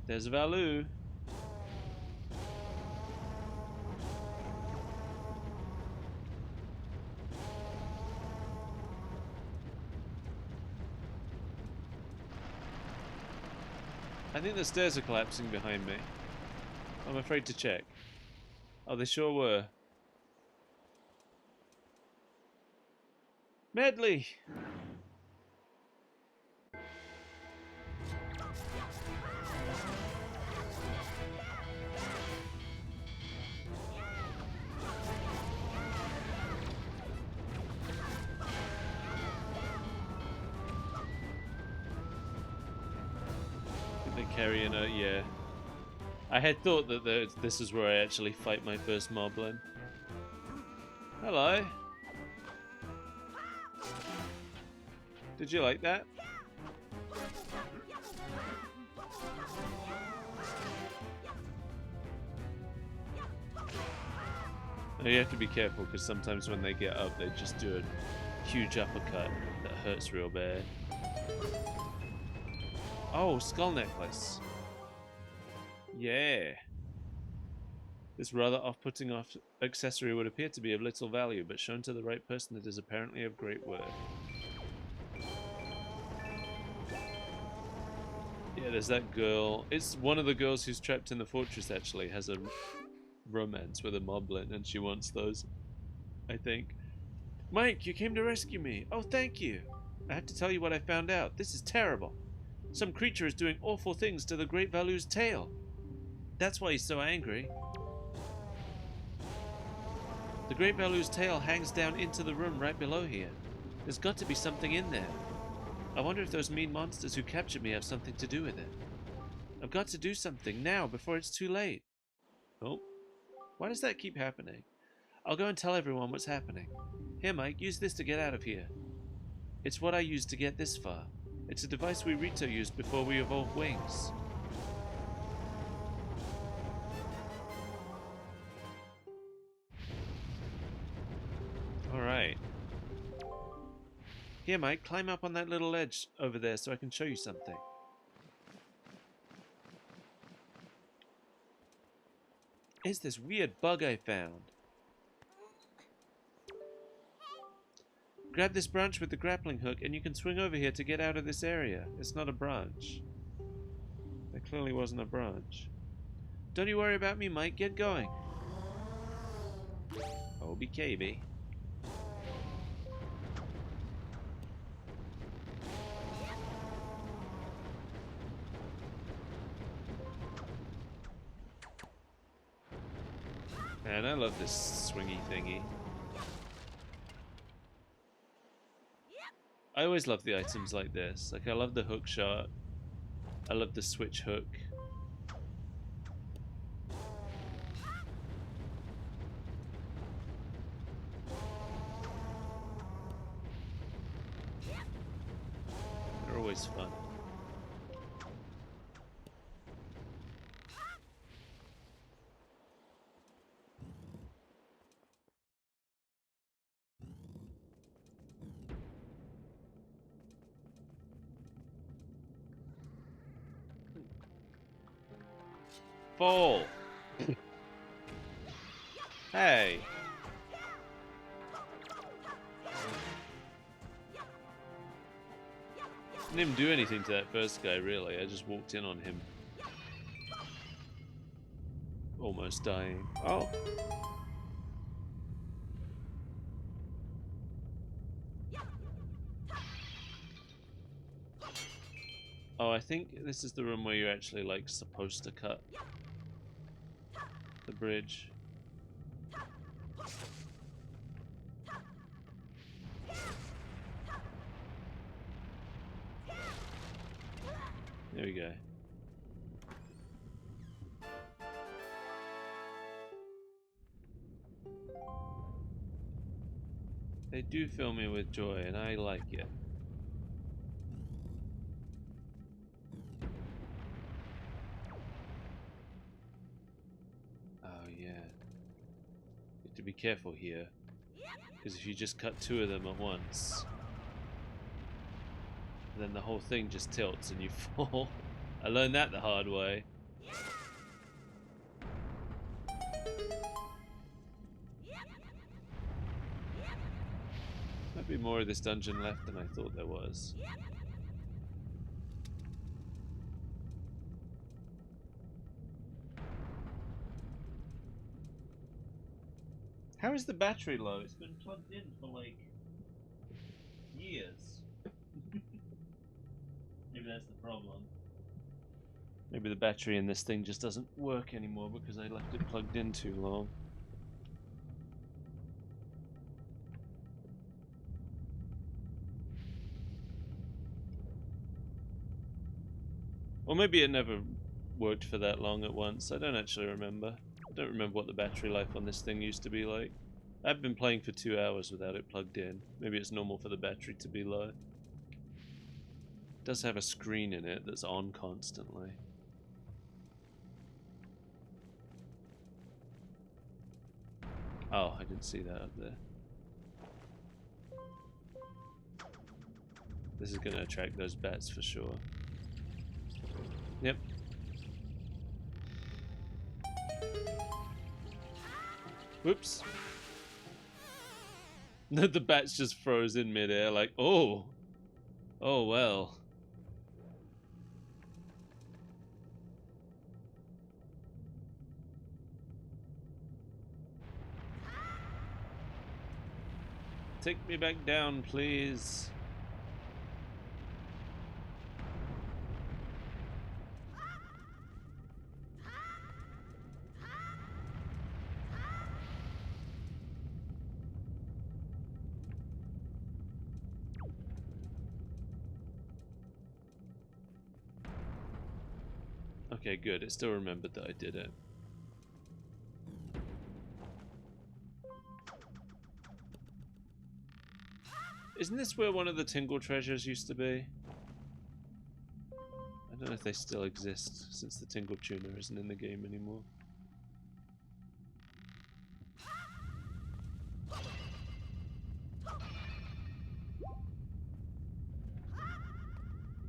There's Valu. I think the stairs are collapsing behind me. I'm afraid to check. Oh, they sure were. Medley! They're carrying a, yeah. I had thought that this is where I actually fight my first moblin. Hello. Did you like that? Oh, you have to be careful because sometimes when they get up, they just do a huge uppercut that hurts real bad. Oh, skull necklace. Yeah. This rather off-putting accessory would appear to be of little value, but shown to the right person it is apparently of great worth. Yeah, there's that girl. It's one of the girls who's trapped in the fortress, actually, has a romance with a moblin, and she wants those, I think. Mike, you came to rescue me. Oh, thank you. I have to tell you what I found out. This is terrible. Some creature is doing awful things to the Great Valu's tail. That's why he's so angry. The Great Valu's tail hangs down into the room right below here. There's got to be something in there. I wonder if those mean monsters who captured me have something to do with it. I've got to do something now before it's too late. Oh, why does that keep happening? I'll go and tell everyone what's happening. Here, Mike, use this to get out of here. It's what I used to get this far. It's a device we Rito used before we evolved wings. Alright. Here, Mike, climb up on that little ledge over there so I can show you something. It's this weird bug I found. Grab this branch with the grappling hook and you can swing over here to get out of this area. It's not a branch. There clearly wasn't a branch. Don't you worry about me, Mike. Get going. Obi KB. Man, I love this swingy thingy. I always love the items like this. Like, I love the hook shot. I love the switch hook. They're always fun. Fall! Hey! Didn't even do anything to that first guy, really. I just walked in on him. Almost dying. Oh! Oh, I think this is the room where you're actually, like, supposed to cut the bridge. There we go. They do fill me with joy, and I like it. Oh yeah. You have to be careful here, because if you just cut two of them at once, then the whole thing just tilts and you fall. I learned that the hard way. Might be more of this dungeon left than I thought there was. How is the battery low? It's been plugged in for like years. Maybe that's the problem. Maybe the battery in this thing just doesn't work anymore because I left it plugged in too long. Or maybe it never worked for that long at once. I don't actually remember. I don't remember what the battery life on this thing used to be like. I've been playing for 2 hours without it plugged in. Maybe it's normal for the battery to be low. It does have a screen in it that's on constantly. Oh, I didn't see that up there. This is going to attract those bats for sure. Yep. Whoops. The bats just froze in midair like, oh. Oh, well. Take me back down, please. Okay, good. It still remembered that I did it. Isn't this where one of the Tingle treasures used to be? I don't know if they still exist since the Tingle tuner isn't in the game anymore.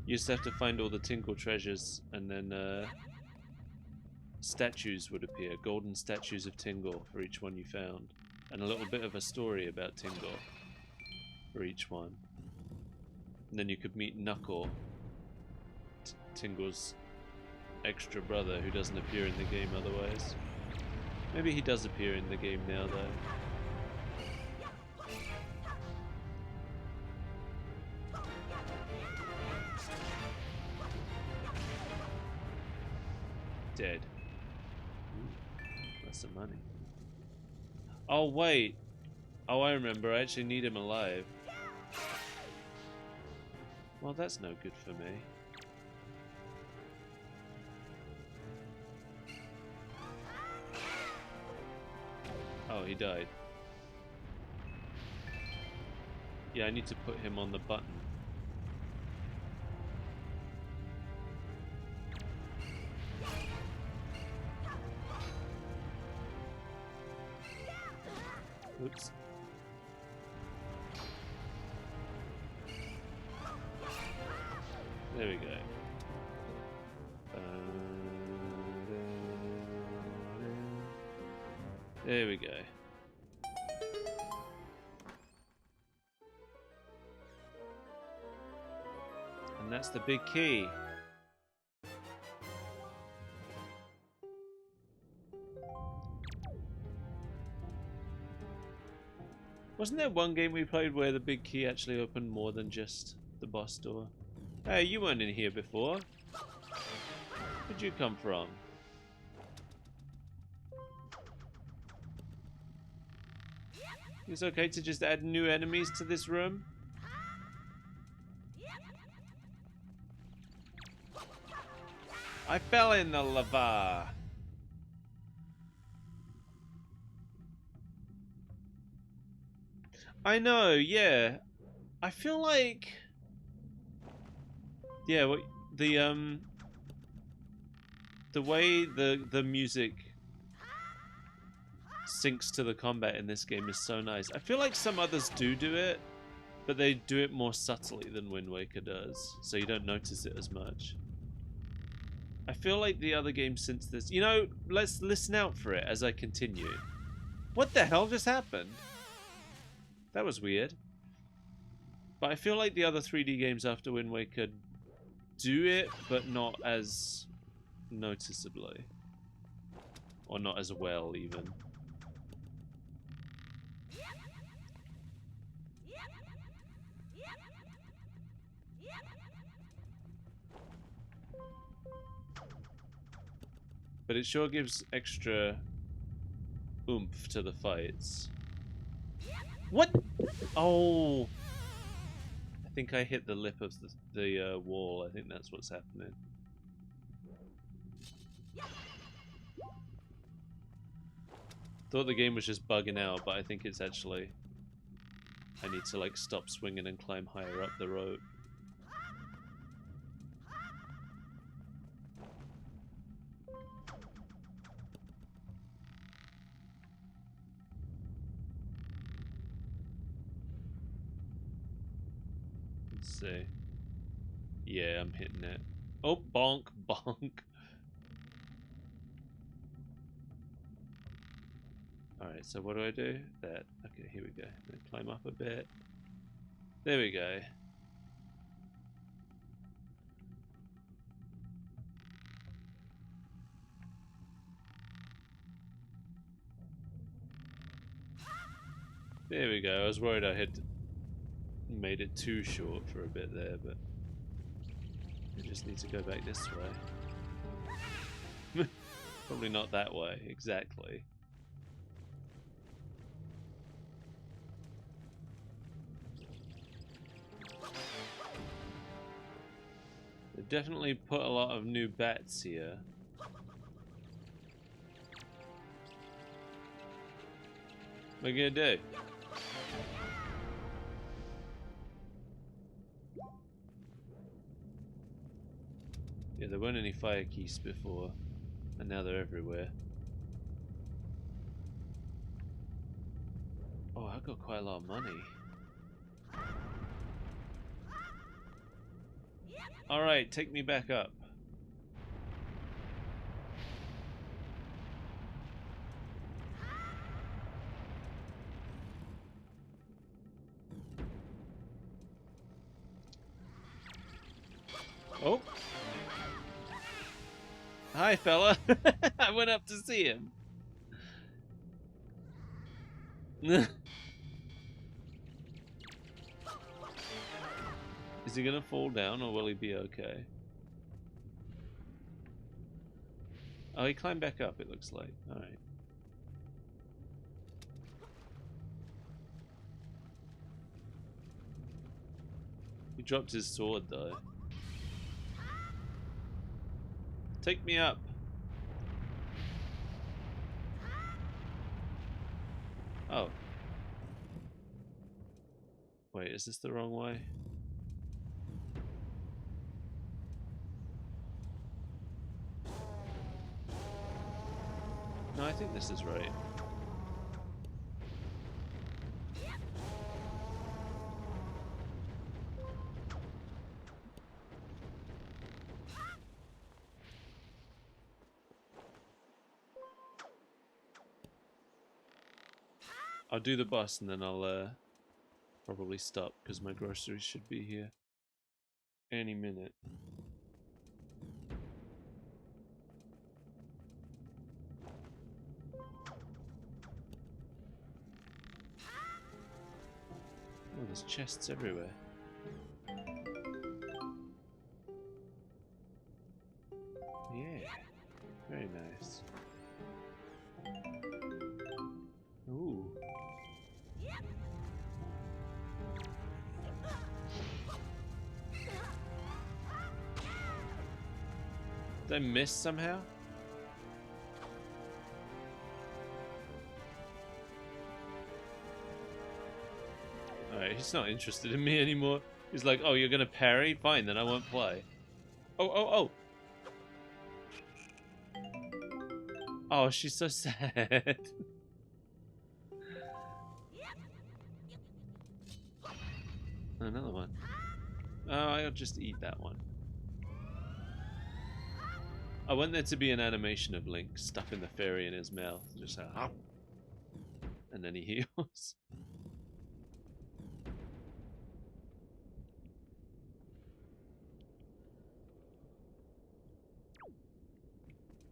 You used to have to find all the Tingle treasures and then statues would appear, golden statues of Tingle for each one you found, and a little bit of a story about Tingle for each one. And then you could meet Knuckle, Tingle's extra brother who doesn't appear in the game otherwise. Maybe he does appear in the game now though. Dead. Ooh, that's some money. Oh wait. Oh, I remember. I actually need him alive. Well, that's no good for me. Oh, he died. Yeah, I need to put him on the button. Oops. There we go. There we go. And that's the big key. Wasn't there one game we played where the big key actually opened more than just the boss door? Hey, you weren't in here before. Where'd you come from? It's okay to just add new enemies to this room? I fell in the lava. I know, yeah. I feel like... Yeah, the way the music syncs to the combat in this game is so nice. I feel like some others do it, but they do it more subtly than Wind Waker does, so you don't notice it as much. I feel like the other games since this... You know, let's listen out for it as I continue. What the hell just happened? That was weird. But I feel like the other 3D games after Wind Waker do it, but not as noticeably. Or not as well, even. But it sure gives extra oomph to the fights. What? Oh! I think I hit the lip of the wall. I think that's what's happening. Thought the game was just bugging out, but I think it's actually... I need to like stop swinging and climb higher up the rope. Let's see. Yeah, I'm hitting it. Oh, bonk, bonk. Alright, so what do I do? That. Okay, here we go. Then climb up a bit. There we go. There we go. I was worried I had made it too short for a bit there, but I just need to go back this way. Probably not that way, exactly. They've definitely put a lot of new bats here. What are you gonna do? Yeah, there weren't any fire keys before, and now they're everywhere. Oh, I got quite a lot of money. Alright, take me back up. Oh! Hi, fella! I went up to see him. Is he gonna fall down or will he be okay? Oh, he climbed back up, it looks like. Alright. He dropped his sword, though. Take me up! Oh. Wait, is this the wrong way? No, I think this is right. I'll do the boss and then I'll probably stop because my groceries should be here any minute. Oh, there's chests everywhere. Yeah, very nice. Ooh. Did I miss somehow? Alright, he's not interested in me anymore. He's like, oh, you're gonna parry? Fine, then I won't play. Oh, oh, oh! Oh, she's so sad. Another one. Oh, I'll just eat that one. I want there to be an animation of Link stuffing the fairy in his mouth. Just how... And then he heals.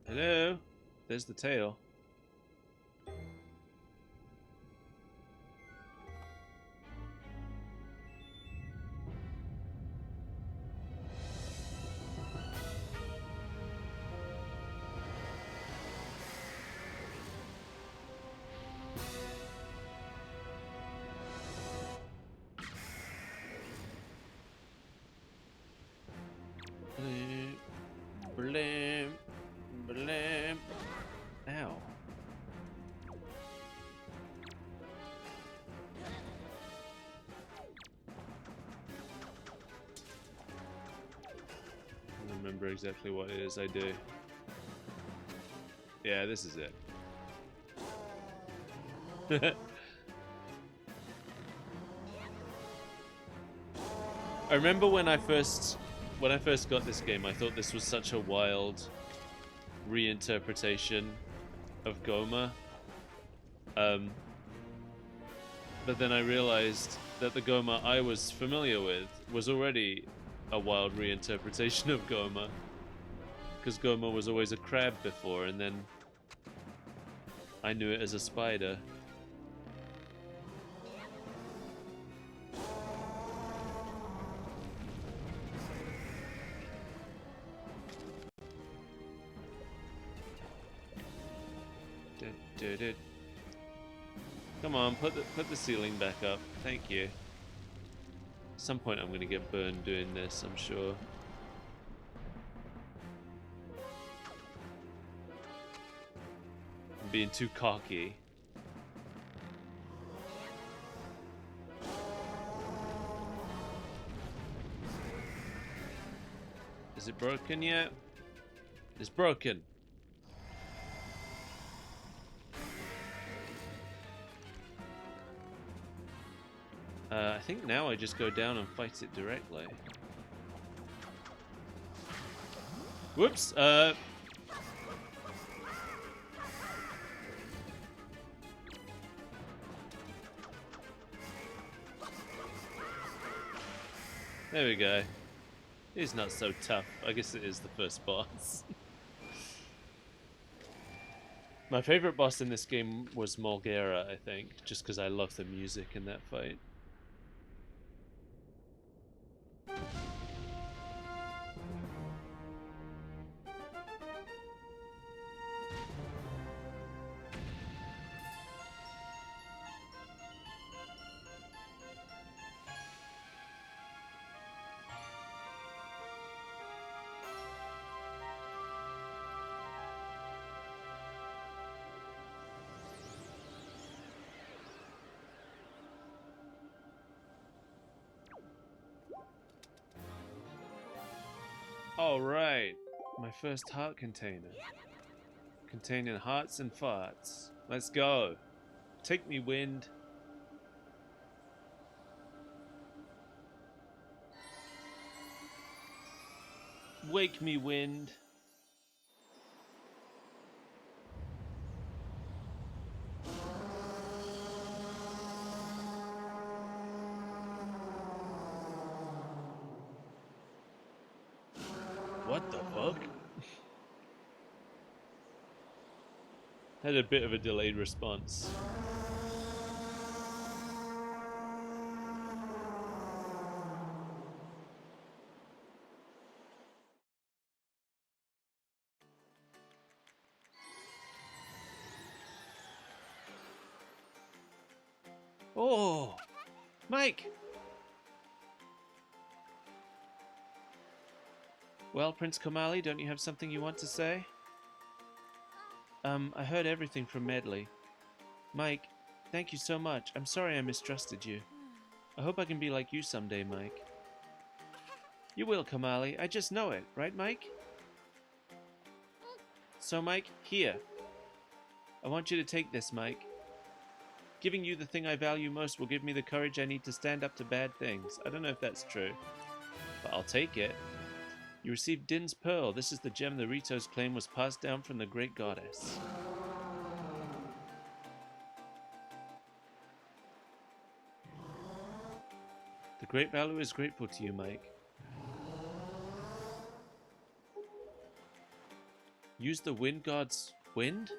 Hello? There's the tail. remember exactly what it is I do. Yeah, this is it. I remember when I first got this game, I thought this was such a wild reinterpretation of Goma. But then I realized that the Goma I was familiar with was already a wild reinterpretation of Goma. Because Goma was always a crab before, and then I knew it as a spider. Come on, put the ceiling back up. Thank you. At some point I'm gonna get burned doing this, I'm sure. I'm being too cocky. Is it broken yet? It's broken. I think now I just go down and fight it directly. Whoops, There we go. He's not so tough. I guess it is the first boss. My favorite boss in this game was Mulgera, I think, just because I love the music in that fight. Alright, my first heart container. Containing hearts and farts. Let's go. Take me, wind. Wake me, wind. What the fuck? Had a bit of a delayed response. Oh, Mike! Well, Prince Komali, don't you have something you want to say? I heard everything from Medley. Mike, thank you so much. I'm sorry I mistrusted you. I hope I can be like you someday, Mike. You will, Komali. I just know it. Right, Mike? So, Mike, here. I want you to take this, Mike. Giving you the thing I value most will give me the courage I need to stand up to bad things. I don't know if that's true, but I'll take it. You received Din's Pearl. This is the gem the Ritos claim was passed down from the great goddess. The Great Valor is grateful to you, Mike. Use the wind god's wind?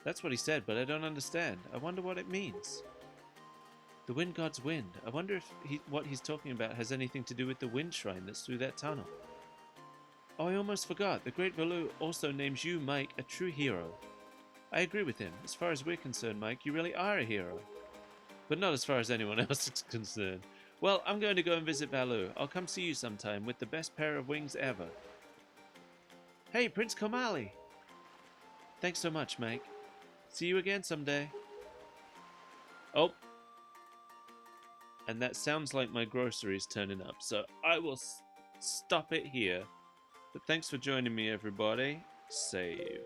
That's what he said, but I don't understand. I wonder what it means. The wind god's wind. I wonder if what he's talking about has anything to do with the wind shrine that's through that tunnel. Oh, I almost forgot. The Great Valu also names you, Mike, a true hero. I agree with him. As far as we're concerned, Mike, you really are a hero. But not as far as anyone else is concerned. Well, I'm going to go and visit Valu. I'll come see you sometime with the best pair of wings ever. Hey, Prince Komali! Thanks so much, Mike. See you again someday. Oh. And that sounds like my groceries turning up, so I will stop it here. But thanks for joining me, everybody. Save.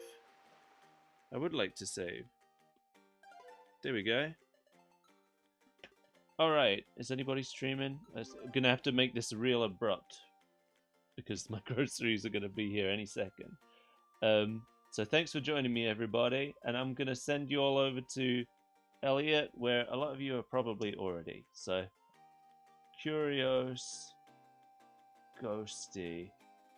I would like to save. There we go. Alright, is anybody streaming? I'm gonna have to make this real abrupt because my groceries are gonna be here any second. So thanks for joining me, everybody, and I'm gonna send you all over to Elliot, where a lot of you are probably already. So, Curios, Ghosty.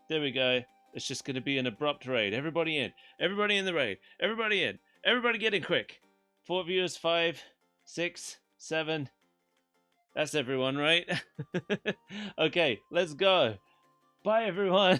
There we go. It's just gonna be an abrupt raid. Everybody in. Everybody in the raid. Everybody in. Everybody get in quick. 4 viewers, 5, 6, 7. That's everyone, right? Okay, let's go. Bye, everyone.